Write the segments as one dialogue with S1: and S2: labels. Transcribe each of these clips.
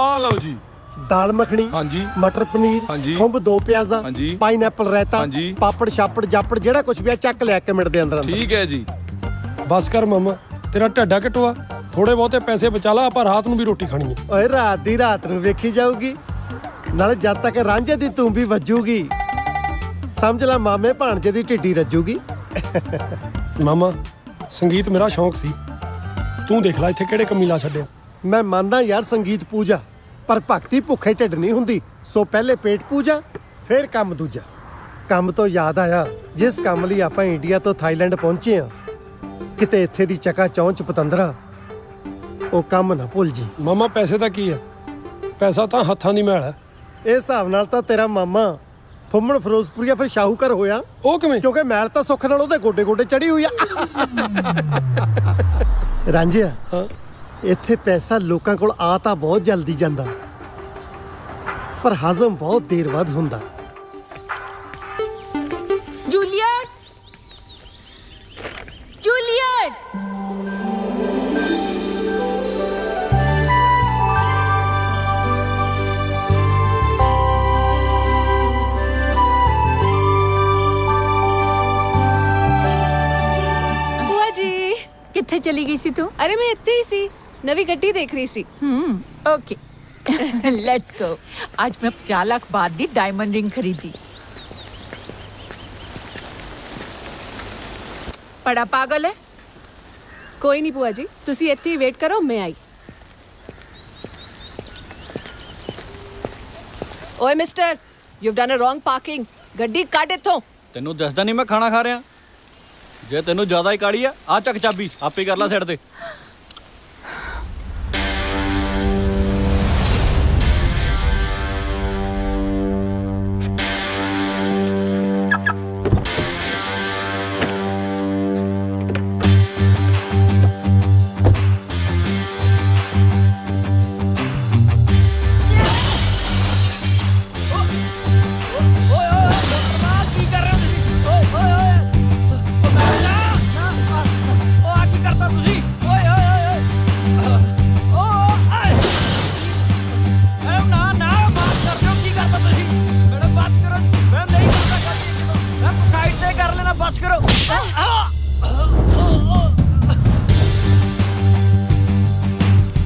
S1: ਆ ਲਓ ਜੀ।
S2: दाल मखनी,
S1: हाँ जी,
S2: मटर पनीर,
S1: हाँ जी,
S2: खुंब 2 प्याजा,
S1: हाँ जी,
S2: पाइनएप्पल रायता,
S1: हाँ जी,
S2: पापड़ छापड़ जापड़ जेड़ा कुछ भी है चक ले के मिट दे अंदर अंदर।
S1: ठीक है जी।
S3: बस कर मामा, तेरा ढड्डा किटवा थोड़े बहुते पैसे बचा ला, ਆਪਾਂ ਰਾਤ ਨੂੰ ਵੀ ਰੋਟੀ ਖਾਣੀ ਹੈ।
S2: ਓਏ ਰਾਤ ਦੀ ਰਾਤ ਨੂੰ ਵੇਖੀ ਜਾਊਗੀ, ਨਾਲੇ ਜਦ ਤੱਕ ਰਾਂਝੇ ਦੀ ਤੂੰ ਵੀ ਵੱਜੂਗੀ ਸਮਝ ਲੈ ਮਾਮੇ ਭਾਣਜੇ ਦੀ ਢਿੱਡੀ ਰੱਜੂਗੀ।
S3: ਮਾਮਾ ਸੰਗੀਤ ਮੇਰਾ ਸ਼ੌਂਕ ਸੀ, ਤੂੰ ਦੇਖ ਲੈ ਇੱਥੇ ਕਿਹੜੇ ਕਮੀ ਲਾ ਛੱਡਿਆ।
S2: ਮੈਂ ਮੰਨਦਾ ਯਾਰ ਸੰਗੀਤ ਪੂਜਾ, ਪਰ ਭਗਤੀ ਭੁੱਖੇ ਢਿੱਡ ਨਹੀਂ ਹੁੰਦੀ। ਸੋ ਪਹਿਲੇ ਪੇਟ ਪੂਜਾ ਫਿਰ ਕੰਮ ਦੂਜਾ। ਕੰਮ ਤੋਂ ਯਾਦ ਆਇਆ, ਜਿਸ ਕੰਮ ਲਈ ਆਪਾਂ ਇੰਡੀਆ ਤੋਂ ਥਾਈਲੈਂਡ ਪਹੁੰਚੇ ਆ, ਕਿਤੇ ਇੱਥੇ ਦੀ ਚੱਕਾ ਚੌਂਚ ਪਤੰਦਰਾ ਉਹ ਕੰਮ ਨਾ ਭੁੱਲ ਜੀ।
S3: ਮਾਮਾ ਪੈਸੇ ਦਾ ਕੀ ਹੈ, ਪੈਸਾ ਤਾਂ ਹੱਥਾਂ ਦੀ ਮੈਲ ਹੈ।
S2: ਇਹ ਹਿਸਾਬ ਨਾਲ ਤਾਂ ਤੇਰਾ ਮਾਮਾ ਫੁੰਮਣ ਫਿਰੋਜ਼ਪੁਰੀਆ ਫਿਰ ਸ਼ਾਹੂਕਾਰ ਹੋਇਆ।
S3: ਉਹ ਕਿਵੇਂ?
S2: ਕਿਉਂਕਿ ਮੈਲ ਤਾਂ ਸੁੱਖ ਨਾਲ ਉਹਦੇ ਗੋਡੇ ਗੋਡੇ ਚੜੀ ਹੋਈ ਆ। ਰਾਂਝਿਆ,
S3: ਹਾਂ
S2: ਇੱਥੇ ਪੈਸਾ ਲੋਕਾਂ ਕੋਲ ਆ ਤਾਂ ਬਹੁਤ ਜਲਦੀ ਜਾਂਦਾ, ਪਰ ਹਜ਼ਮ ਬਹੁਤ ਦੇਰ ਬਾਅਦ ਹੁੰਦਾ।
S4: ਜੂਲੀਅਟ, ਜੂਲੀਅਟ,
S5: बुआ जी,
S4: ਕਿੱਥੇ ਚਲੀ ਗਈ ਸੀ ਤੂੰ?
S5: अरे मैं इतने ही सी नवी गड्डी देख रही सी।
S4: Okay let's go. आज मैं 50 लाख बाद दी डायमंड रिंग खरीदी। बड़ा पागल है।
S5: कोई नहीं बुआ जी, तुसी इतने ही वेट करो, मैं आई। ओए mister, you've done a wrong parking। गड्डी काट इत्थों।
S6: ਤੈਨੂੰ ਦੱਸਦਾ ਨਹੀਂ ਮੈਂ ਖਾਣਾ ਖਾ ਰਿਹਾ। ਜੇ ਤੈਨੂੰ ਜ਼ਿਆਦਾ ਹੀ ਕਾਲੀ ਆ ਚੱਕ ਚਾਬੀ ਆਪੇ ਕਰ ਲੈ ਸਾਈਡ ਤੇ।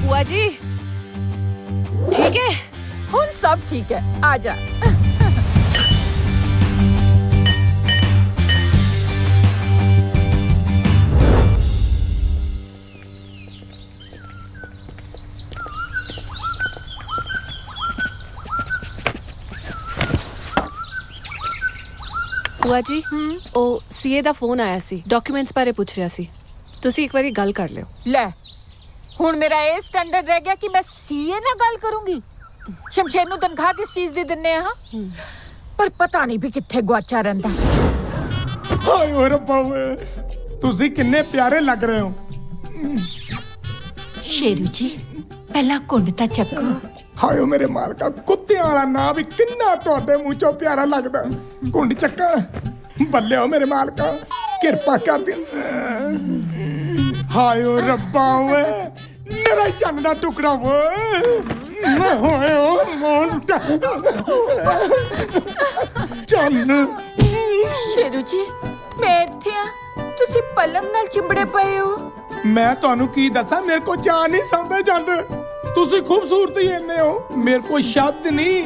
S5: बुआ जी, ठीक है?
S4: हुन सब ठीक है, आ जा।
S5: बुआ जी, ਉਹ ਸੀਏ ਦਾ ਫੋਨ ਆਇਆ ਸੀ, ਡਾਕੂਮੈਂਟਸ ਬਾਰੇ ਪੁੱਛ ਰਿਹਾ ਸੀ। ਤੁਸੀਂ ਇੱਕ ਵਾਰੀ ਗੱਲ ਕਰ ਲਿਓ।
S4: ਲੈ ਹੁਣ ਮੇਰਾ ਇਹ ਸਟੈਂਡਰਡ ਰਹਿ ਗਿਆ ਕਿ ਮੈਂ ਸੀਏ ਨਾਲ ਗੱਲ ਕਰੂੰਗੀ। ਸ਼ਮਸ਼ੇਰ ਨੂੰ ਤਨਖਾਹ ਕਿਸ ਚੀਜ਼ ਦੀ ਦਿੰਨੇ ਆ? ਪਰ ਪਤਾ ਨਹੀਂ ਵੀ ਕਿੱਥੇ ਗੁਆਚਾ ਰਹਿੰਦਾ।
S7: ਹਾਏ ਓਏ ਰੱਬਾ ਓਏ, ਤੁਸੀਂ ਕਿੰਨੇ ਪਿਆਰੇ ਲੱਗ ਰਹੇ ਹੋ।
S4: ਸ਼ੇਰੂ ਜੀ ਪਹਿਲਾਂ ਕੁੰਡ ਤਾਂ ਚੱਕੋ।
S7: ਹਾਏ ਓ ਮੇਰੇ ਮਾਲਕਾ, ਕੁੱਤਿਆਂ ਵਾਲਾ ਨਾਂ ਵੀ ਕਿੰਨਾ ਤੁਹਾਡੇ ਮੂੰਹ ਚੋਂ ਪਿਆਰਾ ਲੱਗਦਾ। ਕੁੰਡ ਚੱਕਾ, ਬੱਲੇ ਓ ਮੇਰੇ ਮਾਲਕਾ, ਕਿਰਪਾ ਕਰ ਦੇ। ਹਾਏ ਓ ਰੱਬਾ ਓਏ, ਮੇਰਾ ਚੰਨ ਦਾ ਟੁਕੜਾ ਓਏ। ਹਾਏ ਓ ਮੋਂਟਾ ਚੰਨ।
S4: ਸ਼ੇਰੂ ਜੀ ਮੈਂ ਇੱਥੇ ਆ, ਤੁਸੀਂ ਪਲੰਗ ਨਾਲ ਚਿੰਬੜੇ ਪਏ ਹੋ।
S7: ਮੈਂ ਤੁਹਾਨੂੰ ਕੀ ਦੱਸਾਂ, ਮੇਰੇ ਕੋ ਚਾਹ ਨਹੀਂ ਸਮਝਦੇ ਜਾਂਦੇ। ਤੁਸੀਂ ਖੂਬਸੂਰਤ ਹੀ ਇੰਨੇ ਹੋ, ਮੇਰੇ ਕੋਲ ਸ਼ਬਦ ਨਹੀਂ।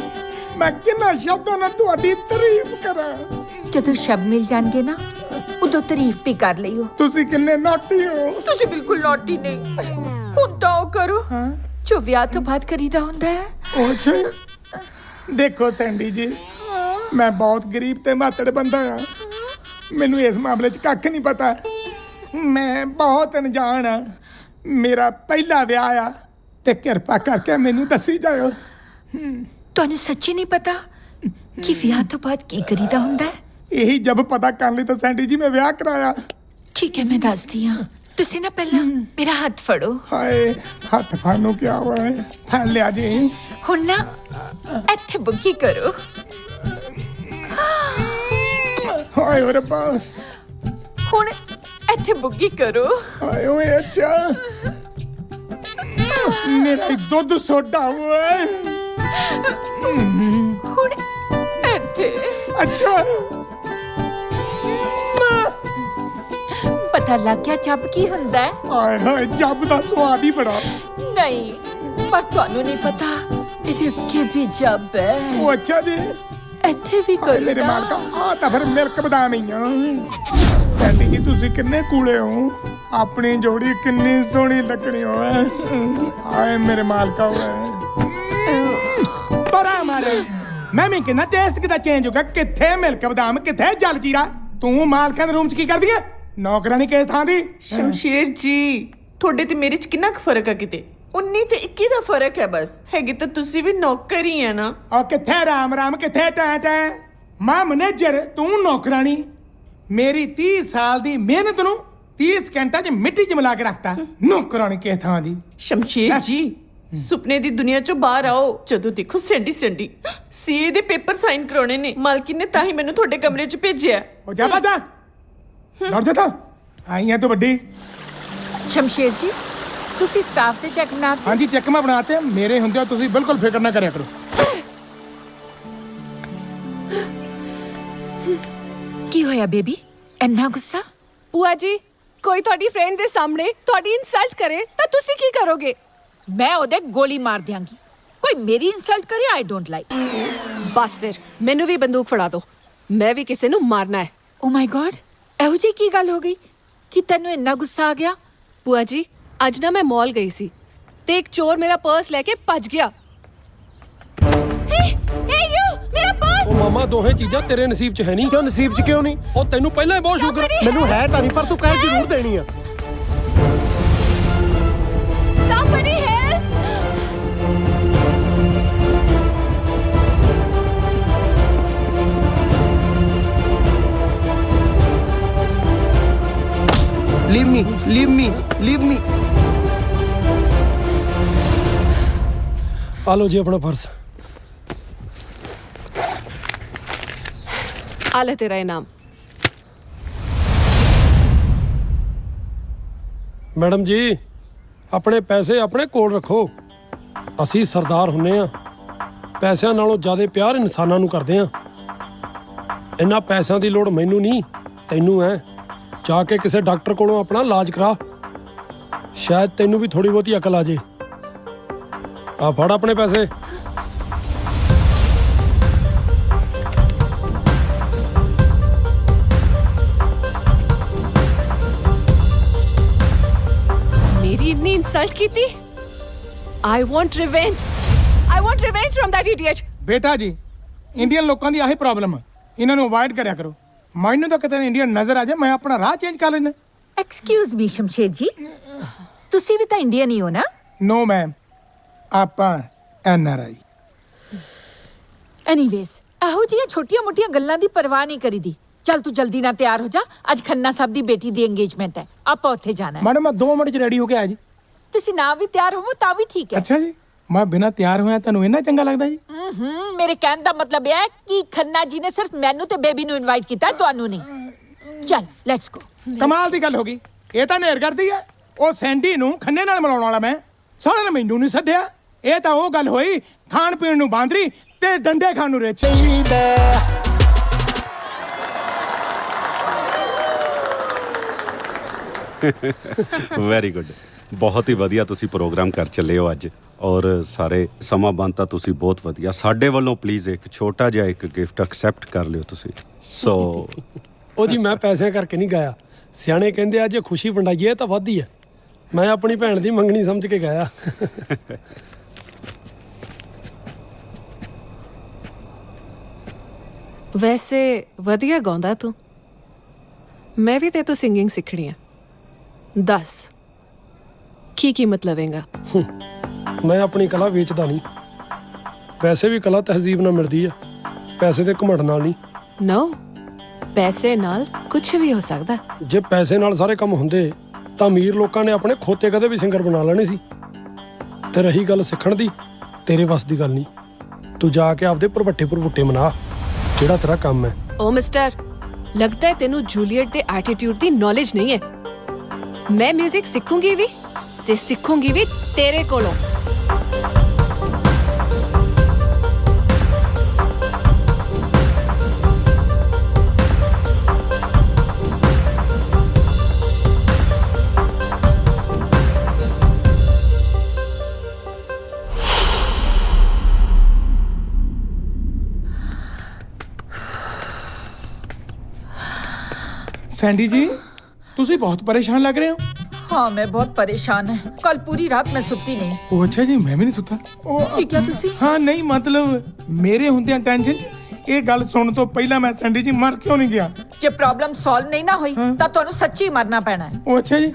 S7: ਮੈਂ ਕਿੰਨਾ ਸ਼ਬਦਾਂ ਨਾਲ ਤੁਹਾਡੀ ਤਾਰੀਫ ਕਰਾਂ।
S4: ਜਦੋਂ ਸ਼ਬਦ ਮਿਲ ਜਾਣਗੇ ਨਾ, ਉਦੋਂ ਤਾਰੀਫ ਵੀ ਕਰ ਲਈਓ।
S7: ਤੁਸੀਂ ਕਿੰਨੇ ਨਾਟੀ ਹੋ।
S4: ਤੁਸੀਂ ਬਿਲਕੁਲ ਨੌਟੀ ਨਹੀਂ। ਹੁਣ ਤਾਂ ਉਹ ਕਰੋ ਜੋ ਵਿਆਹ ਤੋਂ ਬਾਅਦ ਕਰੀਦਾ ਹੁੰਦਾ ਹੈ।
S7: ਉਹ ਅੱਛਾ, ਦੇਖੋ ਸੈਂਡੀ ਜੀ, ਮੈਂ ਬਹੁਤ ਗਰੀਬ ਤੇ ਮਾਤੜ ਬੰਦਾ ਆ। ਮੈਨੂੰ ਇਸ ਮਾਮਲੇ 'ਚ ਕੱਖ ਨਹੀਂ ਪਤਾ। ਮੈਂ ਬਹੁਤ ਅਣਜਾਣ ਆ। ਮੇਰਾ ਪਹਿਲਾ ਵਿਆਹ ਆ ਤੇ ਕਿਰਪਾ ਕਰਕੇ ਮੈਨੂੰ ਦੱਸੀ ਜਾਇਓ।
S4: ਤੁਹਾਨੂੰ ਸੱਚੀ ਨਹੀਂ ਪਤਾ ਕਿ ਵਿਆਹ ਤੋਂ ਬਾਅਦ ਕੀ ਕਰੀਦਾ ਹੁੰਦਾ ਹੈ?
S7: ਇਹੀ ਜਬ ਪਤਾ ਕਰਨ ਲਈ ਤਾਂ ਸੈਂਡੀ ਜੀ ਮੈਂ ਵਿਆਹ ਕਰਾਇਆ।
S4: ਠੀਕ ਹੈ, ਮੈਂ ਦੱਸਦੀ ਹਾਂ। ਤੁਸੀਂ ਨਾ ਪਹਿਲਾਂ ਮੇਰਾ ਹੱਥ ਫੜੋ।
S7: ਹਾਏ, ਹੱਥ ਫੜਨ ਨੂੰ ਕਿਹਾ ਹੋਇਆ ਹੈ। ਫੜ ਲਿਆ ਜੀ।
S4: ਹੁਣ ਨਾ ਇੱਥੇ ਬੁੱਗੀ ਕਰੋ।
S7: ਹਾਏ ਓ ਰੱਬਾ,
S4: ਹੁਣ ਇੱਥੇ ਬੁੱਗੀ ਕਰੋ।
S7: ਹਾਏ ਓਏ ਅੱਛਾ। ਮੇਰਾ ਹੀ ਦੁੱਧ ਸੋਡਾ ਓਏ।
S4: ਹੁਣ ਇੱਥੇ
S7: ਅੱਛਾ
S4: ਪਤਾ ਲੱਗ ਗਿਆ ਜੱਬ ਕੀ ਹੁੰਦਾ ਹੈ?
S7: ਆਏ ਹਾਏ ਜੱਬ ਦਾ ਸਵਾਦ ਹੀ ਬੜਾ।
S4: ਨਹੀਂ, ਪਰ ਤੁਹਾਨੂੰ ਨਹੀਂ ਪਤਾ ਇਹਦੇ ਅੱਗੇ ਵੀ ਜੱਬ ਹੈ।
S7: ਉਹ ਅੱਛਾ ਜੀ
S4: ਇੱਥੇ ਵੀ
S7: ਹਾਏ ਮੇਰੇ
S4: ਕਰਨਾ।
S7: ਮਾਲਕਾ ਆ ਤਾਂ ਫਿਰ ਮਿਲਕ ਬਦਾਮ ਹੀ ਆ। ਸੈਂਡੀ ਜੀ ਤੁਸੀਂ ਕਿੰਨੇ ਕੂਲੇ ਹੋ, ਆਪਣੀ ਜੋੜੀ ਕਿੰਨੀ ਸੋਹਣੀ ਲੱਗਣੀ ਓਏ। ਹਾਏ ਮੇਰੇ ਮਾਲਕਾ ਓਏ ਪਰਾ ਮਾਰੇ। ਮੈਂ ਵੀ ਕਿੰਨਾ ਟੇਸਟ ਕਿਦਾ ਚੇਂਜ ਹੋ ਗਿਆ। ਕਿੱਥੇ ਮਿਲਕ ਬਦਾਮ, ਕਿੱਥੇ ਜਲ ਜੀਰਾ। ਤੂੰ ਮਾਲਕਾਂ ਦੇ ਰੂਮ 'ਚ ਕੀ ਕਰਦੀ ਐ? ਨੌਕਰਾਨੀ ਕਿਸ ਥਾਂ ਦੀ?
S1: ਸ਼ਮਸ਼ੇਰ ਜੀ ਤੁਹਾਡੇ ਤੇ ਮੇਰੇ 'ਚ ਕਿੰਨਾ ਕੁ ਫਰਕ ਆ? ਕਿਤੇ 19 ਤੇ 21 ਦਾ ਫਰਕ ਹੈ ਬਸ। ਹੈਗੇ ਤਾਂ ਤੁਸੀਂ ਵੀ ਨੌਕਰ ਹੀ ਆ ਨਾ।
S7: ਆ ਕਿੱਥੇ ਰਾਮ ਰਾਮ, ਕਿੱਥੇ ਟੈਂ ਟੈਂ। ਮੈਂ ਮੈਨੇਜਰ, ਤੂੰ ਨੌਕਰਾਨੀ। ਮੇਰੀ 30 ਸਾਲ ਦੀ ਮਿਹਨਤ ਨੂੰ 30 ਸਕਿੰਟਾਂ 'ਚ ਮਿੱਟੀ 'ਚ ਮਿਲਾ ਕੇ ਰੱਖਤਾ। ਨੌਕਰਾਨੀ ਕਿਸ ਥਾਂ ਦੀ?
S1: ਸ਼ਮਸ਼ੇਰ ਜੀ ਸੁਪਨੇ ਦੀ ਦੁਨੀਆ 'ਚੋਂ ਬਾਹਰ ਆਓ। ਜਦੋਂ ਦੇਖੋ ਸੈਂਡੀ ਸੀਏ ਦੇ ਪੇਪਰ ਸਾਈਨ ਕਰਾਉਣੇ ਨੇ। ਮਾਲਕਿਨ ਨੇ ਤਾਂ ਹੀ ਮੈਨੂੰ ਤੁਹਾਡੇ ਕਮਰੇ 'ਚ ਭੇਜਿਆ।
S7: ਉਹ ਜਾ ਬਾਜਾ ਦੌੜ ਜਾ ਤਾ ਆਈ ਹੈ ਤੂੰ ਵੱਡੀ।
S4: ਸ਼ਮਸ਼ੇਰ ਜੀ ਤੁਸੀਂ ਸਟਾਫ ਤੇ ਚੈੱਕ ਬਣਾ ਦਿੱਤੇ?
S7: ਹਾਂਜੀ ਚੈੱਕ ਮੈਂ ਬਣਾਤੇ। ਮੇਰੇ ਹੁੰਦੇ ਤੁਸੀਂ ਬਿਲਕੁਲ ਫਿਕਰ ਨਾ ਕਰਿਆ ਕਰੋ।
S4: ਕੀ ਹੋਇਆ ਬੇਬੀ, ਇੰਨਾ ਗੁੱਸਾ?
S5: ਭੂਆ ਜੀ ਕੋਈ ਤੁਹਾਡੀ ਫਰੈਂਡ ਦੇ ਸਾਹਮਣੇ ਤੁਹਾਡੀ ਇਨਸਲਟ ਕਰੇ ਤਾਂ ਤੁਸੀਂ ਕੀ ਕਰੋਗੇ?
S4: ਮੈਂ ਉਹਦੇ ਗੋਲੀ ਮਾਰ ਦਿਆਂਗੀ। ਕੋਈ ਮੇਰੀ ਇਨਸਲਟ ਕਰੇ ਆਈ ਡੋਂਟ ਲਾਈਕ।
S5: ਬਸ ਫਿਰ ਮੈਨੂੰ ਵੀ ਬੰਦੂਕ ਫੜਾ ਦਿਓ, ਮੈਂ ਵੀ ਕਿਸੇ ਨੂੰ ਮਾਰਨਾ ਹੈ।
S4: ਓ ਮਾਈ ਗॉड, ਇਹੋ ਜਿਹੀ ਕੀ ਗੱਲ ਹੋ ਗਈ ਕਿ ਤੈਨੂੰ ਇੰਨਾ ਗੁੱਸਾ ਆ ਗਿਆ?
S5: ਭੂਆ ਜੀ ਅੱਜ ਨਾ ਮੈਂ ਮਾਲ ਗਈ ਸੀ ਤੇ ਇੱਕ ਚੋਰ ਮੇਰਾ ਪਰਸ ਲੈ ਕੇ ਭੱਜ ਗਿਆ। ਹੇ ਯੂ ਮੇਰਾ ਪਰਸ।
S3: ਉਹ ਮਾਮਾ ਦੋਹੇ ਚੀਜ਼ਾਂ ਤੇਰੇ ਨਸੀਬ 'ਚ ਹੈ ਨਹੀਂ।
S2: ਕਿਉਂ ਨਸੀਬ 'ਚ ਕਿਉਂ ਨਹੀਂ?
S3: ਉਹ ਤੈਨੂੰ ਪਹਿਲਾਂ ਹੀ ਬਹੁਤ ਸ਼ੁਕਰ।
S2: ਮੈਨੂੰ ਹੈ ਤਾਂ ਨਹੀਂ, ਪਰ ਤੂੰ ਕਰ ਜ਼ਰੂਰ ਦੇਣੀ ਆ।
S5: Somebody help!
S2: Leave me.
S3: ਆ ਲਓ ਜੀ ਆਪਣਾ ਪਰਸ।
S5: ਆ ਲੈ ਤੇਰਾ ਇਨਾਮ।
S3: ਮੈਡਮ ਜੀ ਆਪਣੇ ਪੈਸੇ ਆਪਣੇ ਕੋਲ ਰੱਖੋ। ਅਸੀਂ ਸਰਦਾਰ ਹੁੰਨੇ ਆ, ਪੈਸਿਆਂ ਨਾਲੋਂ ਜ਼ਿਆਦਾ ਪਿਆਰ ਇਨਸਾਨਾਂ ਨੂੰ ਕਰਦੇ ਆ। ਇੰਨਾ ਪੈਸਿਆਂ ਦੀ ਲੋੜ ਮੈਨੂੰ ਨਹੀਂ, ਤੈਨੂੰ ਐ। ਜਾ ਕੇ ਕਿਸੇ ਡਾਕਟਰ ਕੋਲੋਂ ਆਪਣਾ ਇਲਾਜ ਕਰਾ, ਸ਼ਾਇਦ ਤੈਨੂੰ ਵੀ ਥੋੜੀ ਬਹੁਤੀ ਅਕਲ ਆ ਜੇ। ਆ ਫੜ ਆਪਣੇ ਪੈਸੇ।
S5: ਮੇਰੀ ਇੰਨੀ ਇਨਸਲਟ ਕੀਤੀ। I want revenge from that idiot.
S7: ਬੇਟਾ ਜੀ ਇੰਡੀਅਨ ਲੋਕਾਂ ਦੀ ਆਹੀ ਪ੍ਰੋਬਲਮ ਹੈ, ਇਹਨਾਂ ਨੂੰ ਅਵੋਇਡ ਕਰਿਆ ਕਰੋ। ਮੈਨੂੰ ਤਾਂ ਕਿਤੇ ਇੰਡੀਅਨ ਨਜ਼ਰ ਆ ਜਾਏ ਮੈਂ ਆਪਣਾ ਰਾਹ ਚੇਂਜ ਕਰ ਲੈਣਾ।
S4: ਐਕਸਕਿਊਜ਼ ਮੀ ਸ਼ਮਸ਼ੇਰ ਜੀ, ਤੁਸੀਂ ਵੀ ਤਾਂ ਇੰਡੀਅਨ ਹੀ ਹੋ ਨਾ?
S7: ਨੋ ਮੈਮ, ਆਪਾਂ NRI।
S4: ਐਨੀਵੇਜ਼ ਇਹੋ ਜਿਹੀਆਂ ਛੋਟੀਆਂ-ਮੋਟੀਆਂ ਗੱਲਾਂ ਦੀ ਪਰਵਾਹ ਨਹੀਂ ਕਰੀਦੀ। ਚੱਲ ਤੂੰ ਜਲਦੀ ਨਾਲ ਤਿਆਰ ਹੋ ਜਾ, ਅੱਜ ਖੰਨਾ ਸਾਹਿਬ ਦੀ ਬੇਟੀ ਦੀ ਇੰਗੇਜਮੈਂਟ ਹੈ, ਆਪਾਂ ਉੱਥੇ ਜਾਣਾ ਹੈ।
S7: ਮੈਡਮ ਮੈਂ 2 ਮਿੰਟ 'ਚ ਰੈਡੀ ਹੋ ਕੇ ਆਇਆ ਜੀ।
S4: ਤੁਸੀਂ ਨਾ ਵੀ ਤਿਆਰ ਹੋਵੋ ਤਾਂ ਵੀ ਠੀਕ ਹੈ।
S7: ਅੱਛਾ ਜੀ, ਮੈਂ ਬਿਨਾਂ ਤਿਆਰ ਹੋਇਆ ਤੁਹਾਨੂੰ ਇੰਨਾ ਚੰਗਾ ਲੱਗਦਾ ਜੀ?
S4: ਮੇਰੇ ਕਹਿਣ ਦਾ ਮਤਲਬ ਇਹ ਹੈ ਕਿ ਖੰਨਾ ਜੀ ਨੇ ਸਿਰਫ ਮੈਨੂੰ ਤੇ ਬੇਬੀ ਨੂੰ ਇਨਵਾਈਟ ਕੀਤਾ, ਤੁਹਾਨੂੰ ਨਹੀਂ। ਚੱਲ ਲੈਟਸ ਗੋ।
S7: ਕਮਾਲ ਦੀ ਗੱਲ ਹੋ ਗਈ, ਇਹ ਤਾਂ ਨੇਰ ਕਰਦੀ ਹੈ। ਉਹ ਸੈਂਡੀ ਨੂੰ ਖੰਨੇ ਨਾਲ ਮਿਲਾਉਣ ਵਾਲਾ ਮੈਂ, ਸਾਲੇ ਨੇ ਮੈਨੂੰ ਨਹੀਂ ਸੱਦਿਆ। ਇਹ ਤਾਂ ਉਹ ਗੱਲ ਹੋਈ ਖਾਣ ਪੀਣ ਨੂੰ ਬਾਂਦਰੀ ਤੇ ਡੰਡੇ ਖਾਣ ਨੂੰ ਰੇਚ।
S8: ਵੈਰੀ ਗੁੱਡ, ਬਹੁਤ ਹੀ ਵਧੀਆ ਤੁਸੀਂ ਪ੍ਰੋਗਰਾਮ ਕਰ ਚੱਲੇ ਹੋ ਅੱਜ। ਔਰ ਸਾਰੇ ਸਮਾਂ ਬੰਤਾ ਤੁਸੀਂ ਬਹੁਤ ਵਧੀਆ। ਸਾਡੇ ਵੱਲੋਂ ਪਲੀਜ਼ ਇੱਕ ਛੋਟਾ ਜਿਹਾ ਇੱਕ ਗਿਫਟ ਐਕਸੈਪਟ ਕਰ ਲਿਓ ਤੁਸੀਂ। ਸੋ
S3: ਉਹ ਜੀ ਮੈਂ ਪੈਸਿਆਂ ਕਰਕੇ ਨਹੀਂ ਗਾਇਆ। ਸਿਆਣੇ ਕਹਿੰਦੇ ਆ ਜੇ ਖੁਸ਼ੀ ਵੰਡਾਈਏ ਤਾਂ ਵੱਧਦੀ ਹੈ। ਮੈਂ ਆਪਣੀ ਭੈਣ ਦੀ ਮੰਗਣੀ ਸਮਝ ਕੇ ਗਾਇਆ।
S5: ਵੈਸੇ ਵਧੀਆ ਗਾਉਂਦਾ ਤੂੰ। ਮੈਂ ਵੀ ਤੇ ਤੋਂ ਸਿੰਗਿੰਗ ਸਿੱਖਣੀ ਆ। ਦੱਸ ਕੀ ਕੀਮਤ ਲਵੇਂਗਾ?
S3: ਮੈਂ ਆਪਣੀ ਕਲਾ ਵੇਚਦਾ ਨਹੀਂ। ਵੈਸੇ ਵੀ ਕਲਾ ਤਹਿਜ਼ੀਬ ਨਾਲ ਮਿਲਦੀ ਆ, ਪੈਸੇ ਦੇ ਘਮੰਡ ਨਾਲ ਨਹੀਂ।
S5: ਨੋ, ਪੈਸੇ ਨਾਲ ਕੁਝ ਵੀ ਹੋ ਸਕਦਾ।
S3: ਜੇ ਪੈਸੇ ਨਾਲ ਸਾਰੇ ਕੰਮ ਹੁੰਦੇ ਤਾਂ ਅਮੀਰ ਲੋਕਾਂ ਨੇ ਆਪਣੇ ਖੋਤੇ ਕਦੇ ਵੀ ਸਿੰਗਰ ਬਣਾ ਲੈਣੇ ਸੀ। ਤੇ ਰਹੀ ਗੱਲ ਸਿੱਖਣ ਦੀ, ਤੇਰੇ ਵੱਸ ਦੀ ਗੱਲ ਨਹੀਂ। ਤੂੰ ਜਾ ਕੇ ਆਪਦੇ ਭਰਵੱਟੇ ਮਨਾ, ਜਿਹੜਾ ਤੇਰਾ ਕੰਮ ਹੈ।
S5: ਓ ਮਿਸਟਰ, ਲੱਗਦਾ ਹੈ ਤੈਨੂੰ ਜੂਲੀਅਟ ਦੇ ਐਟੀਟਿਊਡ ਦੀ ਨੌਲੇਜ ਨਹੀਂ ਹੈ। ਮੈਂ 뮤직 ਸਿੱਖੂੰਗੀ ਵੀ ਤੇ ਸਿੱਖੂੰਗੀ ਵੀ ਤੇਰੇ ਕੋਲੋਂ।
S7: सैंडी जी ਤੁਸੀਂ ਬਹੁਤ ਪਰੇਸ਼ਾਨ ਲੱਗ ਰਹੇ ਹੋ।
S4: हाँ मैं बहुत परेशान है कल पूरी रात मैं सुती नहीं
S7: ਉਹ ਅੱਛਾ ਜੀ ਮੈਂ ਵੀ ਨਹੀਂ ਸੁੱਤਾ ਉਹ
S4: की क्या तुसी
S7: ਹਾਂ ਨਹੀਂ ਮਤਲਬ ਮੇਰੇ ਹੁੰਦਿਆਂ ਟੈਨਸ਼ਨ 'ਚ ਇਹ ਗੱਲ ਸੁਣਨ ਤੋਂ ਪਹਿਲਾਂ ਮੈਂ ਸੈਂਡੀ ਜੀ ਮਰ ਕਿਉਂ ਨਹੀਂ ਗਿਆ।
S4: ਜੇ ਪ੍ਰੋਬਲਮ ਸੋਲਵ ਨਹੀਂ ਨਾ ਹੋਈ ਤਾਂ ਤੁਹਾਨੂੰ ਸੱਚੀ ਮਰਨਾ ਪੈਣਾ ਹੈ
S7: ਉਹ ਅੱਛਾ ਜੀ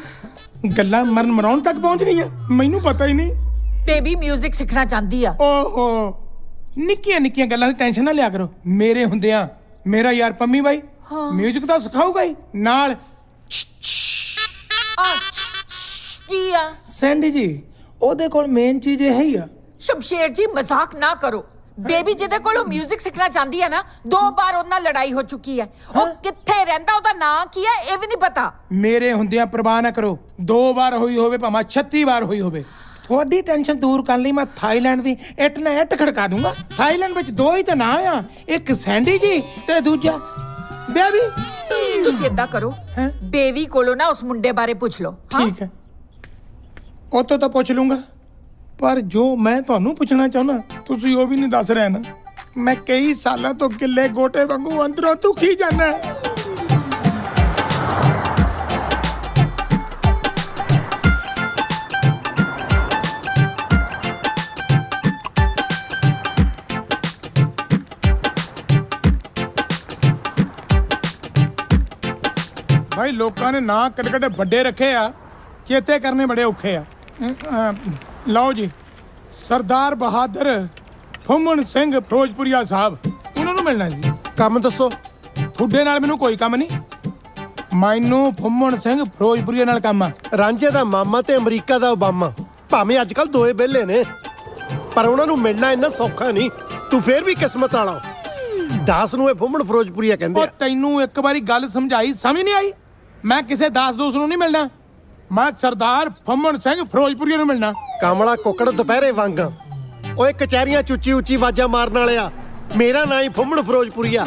S7: ਗੱਲਾਂ ਮਰਨ ਮਰਾਉਣ ਤੱਕ ਪਹੁੰਚ ਗਈਆਂ ਮੈਨੂੰ ਪਤਾ ਹੀ ਨਹੀਂ।
S4: ਬੇਬੀ 뮤직 ਸਿੱਖਣਾ ਚਾਹੁੰਦੀ ਆ
S7: ਓਹੋ ਨਿੱਕੀਆਂ ਨਿੱਕੀਆਂ ਗੱਲਾਂ ਦੀ ਟੈਨਸ਼ਨ ਨਾ ਲਿਆ ਕਰੋ। ਮੇਰੇ ਹੁੰਦਿਆਂ ਮੇਰਾ ਯਾਰ ਪੰਮੀ ਬਾਈ ਮਿਊਜ਼ਿਕ ਤਾਂ ਸਿਖਾਊਗਾ ਹੀ ਨਾਲ।
S4: ਆ ਕੀ ਆ
S7: ਸੈਂਡੀ ਜੀ ਉਹਦੇ ਕੋਲ ਮੇਨ ਚੀਜ਼ ਇਹ ਹੀ ਆ।
S4: ਸ਼ਮਸ਼ੇਰ ਜੀ ਮਜ਼ਾਕ ਨਾ ਕਰੋ ਬੇਬੀ ਜਿਹਦੇ ਕੋਲੋਂ 뮤직 ਸਿੱਖਣਾ ਚਾਹੁੰਦੀ ਹੈ ਨਾ 2 ਵਾਰ ਉਹਦੇ ਨਾਲ ਲੜਾਈ ਹੋ ਚੁੱਕੀ ਹੈ ਉਹ ਕਿੱਥੇ ਰਹਿੰਦਾ ਉਹਦਾ ਨਾਂ ਕੀ ਹੈ ਇਹ ਵੀ ਨਹੀਂ ਪਤਾ।
S7: ਮੇਰੇ ਹੁੰਦਿਆਂ ਪ੍ਰਵਾਹ ਨਾ ਕਰੋ 2 ਵਾਰ ਹੋਈ ਹੋਵੇ ਭਾਵੇਂ 36 ਵਾਰ ਹੋਈ ਹੋਵੇ। ਤੁਹਾਡੀ ਟੈਨਸ਼ਨ ਦੂਰ ਕਰਨ ਲਈ ਮੈਂ ਥਾਈਲੈਂਡ ਦੀ ਇੱਟ ਨਾ ਇੱਟ ਖੜਕਾ ਦੂੰਗਾ। ਥਾਈਲੈਂਡ ਵਿੱਚ 2 ਹੀ ਤਾਂ ਨਾਂ ਆ ਇੱਕ ਸੈਂਡੀ ਜੀ ਤੇ ਦੂਜਾ ਬੇਬੀ।
S4: ਤੁਸੀਂ ਏਦਾਂ ਕਰੋ ਬੇਬੀ ਕੋਲੋਂ ਨਾ ਉਸ ਮੁੰਡੇ ਬਾਰੇ ਪੁੱਛ ਲਓ ਹਾਂ
S7: ਠੀਕ ਹੈ ਉਹ ਤਾਂ ਪੁੱਛ ਲੂੰਗਾ ਪਰ ਜੋ ਮੈਂ ਤੁਹਾਨੂੰ ਪੁੱਛਣਾ ਚਾਹੁੰਦਾ ਤੁਸੀਂ ਉਹ ਵੀ ਨਹੀਂ ਦੱਸ ਰਹੇ ਨਾ। ਮੈਂ ਕਈ ਸਾਲਾਂ ਤੋਂ ਗਿੱਲੇ ਗੋਟੇ ਵਾਂਗੂ ਅੰਦਰੋਂ ਦੁਖੀ ਜਾਂਦਾ। ਭਾਈ ਲੋਕਾਂ ਨੇ ਨਾਂ ਕਿੱਡੇ ਵੱਡੇ ਰੱਖੇ ਆ ਚੇਤੇ ਕਰਨੇ ਬੜੇ ਔਖੇ ਆ। ਲਓ ਜੀ ਸਰਦਾਰ ਬਹਾਦਰ ਫੁੰਮਣ ਸਿੰਘ ਫਿਰੋਜ਼ਪੁਰੀਆ ਸਾਹਿਬ ਉਹਨਾਂ ਨੂੰ ਮਿਲਣਾ ਜੀ।
S2: ਕੰਮ ਦੱਸੋ।
S7: ਤੁਹਾਡੇ ਨਾਲ ਮੈਨੂੰ ਕੋਈ ਕੰਮ ਨਹੀਂ ਮੈਨੂੰ ਫੁੰਮਣ ਸਿੰਘ ਫਿਰੋਜ਼ਪੁਰੀਆ ਨਾਲ ਕੰਮ ਆ।
S2: ਰਾਂਝੇ ਦਾ ਮਾਮਾ ਤੇ ਅਮਰੀਕਾ ਦਾ ਓਬਾਮਾ ਭਾਵੇਂ ਅੱਜ ਕੱਲ ਦੋਏ ਵਿਹਲੇ ਨੇ ਪਰ ਉਹਨਾਂ ਨੂੰ ਮਿਲਣਾ ਇੰਨਾ ਸੌਖਾ ਨਹੀਂ। ਤੂੰ ਫੇਰ ਵੀ ਕਿਸਮਤ ਵਾਲਾ। ਦਾਸ ਨੂੰ ਇਹ ਫੁੰਮਣ ਫਿਰੋਜ਼ਪੁਰੀਆ ਕਹਿੰਦੇ
S7: ਉਹ
S2: ਆ।
S7: ਤੈਨੂੰ ਇੱਕ ਵਾਰੀ ਗੱਲ ਸਮਝਾਈ ਸਮਝ ਨਹੀਂ ਆਈ। ਮੈਂ ਕਿਸੇ ਦਾਸ ਦੋਸਤ ਨੂੰ ਨਹੀਂ ਮਿਲਣਾ ਮੈਂ ਸਰਦਾਰ ਫੁੰਮਣ ਸਿੰਘ ਫਿਰੋਜ਼ਪੁਰੀਆ ਨੂੰ ਮਿਲਣਾ।
S2: ਕਾਮਲਾ ਕੁੱਕੜ ਦੁਪਹਿਰੇ ਵਾਂਗਾ ਓਏ ਕਚਹਿਰੀਆਂ ਚ ਉੱਚੀ ਉੱਚੀ ਆਵਾਜ਼ਾਂ ਮਾਰਨ ਵਾਲਿਆ ਮੇਰਾ ਨਾਂ ਹੀ ਫੁੰਮਣ ਫਿਰੋਜ਼ਪੁਰੀਆ।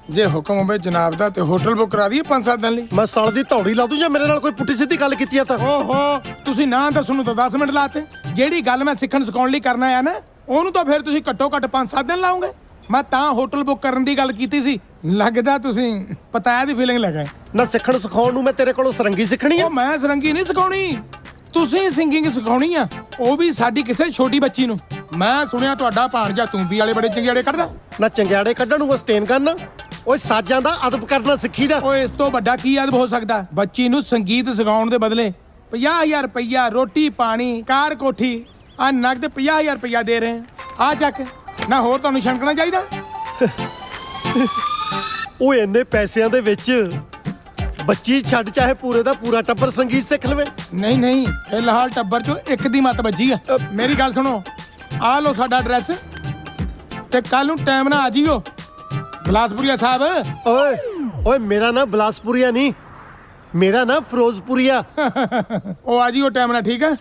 S7: ਜੇ ਹੁਕਮ ਹੋਵੇ ਜਨਾਬ ਦਾ ਤੇ ਹੋਟਲ ਬੁੱਕ ਕਰਾ ਦਈਏ 5-7 ਦਿਨ ਲਈ।
S2: ਮੈਂ ਸਾਲ ਦੀ ਧੌੜੀ ਲਾ ਦੂੰ ਜਾਂ ਮੇਰੇ ਨਾਲ ਕੋਈ ਪੁੱਠੀ ਸਿੱਧੀ ਗੱਲ ਕੀਤੀ ਆ ਤਾਂ।
S7: ਓਹੋ ਤੁਸੀਂ ਨਾਂ ਦੱਸਣ ਨੂੰ ਤਾਂ 10 ਮਿੰਟ ਲਾਤੇ ਜਿਹੜੀ ਗੱਲ ਮੈਂ ਸਿੱਖਣ ਸਿਖਾਉਣ ਲਈ ਕਰਨਾ ਆ ਨਾ ਉਹਨੂੰ ਤਾਂ ਫਿਰ ਤੁਸੀਂ ਘੱਟੋ ਘੱਟ 5-7 ਦਿਨ ਲਾਉਂਗੇ। ਮੈਂ ਤਾਂ ਹੋਟਲ ਬੁੱਕ ਕਰਨ ਦੀ ਗੱਲ ਕੀਤੀ ਸੀ ਲੱਗਦਾ ਤੁਸੀਂ ਪਤਾਇਆ ਦੀ ਫੀਲਿੰਗ ਲੈ ਗਏ।
S2: ਨਾ ਸਿੱਖਣ ਸਿਖਾਉਣ ਨੂੰ ਮੈਂ ਤੇਰੇ ਕੋਲੋਂ ਸਰੰਗੀ ਸਿੱਖਣੀ ਆ।
S7: ਉਹ ਮੈਂ ਸਰੰਗੀ ਨਹੀਂ ਸਿਖਾਉਣੀ ਤੁਸੀਂ ਸਿੰਗਿੰਗ ਸਿਖਾਉਣੀ ਆ ਉਹ ਵੀ ਸਾਡੀ ਕਿਸੇ ਛੋਟੀ ਬੱਚੀ ਨੂੰ। ਮੈਂ ਸੁਣਿਆ ਤੁਹਾਡਾ ਭਾਣਜਾ ਤੂੰਬੀ ਵਾਲੇ ਬੜੇ ਚੰਗਿਆੜੇ ਕੱਢਦਾ।
S2: ਨਾ ਚੰਗਿਆੜੇ ਕੱਢਣ ਨੂੰ ਸਟੇਨ ਕਰਨਾ ਓਏ ਸਾਜ਼ਾਂ ਦਾ ਅਦਬ ਕਰਨਾ ਸਿੱਖੀਦਾ।
S7: ਓਏ ਇਸ ਤੋਂ ਵੱਡਾ ਕੀ ਅਦਬ ਹੋ ਸਕਦਾ। ਬੱਚੀ ਨੂੰ ਸੰਗੀਤ ਸਿਖਾਉਣ ਦੇ ਬਦਲੇ 50,000 ਰੁਪਈਆ ਰੋਟੀ ਪਾਣੀ ਕਾਰ ਕੋਠੀ ਆ ਨਗਦ 50,000 ਰੁਪਈਆ ਦੇ ਰਹੇ ਆ ਚੱਕ ਨਾ ਹੋਰ ਤੁਹਾਨੂੰ ਛਣਕਣਾ ਚਾਹੀਦਾ।
S2: ਓਏ ਇੰਨੇ ਪੈਸਿਆਂ ਦੇ ਵਿੱਚ ਬੱਚੀ ਛੱਡ ਚਾਹੇ ਪੂਰੇ ਦਾ ਪੂਰਾ ਟੱਬਰ ਸੰਗੀਤ ਸਿੱਖ ਲਵੇ।
S7: ਨਹੀਂ ਫਿਲਹਾਲ ਟੱਬਰ ਚੋਂ ਇੱਕ ਦੀ ਮੱਤ ਵੱਜੀ ਆ। ਮੇਰੀ ਗੱਲ ਸੁਣੋ ਆ ਲਓ ਸਾਡਾ ਐਡਰੈਸ ਤੇ ਕੱਲ ਨੂੰ ਟਾਈਮ ਨਾਲ ਆ ਜਿਓ ਬਲਾਸਪੁਰੀਆ ਸਾਹਿਬ।
S2: ਓਏ ਮੇਰਾ ਨਾਂ ਬਲਾਸਪੁਰੀਆ ਨਹੀਂ ਮੇਰਾ ਨਾਂ ਫਿਰੋਜ਼ਪੁਰੀਆ।
S7: ਉਹ ਆ ਜਿਓ ਟਾਈਮ ਨਾਲ ਠੀਕ ਆ।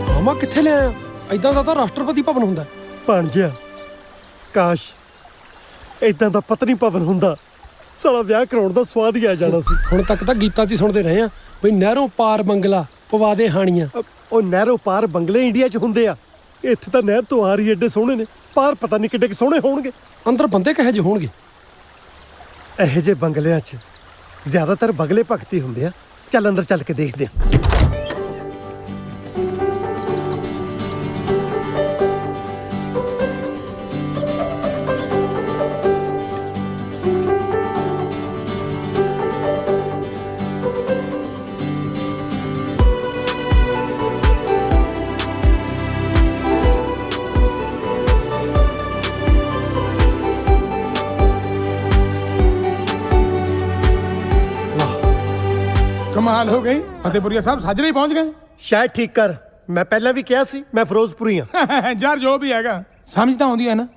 S3: ਮਾਮਾ ਕਿੱਥੇ ਲਿਆ ਐਦਾਂ ਦਾ ਤਾਂ ਰਾਸ਼ਟਰਪਤੀ ਭਵਨ ਹੁੰਦਾ।
S2: ਭਾਣਜਿਆ ਕਾਸ਼ ਇਦਾਂ ਦਾ ਪਤਨੀ ਭਵਨ ਹੁੰਦਾ ਸਾਲਾ ਵਿਆਹ ਕਰਾਉਣ ਦਾ ਸਵਾਦ ਹੀ ਆ ਜਾਣਾ ਸੀ।
S3: ਹੁਣ ਤੱਕ ਤਾਂ ਗੀਤਾਂ 'ਚ ਹੀ ਸੁਣਦੇ ਰਹੇ ਆ ਬਈ ਨਹਿਰੋਂ ਪਾਰ ਬੰਗਲਾ ਪਵਾ ਦੇ ਹਾਣੀਆਂ।
S2: ਉਹ ਨਹਿਰੋਂ ਪਾਰ ਬੰਗਲੇ ਇੰਡੀਆ 'ਚ ਹੁੰਦੇ ਆ ਇੱਥੇ ਤਾਂ ਨਹਿਰ ਤੋਂ ਆਰ ਹੀ ਏਡੇ ਸੋਹਣੇ ਨੇ ਪਾਰ ਪਤਾ ਨਹੀਂ ਕਿੱਡੇ ਸੋਹਣੇ ਹੋਣਗੇ।
S3: ਅੰਦਰ ਬੰਦੇ ਕਹੇ ਜਿਹੇ ਹੋਣਗੇ।
S2: ਇਹੋ ਜਿਹੇ ਬੰਗਲਿਆਂ 'ਚ ਜ਼ਿਆਦਾਤਰ ਬਗਲੇ ਭਗਤੀ ਹੁੰਦੇ ਆ। ਚੱਲ ਅੰਦਰ ਚੱਲ ਕੇ ਦੇਖਦੇ ਆ।
S7: ਕਮਾਲ ਹੋ ਗਈ ਫਤਿਹਪੁਰੀਆ ਸਾਹਿਬ ਸਾਜਰੇ ਹੀ ਪਹੁੰਚ ਗਏ।
S2: ਸ਼ਾਇਦ ਠੀਕ ਕਰ ਮੈਂ ਪਹਿਲਾਂ ਵੀ ਕਿਹਾ ਸੀ ਮੈਂ ਫਿਰੋਜ਼ਪੁਰੀ ਆ।
S7: ਯਾਰ ਜੋ ਵੀ ਹੈਗਾ ਸਮਝ ਤਾਂ ਆਉਂਦੀ ਹੈ ਨਾ।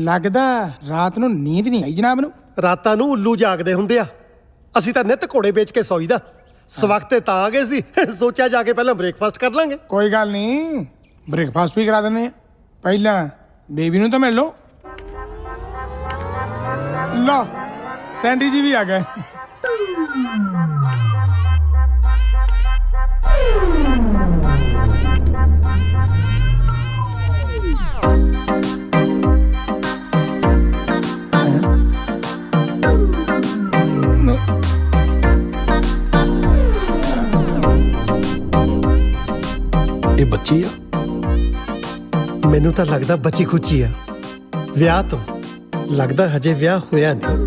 S7: ਲੱਗਦਾ ਰਾਤ ਨੂੰ ਨੀਂਦ ਨਹੀਂ ਆਈ ਜਨਾਬ ਨੂੰ।
S2: ਰਾਤਾਂ ਨੂੰ ਉੱਲੂ ਜਾਗਦੇ ਹੁੰਦੇ ਆ ਅਸੀਂ ਤਾਂ ਨਿੱਤ ਘੋੜੇ ਵੇਚ ਕੇ ਸੌਈਦਾ। ਸਵਖਤੇ ਤਾਂ ਆ ਗਏ ਸੀ ਸੋਚਿਆ ਜਾ ਕੇ ਪਹਿਲਾਂ ਬ੍ਰੇਕਫਾਸਟ ਕਰ ਲਾਂਗੇ।
S7: ਕੋਈ ਗੱਲ ਨਹੀਂ, ਬ੍ਰੇਕਫਾਸਟ ਵੀ ਕਰਾ ਦਿੰਦੇ ਆ। ਪਹਿਲਾਂ ਬੇਬੀ ਨੂੰ ਤਾਂ ਮਿਲ ਲਓ। ਲਓ ਸੈਂਡੀ ਜੀ ਵੀ ਆ ਗਏ।
S3: ਇਹ ਬੱਚੀ ਆ।
S2: ਮੈਨੂੰ ਤਾਂ ਲੱਗਦਾ ਬੱਚੀ ਖੁੱਚੀ ਆ। ਵਿਆਹ ਤੋਂ ਲੱਗਦਾ ਹਜੇ ਵਿਆਹ ਹੋਇਆ ਨਹੀਂ।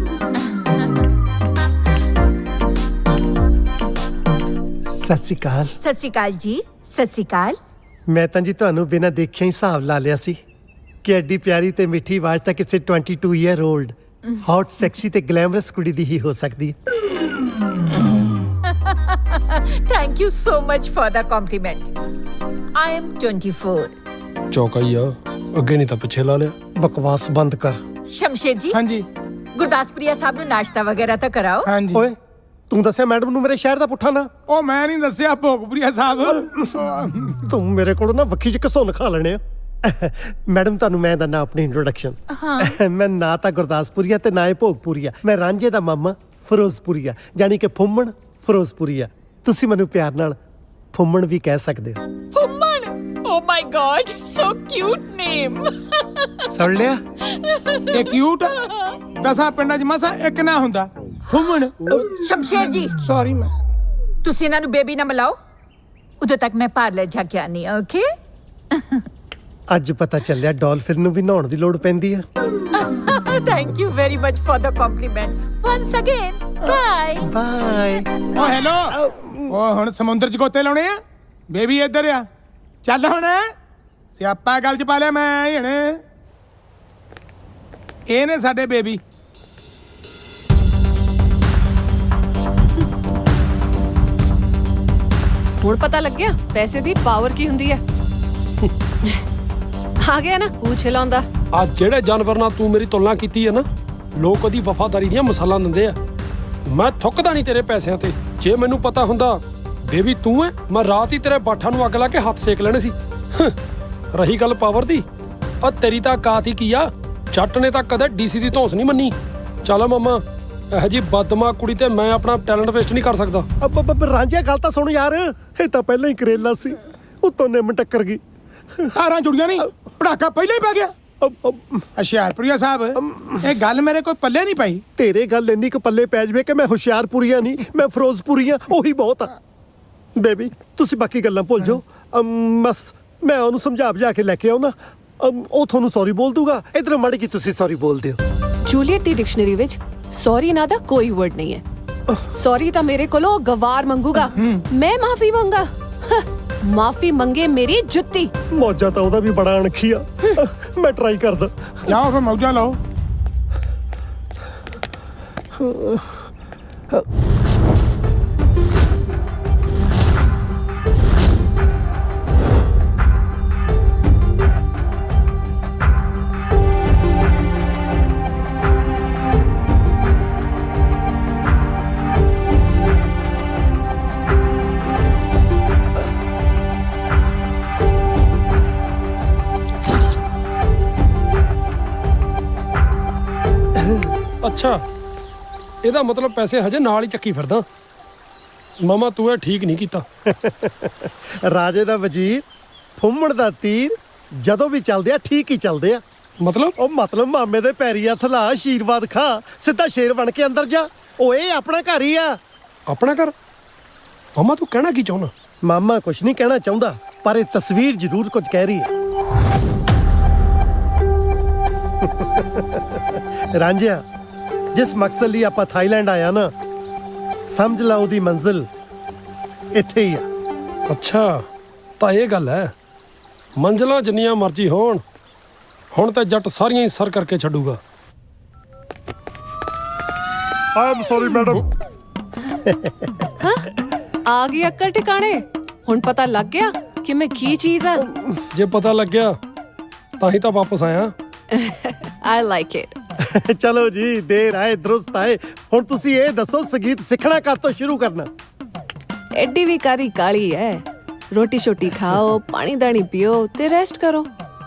S2: ਸਤਿ ਸ਼੍ਰੀ ਅਕਾਲ।
S4: ਸਤਿ ਸ਼੍ਰੀ ਅਕਾਲ ਜੀ। ਸਤਿ ਸ਼੍ਰੀ ਅਕਾਲ।
S2: ਮੈਂ ਤਾਂ ਜੀ ਤੁਹਾਨੂੰ ਬਿਨਾਂ ਦੇਖਿਆ ਹੀ ਹਿਸਾਬ ਲਾ ਲਿਆ ਸੀ ਕਿ ਐਡੀ ਪਿਆਰੀ ਤੇ ਮਿੱਠੀ ਆਵਾਜ਼ ਤਾਂ ਕਿਸੇ 22 ਈਅਰ 올ਡ ਹੌਟ ਸੈਕਸੀ ਤੇ ਗਲੈਮਰਸ ਕੁੜੀ ਦੀ ਹੀ ਹੋ ਸਕਦੀ ਹੈ।
S4: Thank you so much for the compliment. I am 24.
S3: ਚੌਕਾ ਹੀ ਆ, ਅੱਗੇ ਨਹੀਂ ਤਾਂ ਪਿੱਛੇ ਲਾ ਲਿਆ।
S2: ਬਕਵਾਸ ਬੰਦ ਕਰ।
S4: ਸ਼ਮਸ਼ੇਰ ਜੀ,
S7: ਹਾਂਜੀ
S4: ਗੁਰਦਾਸਪੁਰੀਆ ਸਾਹਿਬ ਨੂੰ ਨਾਸ਼ਤਾ ਵਗੈਰਾ ਤਾਂ ਕਰਾਓ।
S7: ਹਾਂਜੀ।
S2: ਓਏ ਤੂੰ ਦੱਸਿਆ ਮੈਡਮ ਨੂੰ ਮੇਰੇ ਸ਼ਹਿਰ ਦਾ ਪੁੱਠਾ ਨਾ।
S7: ਉਹ ਮੈਂ ਨਹੀਂ ਦੱਸਿਆ ਭੋਗਪੁਰੀਆ ਸਾਹਿਬ।
S2: ਤੂੰ ਮੇਰੇ ਕੋਲੋਂ ਨਾ ਵੱਖੀ ਚ ਘਸੁੰਨ ਖਾ ਲੈਣੇ ਆ। ਮੈਡਮ ਤੁਹਾਨੂੰ ਮੈਂ ਦੰਨਾ ਆਪਣੀ ਇੰਟਰੋਡਕਸ਼ਨ। ਮੈਂ ਨਾ ਤਾਂ ਗੁਰਦਾਸਪੁਰੀਆ ਤੇ ਨਾ ਹੀ ਭੋਗਪੁਰੀਆ। ਮੈਂ ਰਾਂਝੇ ਦਾ ਮਾਮਾ ਫਿਰੋਜ਼ਪੁਰੀਆ, ਜਾਨੀ ਕਿ ਫੁੰਮਣ ਫਿਰੋਜ਼ਪੁਰੀਆ। ਤੁਸੀਂ ਮੈਨੂੰ ਪਿਆਰ ਨਾਲ ਫੁੰਮਣ ਵੀ ਕਹਿ ਸਕਦੇ ਹੋ।
S4: ਫੁੰਮਣ, ਓ ਮਾਈ ਗॉड, ਸੋ ਕਿਊਟ ਨੇਮ।
S2: ਸੁਣ ਲਿਆ?
S7: ਇਹ ਕਿਊਟ 10 ਪਿੰਡਾਂ 'ਚ ਮਸਾ ਇੱਕ ਨਾ ਹੁੰਦਾ ਫੁੰਮਣ।
S4: ਸ਼ਮਸ਼ੇਰ ਜੀ,
S7: ਸੌਰੀ ਮੈਂ
S4: ਤੁਸੀਂ ਇਹਨਾਂ ਨੂੰ ਬੇਬੀ ਨਾ ਮਿਲਾਓ, ਉਦੋਂ ਤੱਕ ਮੈਂ ਪਾਰਲਰ ਜਾ ਕੇ ਆਨੀ ਆ। ਓਕੇ।
S2: ਅੱਜ ਪਤਾ ਚੱਲਿਆ ਡਾਲਫਿਨ ਨੂੰ ਵੀ ਨਹਾਉਣ ਦੀ ਲੋੜ ਪੈਂਦੀ ਆ।
S4: Thank you very much for the compliment once again. Bye
S2: bye.
S7: Oh hello. ਉਹ ਹੁਣ ਸਮੁੰਦਰ 'ਚ ਗੋਤੇ ਲਾਉਣੇ ਆ। ਬੇਬੀ ਇੱਧਰ ਆ। ਚੱਲ ਹੁਣ ਸਿਆਪਾ ਗੱਲ 'ਚ ਪਾ ਲਿਆ ਮੈਂ ਹੁਣ। ਇਹ ਨੇ ਸਾਡੇ ਬੇਬੀ।
S5: ਹੁਣ ਪਤਾ ਲੱਗਿਆ ਪੈਸੇ ਦੀ ਪਾਵਰ ਕੀ ਹੁੰਦੀ ਹੈ। ਆ ਗਿਆ ਨਾ ਪੂਛ ਲਾਉਂਦਾ।
S3: ਆ ਜਿਹੜੇ ਜਾਨਵਰ ਨਾਲ ਤੂੰ ਮੇਰੀ ਤੁਲਨਾ ਕੀਤੀ ਹੈ ਨਾ, ਲੋਕ ਉਹਦੀ ਵਫਾਦਾਰੀ ਦੀਆਂ ਮਿਸਾਲਾਂ ਦਿੰਦੇ ਆ। ਮੈਂ ਥੁੱਕਦਾ ਨਹੀਂ ਤੇਰੇ ਪੈਸਿਆਂ ਤੇ। ਜੇ ਮੈਨੂੰ ਪਤਾ ਹੁੰਦਾ ਬੇਬੀ ਤੂੰ ਹੈ, ਮੈਂ ਰਾਤ ਹੀ ਤੇਰੇ ਬਾਠਾਂ ਨੂੰ ਅੱਗ ਲਾ ਕੇ ਹੱਥ ਸੇਕ ਲੈਣੇ ਸੀ। ਰਹੀ ਗੱਲ ਪਾਵਰ ਦੀ, ਆ ਤੇਰੀ ਤਾਂ ਔਕਾਤ ਹੀ ਕੀ ਆ। ਜੱਟ ਨੇ ਤਾਂ ਕਦੇ ਡੀਸੀ ਦੀ ਧੌਂਸ ਨਹੀਂ ਮੰਨੀ। ਚੱਲ ਮਾਮਾ, ਇਹੋ ਜੀ ਬਦਮਾ ਕੁੜੀ ਤੇ ਮੈਂ ਆਪਣਾ ਟੈਲੈਂਟ ਵੇਸਟ ਨਹੀਂ ਕਰ ਸਕਦਾ।
S2: ਰਾਂਝਿਆ ਗੱਲ ਤਾਂ ਸੁਣ ਯਾਰ। ਇਹ ਤਾਂ ਪਹਿਲਾਂ ਹੀ ਕਰੇਲਾ ਸੀ, ਉੱਤੋਂ ਨਿੰਮ ਟੱਕਰ ਗਈ।
S7: ਤਾਰਾਂ ਜੁੜੀਆਂ ਨਹੀਂ, ਪੜਾਕਾ ਪਹਿਲਾਂ ਹੀ ਪੈ ਗਿਆ। ਹੁਸ਼ਿਆਰਪੁਰੀਆ ਸਾਹਿਬ, ਇਹ ਗੱਲ ਮੇਰੇ ਕੋਈ ਪੱਲੇ ਨਹੀਂ ਪਈ।
S2: ਤੇਰੇ ਗੱਲ ਇੰਨੀ ਕੁ ਪੱਲੇ ਪੈ ਜਵੇ ਕਿ ਮੈਂ ਹੁਸ਼ਿਆਰਪੁਰੀਆ ਨਹੀਂ, ਮੈਂ ਫਿਰੋਜ਼ਪੁਰੀਆ, ਉਹੀ ਬਹੁਤ ਆ। ਬੇਬੀ ਤੁਸੀਂ ਬਾਕੀ ਗੱਲਾਂ ਭੁੱਲ ਜਾਓ। ਬਸ ਮੈਂ ਉਹਨੂੰ ਸਮਝਾ ਬੁਝਾ ਕੇ ਲੈ ਕੇ ਆਉਣਾ, ਉਹ ਤੁਹਾਨੂੰ ਸੌਰੀ ਬੋਲ ਦੂਗਾ। ਇਧਰ ਮੜ ਕੇ ਤੁਸੀਂ ਸੌਰੀ ਬੋਲ ਦਿਓ।
S5: ਜੂਲੀਅਟ ਦੀ ਡਿਕਸ਼ਨਰੀ ਵਿੱਚ ਸੌਰੀ ਨਾ ਦਾ ਕੋਈ ਵਰਡ ਨਹੀਂ ਹੈ। ਸੌਰੀ ਤਾਂ ਮੇਰੇ ਕੋਲੋਂ ਗਵਾਰ ਮੰਗੂਗਾ, ਮੈਂ ਮਾਫੀ ਮੰਗਾ। ਮਾਫੀ ਮੰਗੇ ਮੇਰੀ ਜੁੱਤੀ।
S2: ਮੌਜਾ ਤਾਂ ਉਹਦਾ ਵੀ ਬੜਾ ਅਣਖੀ ਆ। ਮੈਂ ਟਰਾਈ ਕਰਦਾ।
S7: ਜਾਓ ਫਿਰ ਮੌਜਾਂ ਲਓ।
S3: ਅੱਛਾ, ਇਹਦਾ ਮਤਲਬ ਪੈਸੇ ਹਜੇ ਨਾਲ ਹੀ ਚੱਕੀ ਫਿਰਦਾ। ਮਾਮਾ ਤੂੰ ਇਹ ਠੀਕ ਨਹੀਂ ਕੀਤਾ।
S2: ਰਾਜੇ ਦਾ ਵਜ਼ੀਰ, ਫੁੰਮਣ ਦਾ ਤੀਰ ਜਦੋਂ ਵੀ ਚੱਲਦੇ ਆ ਠੀਕ ਹੀ ਚੱਲਦੇ ਆ।
S3: ਮਤਲਬ
S2: ਮਤਲਬ ਮਾਮੇ ਦੇ ਪੈਰੀ ਹੱਥ ਲਾ, ਆਸ਼ੀਰਵਾਦ ਖਾ, ਸਿੱਧਾ ਸ਼ੇਰ ਬਣ ਕੇ ਅੰਦਰ ਜਾ। ਓਏ ਆਪਣਾ ਘਰ ਹੀ ਆ।
S3: ਆਪਣਾ ਘਰ? ਮਾਮਾ ਤੂੰ ਕਹਿਣਾ ਕੀ ਚਾਹੁੰਦਾ?
S2: ਮਾਮਾ ਕੁਛ ਨਹੀਂ ਕਹਿਣਾ ਚਾਹੁੰਦਾ, ਪਰ ਇਹ ਤਸਵੀਰ ਜ਼ਰੂਰ ਕੁਝ ਕਹਿ ਰਹੀ ਹੈ। ਰਾਂਝਿਆ, ਜਿਸ ਮਕਸਦ ਲਈ ਆਪਾਂ ਥਾਈਲੈਂਡ ਆਇਆ ਨਾ, ਸਮਝ ਲਾ ਉਹਦੀ ਮੰਜ਼ਿਲ ਇੱਥੇ ਹੀ ਆ।
S3: ਅੱਛਾ, ਤਾਂ ਇਹ ਗੱਲ ਹੈ। ਮੰਜ਼ਲਾਂ ਜਿੰਨੀਆਂ ਮਰਜ਼ੀ ਹੋਣ, ਹੁਣ ਤਾਂ ਜੱਟ ਸਾਰੀਆਂ ਹੀ ਸਰ ਕਰਕੇ ਛੱਡੂਗਾ।
S2: ਆਮ ਸੌਰੀ ਮੈਡਮ।
S5: ਆ ਗਈ ਅਕਲ ਟਿਕਾਣੇ। ਹੁਣ ਪਤਾ ਲੱਗ ਗਿਆ ਕਿ ਮੈਂ ਕੀ ਚੀਜ਼ ਆ।
S3: ਜੇ ਪਤਾ ਲੱਗਿਆ ਤਾਂ ਹੀ ਤਾਂ ਵਾਪਸ ਆਇਆ।
S5: I like it.
S2: ਚਲੋ ਜੀ, ਦੇਰ ਆਏ ਦਰੁਸਤ ਆਏ। ਹੁਣ ਤੁਸੀਂ ਇਹ ਦੱਸੋ, ਸੰਗੀਤ ਸਿੱਖਣਾ ਕਦ ਤੋਂ ਸ਼ੁਰੂ ਕਰਨਾ?
S5: ਐਡੀ ਵੀ ਕਾਦੀ ਕਾਲੀ ਹੈ। ਰੋਟੀ ਛੋਟੀ ਖਾਓ, ਪਾਣੀ ਦਾਣੀ ਪੀਓ ਤੇ ਰੈਸਟ ਕਰੋ।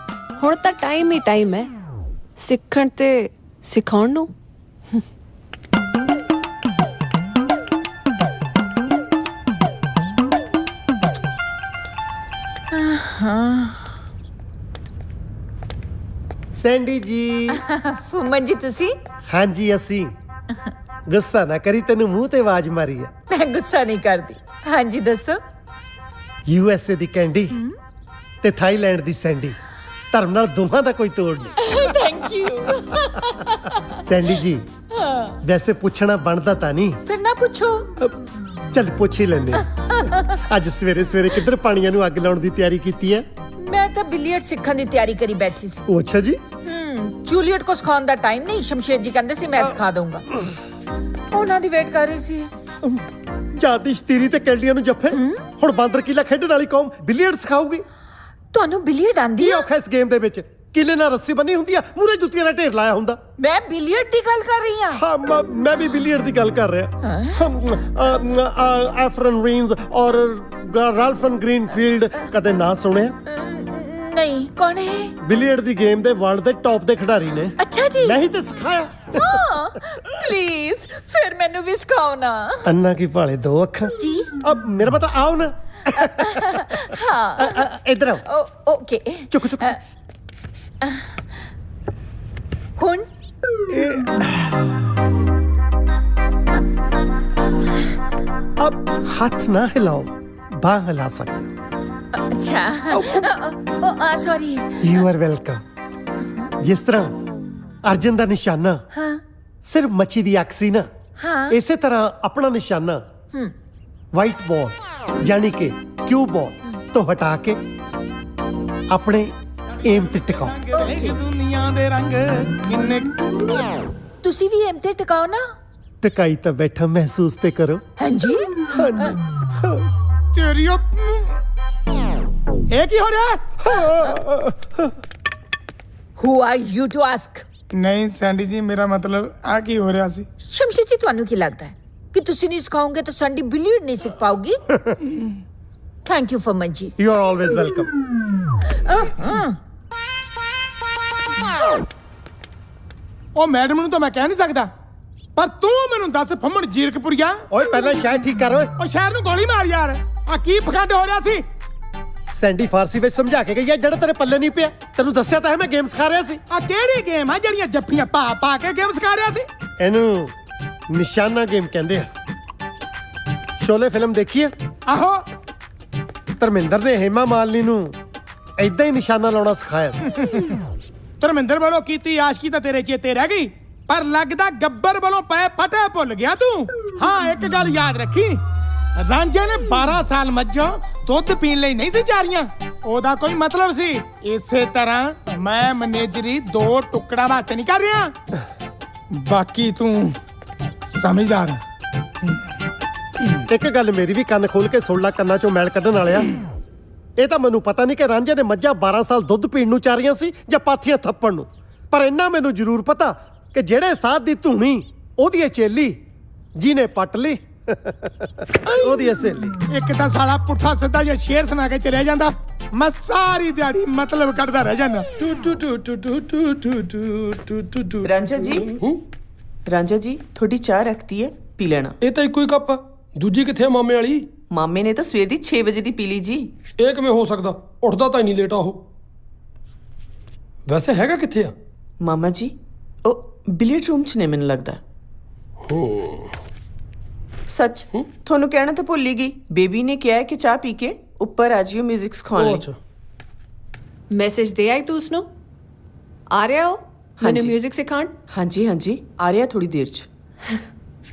S5: ਹੁਣ ਤਾਂ ਟਾਈਮ ਹੀ ਟਾਈਮ ਹੈ ਸਿੱਖਣ ਤੇ ਸਿਖਾਉਣ ਨੂੰ।
S2: ਸੈਂਡੀ ਜੀ।
S4: ਫੁੰਮਨ ਜੀ ਤੁਸੀਂ?
S2: ਹਾਂਜੀ ਅਸੀਂ। ਗੁੱਸਾ ਨਾ ਕਰੀ, ਤੈਨੂੰ ਮੂੰਹ ਤੇ ਆਵਾਜ਼ ਮਾਰੀ ਆ।
S4: ਮੈਂ ਗੁੱਸਾ ਨਹੀਂ ਕਰਦੀ। ਹਾਂਜੀ ਦੱਸੋ।
S2: USA ਦੀ ਕੈਂਡੀ ਤੇ ਥਾਈਲੈਂਡ ਦੀ ਸੈਂਡੀ, ਧਰਮ ਨਾਲ ਦੋਹਾਂ ਦਾ ਕੋਈ ਤੋੜ ਨਹੀਂ।
S4: Thank you.
S2: ਸੈਂਡੀ ਜੀ, ਵੈਸੇ ਪੁੱਛਣਾ ਬਣਦਾ ਤਾਂ ਨਹੀਂ,
S4: ਫਿਰ ਨਾ ਪੁੱਛੋ।
S2: ਚੱਲ ਪੁੱਛ ਹੀ ਲੈਂਦੇ ਹਾਂ। ਅੱਜ ਸਵੇਰੇ ਸਵੇਰੇ ਕਿੱਧਰ ਪਾਣੀਆਂ ਨੂੰ ਅੱਗ ਲਾਉਣ ਦੀ ਤਿਆਰੀ ਕੀਤੀ ਹੈ?
S4: ਮੈਂ ਤਾਂ ਬਿਲੀਅਰਡ ਸਿੱਖਣ ਦੀ ਤਿਆਰੀ ਕਰੀ ਬੈਠੀ ਸੀ।
S2: ਉਹ ਅੱਛਾ ਜੀ।
S4: ਜੂਲੀਅਟ ਕੋ ਸਿਖਾਉਣ ਦਾ ਟਾਈਮ ਨਹੀਂ, ਸ਼ਮਸ਼ੇਰ ਜੀ ਕਹਿੰਦੇ ਸੀ ਮੈਂ ਸਿਖਾ ਦਊਂਗਾ। ਉਹਨਾਂ ਦੀ ਵੇਟ ਕਰ ਰਹੀ ਸੀ।
S2: ਜਾਦੀ ਸ਼ਤੀਰੀ ਤੇ ਕੈਂਡੀਆਂ ਨੂੰ ਜੱਫੇ। ਹੁਣ ਬਾਂਦਰ ਕੀਲਾ ਖੇਡਣ ਵਾਲੀ ਕੌਮ ਬਿਲੀਅਰਡ ਸਿਖਾਊਗੀ?
S4: ਤੁਹਾਨੂੰ ਬਿਲੀਅਰਡ ਆਂਦੀ
S2: ਕੀ
S4: ਆ?
S2: ਔਖਾ ਇਸ ਗੇਮ ਦੇ ਵਿੱਚ? ਕਿਲੇ ਨਾਲ ਰੱਸੀ ਬੰਨੀ ਹੁੰਦੀ ਆ, ਮੂਰੇ ਜੁੱਤੀਆਂ ਨਾਲ ਢੇਰ ਲਾਇਆ ਹੁੰਦਾ।
S4: ਮੈਂ ਬਿਲੀਅਰਡ ਦੀ ਗੱਲ ਕਰ ਰਹੀ ਹਾਂ।
S2: ਹਾਂ ਮੈਂ ਵੀ ਬਿਲੀਅਰਡ ਦੀ ਗੱਲ ਕਰ ਰਿਹਾ। ਐਫਰਨ ਰੀਨਸ ਔਰ ਰਾਲਫਨ ਗ੍ਰੀਨਫੀਲਡ ਕਦੇ ਨਾ ਸੁਣਿਆ?
S4: ਨਹੀਂ, ਕੌਣ ਹੈ?
S2: ਬਿਲੀਅਰਡ ਦੀ ਗੇਮ ਦੇ ਵਰਲਡ ਦੇ ਟੌਪ ਦੇ ਖਿਡਾਰੀ ਨੇ।
S4: ਅੱਛਾ ਜੀ।
S2: ਮੈਂ ਹੀ ਤੇ ਸਿਖਾਇਆ।
S4: ਪਲੀਜ਼ ਫਿਰ ਮੈਨੂੰ ਵੀ ਸਿਖਾਓ ਨਾ।
S2: ਅੰਨਾ ਕੀ ਭਾਲੇ ਦੋ ਅੱਖਾਂ
S4: ਜੀ।
S2: ਅਬ ਮੇਰਾ ਪਤਾ ਆਓ ਨਾ।
S4: ਹਾਂ
S2: ਇੱਧਰ ਆਓ।
S4: ਓਕੇ।
S2: ਚੁੱਕ ਚੁੱਕ।
S4: ਹੁਣ
S2: अब हाथ ना हिलाओ, बाह हिला सकते।
S4: ਅੱਛਾ। ਸੌਰੀ।
S2: You are welcome. जिस तरह अर्जुन ਦਾ ਨਿਸ਼ਾਨਾ ਸਿਰਫ ਮੱਛੀ ਦੀ ਅੱਖ ਸੀ ਨਾ, ਇਸੇ ਤਰ੍ਹਾਂ ਆਪਣਾ ਨਿਸ਼ਾਨਾ ਵਾਈਟ ਬਾਲ ਯਾਨੀ ਕਿ ਕਿਊ ਬਾਲ ਤੋਂ ਹਟਾ ਕੇ ਆਪਣੇ ਏਮ ਤੇ ਟਿਕਾਓ।
S7: ਦੁਨੀਆ ਦੇ ਰੰਗ ਕਿੰਨੇ
S4: ਤੁਸੀਂ ਵੀ ਐਮ ਤੇ ਟਿਕਾਓ ਨਾ।
S2: ਟਿਕਾਈ ਤਾਂ ਬੈਠਾ, ਮਹਿਸੂਸ ਤੇ ਕਰੋ।
S4: ਹਾਂਜੀ।
S7: ਤੇਰੀ ਇਹ ਕੀ ਹੋ ਰਿਹਾ?
S4: Who are you to ask?
S7: ਨਹੀਂ ਸੈਂਡੀ ਜੀ, ਮੇਰਾ ਮਤਲਬ ਆ ਕੀ ਹੋ ਰਿਹਾ ਸੀ?
S4: ਸ਼ਮਸ਼ੇਰ ਜੀ, ਤੁਹਾਨੂੰ ਕੀ ਲੱਗਦਾ ਹੈ ਕਿ ਤੁਸੀਂ ਨਹੀਂ ਸਿਖਾਓਗੇ ਤਾਂ ਸੰਡੀ ਬਿਲੀਅਰਡ ਨਹੀਂ ਸਿੱਖ ਪਾਉਗੀ? ਥੈਂਕ ਯੂ ਫਮਨ ਜੀ।
S2: You are always welcome.
S7: ਉਹ ਮੈਡਮ ਨੂੰ ਤਾਂ ਮੈਂ ਕਹਿ ਨਹੀਂ ਸਕਦਾ, ਪਰ ਤੂੰ ਮੈਨੂੰ ਦੱਸ ਫੰਮਣ ਜੀਰਕਪੁਰੀਆ।
S2: ਓਏ ਪਹਿਲਾਂ ਸ਼ਾਇਰ ਠੀਕ ਕਰ ਓਏ।
S7: ਉਹ ਸ਼ਹਿਰ ਨੂੰ ਗੋਲੀ ਮਾਰ ਯਾਰ। ਆ ਕੀ ਪਖੰਡ ਹੋ ਰਿਹਾ ਸੀ?
S2: ਸੈਂਡੀ ਫਾਰਸੀ ਵਿੱਚ ਸਮਝਾ ਕੇ ਗਈ ਹੈ, ਜਿਹੜਾ ਤੇਰੇ ਪੱਲੇ ਨਹੀਂ ਪਿਆ। ਤੈਨੂੰ ਦੱਸਿਆ ਤਾਂ ਹੈ ਮੈਂ ਗੇਮ ਸਿਖਾ ਰਿਹਾ ਸੀ।
S7: ਆ ਕਿਹੜੀ ਗੇਮ ਆ ਜਿਹੜੀਆਂ ਜੱਫੀਆਂ ਪਾ ਪਾ ਕੇ ਗੇਮ ਸਿਖਾ ਰਿਹਾ ਸੀ?
S2: ਇਹਨੂੰ ਨਿਸ਼ਾਨਾ ਗੇਮ ਕਹਿੰਦੇ ਆ। ਸ਼ੋਲੇ ਫਿਲਮ ਦੇਖੀ ਹੈ?
S7: ਆਹੋ।
S2: ਧਰਮਿੰਦਰ ਨੇ ਹੇਮਾ ਮਾਲਿਨੀ ਨੂੰ ਏਦਾਂ ਹੀ ਨਿਸ਼ਾਨਾ ਲਾਉਣਾ ਸਿਖਾਇਆ ਸੀ।
S7: ਧਰਮਿੰਦਰ ਵੱਲੋਂ ਕੀਤੀ ਆਸ਼ਕੀ ਤਾਂ ਤੇਰੇ ਚੇਤੇ ਰਹਿ ਗਈ, ਪਰ ਲੱਗਦਾ ਗੱਬਰ ਵੱਲੋਂ ਪਏ ਫਟੇ ਭੁੱਲ ਗਿਆ ਤੂੰ। ਹਾਂ ਇੱਕ ਗੱਲ ਯਾਦ ਰੱਖੀ, ਰਾਂਝੇ ਨੇ 12 ਸਾਲ ਮੱਝਾਂ ਦੁੱਧ ਪੀਣ ਲਈ ਨਹੀਂ ਸੀ ਚਾਰੀਆਂ। ਉਹਦਾ ਕੋਈ ਮਤਲਬ ਸੀ। ਇਸੇ ਤਰ੍ਹਾਂ ਮੈਂ ਮੈਨੇਜਰੀ 2 ਟੁਕੜਾ ਵਾਸਤੇ ਨਹੀਂ ਕਰ ਰਿਹਾ। ਬਾਕੀ ਤੂੰ ਸਮਝਦਾਰ।
S2: ਇੱਕ ਗੱਲ ਮੇਰੀ ਵੀ ਕੰਨ ਖੋਲ ਕੇ ਸੁਣ ਲੈ, ਕੰਨਾਂ ਚੋਂ ਮੈਲ ਕੱਢਣ ਵਾਲਿਆ। ਇਹ ਤਾਂ ਮੈਨੂੰ ਪਤਾ ਨਹੀਂ ਕਿ ਰਾਂਝੇ ਨੇ ਮੱਝਾਂ 12 ਸਾਲ ਦੁੱਧ ਪੀਣ ਨੂੰ ਚਾਰੀਆਂ ਸੀ ਜਾਂ ਪਾਥੀਆਂ ਥੱਪਣ ਨੂੰ, ਪਰ ਇੰਨਾ ਮੈਨੂੰ ਜ਼ਰੂਰ ਪਤਾ ਕਿ ਜਿਹੜੇ ਸਾਧ ਦੀ ਧੂਣੀ ਉਹਦੀ ਚੇਲੀ ਜਿਹਨੇ ਪੱਟ ਲਈ ਉਹਦੀ ਸਹੇਲੀ।
S7: ਇੱਕ ਤਾਂ ਸਾਲਾ ਪੁੱਠਾ ਸਿੱਧਾ ਜਿਹਾ ਸ਼ੇਰ ਸੁਣਾ ਕੇ ਚਲਿਆ ਜਾਂਦਾ, ਮੈਂ ਸਾਰੀ ਦਿਹਾੜੀ ਮਤਲਬ ਕੱਢਦਾ ਰਹਿ ਜਾਂਦਾ।
S1: ਰਾਂਝਾ ਜੀ ਤੁਹਾਡੀ ਚਾਹ ਰੱਖਤੀ ਹੈ, ਪੀ ਲੈਣਾ।
S3: ਇਹ ਤਾਂ ਇੱਕੋ ਹੀ ਕੱਪ ਆ, ਦੂਜੀ ਕਿੱਥੇ ਆ ਮਾਮੇ ਵਾਲੀ?
S1: ਮਾਮੇ ਨੇ ਤਾਂ ਸਵੇਰ ਦੀ 6 ਵਜੇ ਦੀ ਪੀ ਲਈ ਜੀ।
S3: ਇਹ ਕਿਵੇਂ ਹੋ ਸਕਦਾ? ਉੱਠਦਾ ਤਾਂ ਨਹੀਂ ਲੇਟ ਆ ਉਹ। ਵੈਸੇ ਹੈਗਾ ਕਿੱਥੇ ਆ?
S1: ਮਾਮਾ ਜੀ ਉਹ ਬਿਲੀਅਰਡ ਰੂਮ 'ਚ ਨੇ ਮੈਨੂੰ ਲੱਗਦਾ। ਸੱਚ ਤੁਹਾਨੂੰ ਕਹਿਣਾ ਤਾਂ ਭੁੱਲ ਹੀ ਗਈ, ਬੇਬੀ ਨੇ ਕਿਹਾ ਹੈ ਕਿ ਚਾਹ ਪੀ ਕੇ ਉੱਪਰ ਆ ਜਿਓ 뮤직 ਸਿਖਾਉਣ
S3: ਉਹ
S1: ਲਈ।
S3: ਅੱਛਾ।
S5: ਮੈਸੇਜ ਦੇ ਆਈ ਤੂੰ ਉਸਨੂੰ? ਆ ਰਿਹਾ ਹੋ ਮੈਨੂੰ
S1: ਹਾਂਜੀ।
S5: 뮤직 ਸਿਖਾਉਣ?
S1: ਹਾਂਜੀ ਹਾਂਜੀ ਆ ਰਿਹਾ ਥੋੜੀ ਦੇਰ 'ਚ।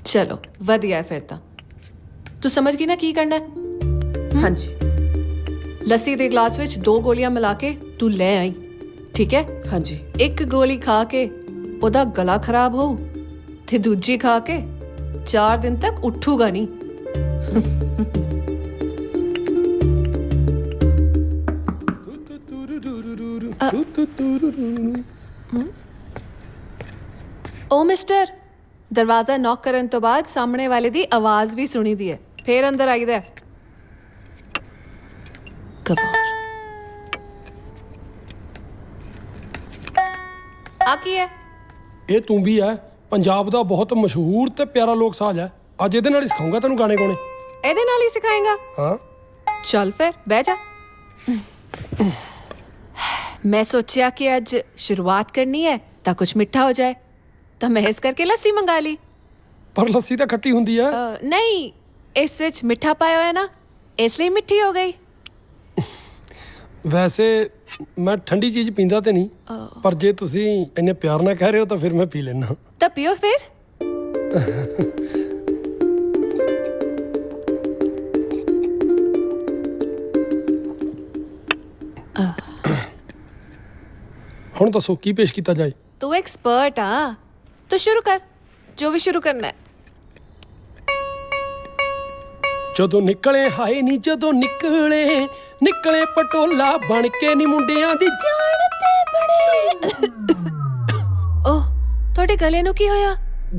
S5: ਚਲੋ ਵਧੀਆ ਹੈ ਫਿਰ ਤਾਂ। ਤੂੰ ਸਮਝ ਗਈ ਨਾ ਕੀ ਕਰਨਾ ਹੈ?
S1: ਹਾਂਜੀ
S5: ਲੱਸੀ ਦੇ ਗਲਾਸ ਵਿੱਚ 2 ਗੋਲੀਆਂ ਮਿਲਾ ਕੇ ਤੂੰ ਲੈ ਆਈ, ਠੀਕ ਹੈ?
S1: ਹਾਂਜੀ।
S5: ਇੱਕ ਗੋਲੀ ਖਾ ਕੇ ਉਹਦਾ ਗਲਾ ਖਰਾਬ ਹੋਊ ਤੇ ਦੂਜੀ ਖਾ ਕੇ 4 ਦਿਨ ਤੱਕ ਉੱਠੂਗਾ ਨਹੀਂ। ਓ ਮਿਸਟਰ, ਦਰਵਾਜ਼ਾ ਨੌਕ ਕਰਨ ਤੋਂ ਬਾਅਦ ਸਾਹਮਣੇ ਵਾਲੇ ਦੀ ਆਵਾਜ਼ ਵੀ ਸੁਣੀਦੀ ਹੈ, ਫੇਰ ਅੰਦਰ ਆਈਦਾ। गवार आ की है
S3: ਇਹ ਤੂੰ ਵੀ ਹੈ ਪੰਜਾਬ ਦਾ ਬਹੁਤ ਮਸ਼ਹੂਰ ਤੇ ਪਿਆਰਾ ਲੋਕ ਸਾਜ਼ ਹੈ। ਅੱਜ ਇਹਦੇ ਨਾਲ ਹੀ ਸਿਖਾਉਂਗਾ ਤੈਨੂੰ ਗਾਣੇ ਗਾਉਣੇ।
S5: ਇਹਦੇ ਨਾਲ ਹੀ ਸਿਖਾਏਗਾ?
S3: ਹਾਂ
S5: चल फिर बह जा। मैं सोचा कि आज शुरुआत करनी है तो कुछ मिठा हो जाए, तो मैं इस करके लस्सी मंगा ली।
S3: ਪਰ ਲੱਸੀ ਤਾਂ ਖੱਟੀ ਹੁੰਦੀ ਹੈ।
S5: नहीं, इस विच मिठा पाया है ना, इसलिए मिठी हो गई।
S3: ਵੈਸੇ ਮੈਂ ਠੰਡੀ ਚੀਜ਼ ਪੀਂਦਾ ਤੇ ਨਹੀਂ, ਪਰ ਜੇ ਤੁਸੀਂ ਇੰਨੇ ਪਿਆਰ ਨਾਲ ਕਹਿ ਰਹੇ ਹੋ ਤਾਂ ਫਿਰ ਮੈਂ ਪੀ ਲੈਣਾ।
S5: तो पियो फिर।
S3: ਹੁਣ ਦੱਸੋ ਕੀ ਪੇਸ਼ ਕੀਤਾ ਜਾਏ।
S5: तू एक्सपर्ट हाँ, तो शुरू कर जो भी शुरू करना है।
S3: ਜਦੋਂ ਨਿਕਲੇ ਹਾਏ ਨੀ ਜਦੋਂ ਨਿਕਲੇ ਪਟੋਲਾ ਬਣ ਕੇ ਨੀ ਮੁੰਡਿਆਂ ਦੀ
S5: जानते बड़े। ओह, ਤੁਹਾਡੇ ਗਲੇ ਨੂੰ ਕੀ ਹੋਇਆ?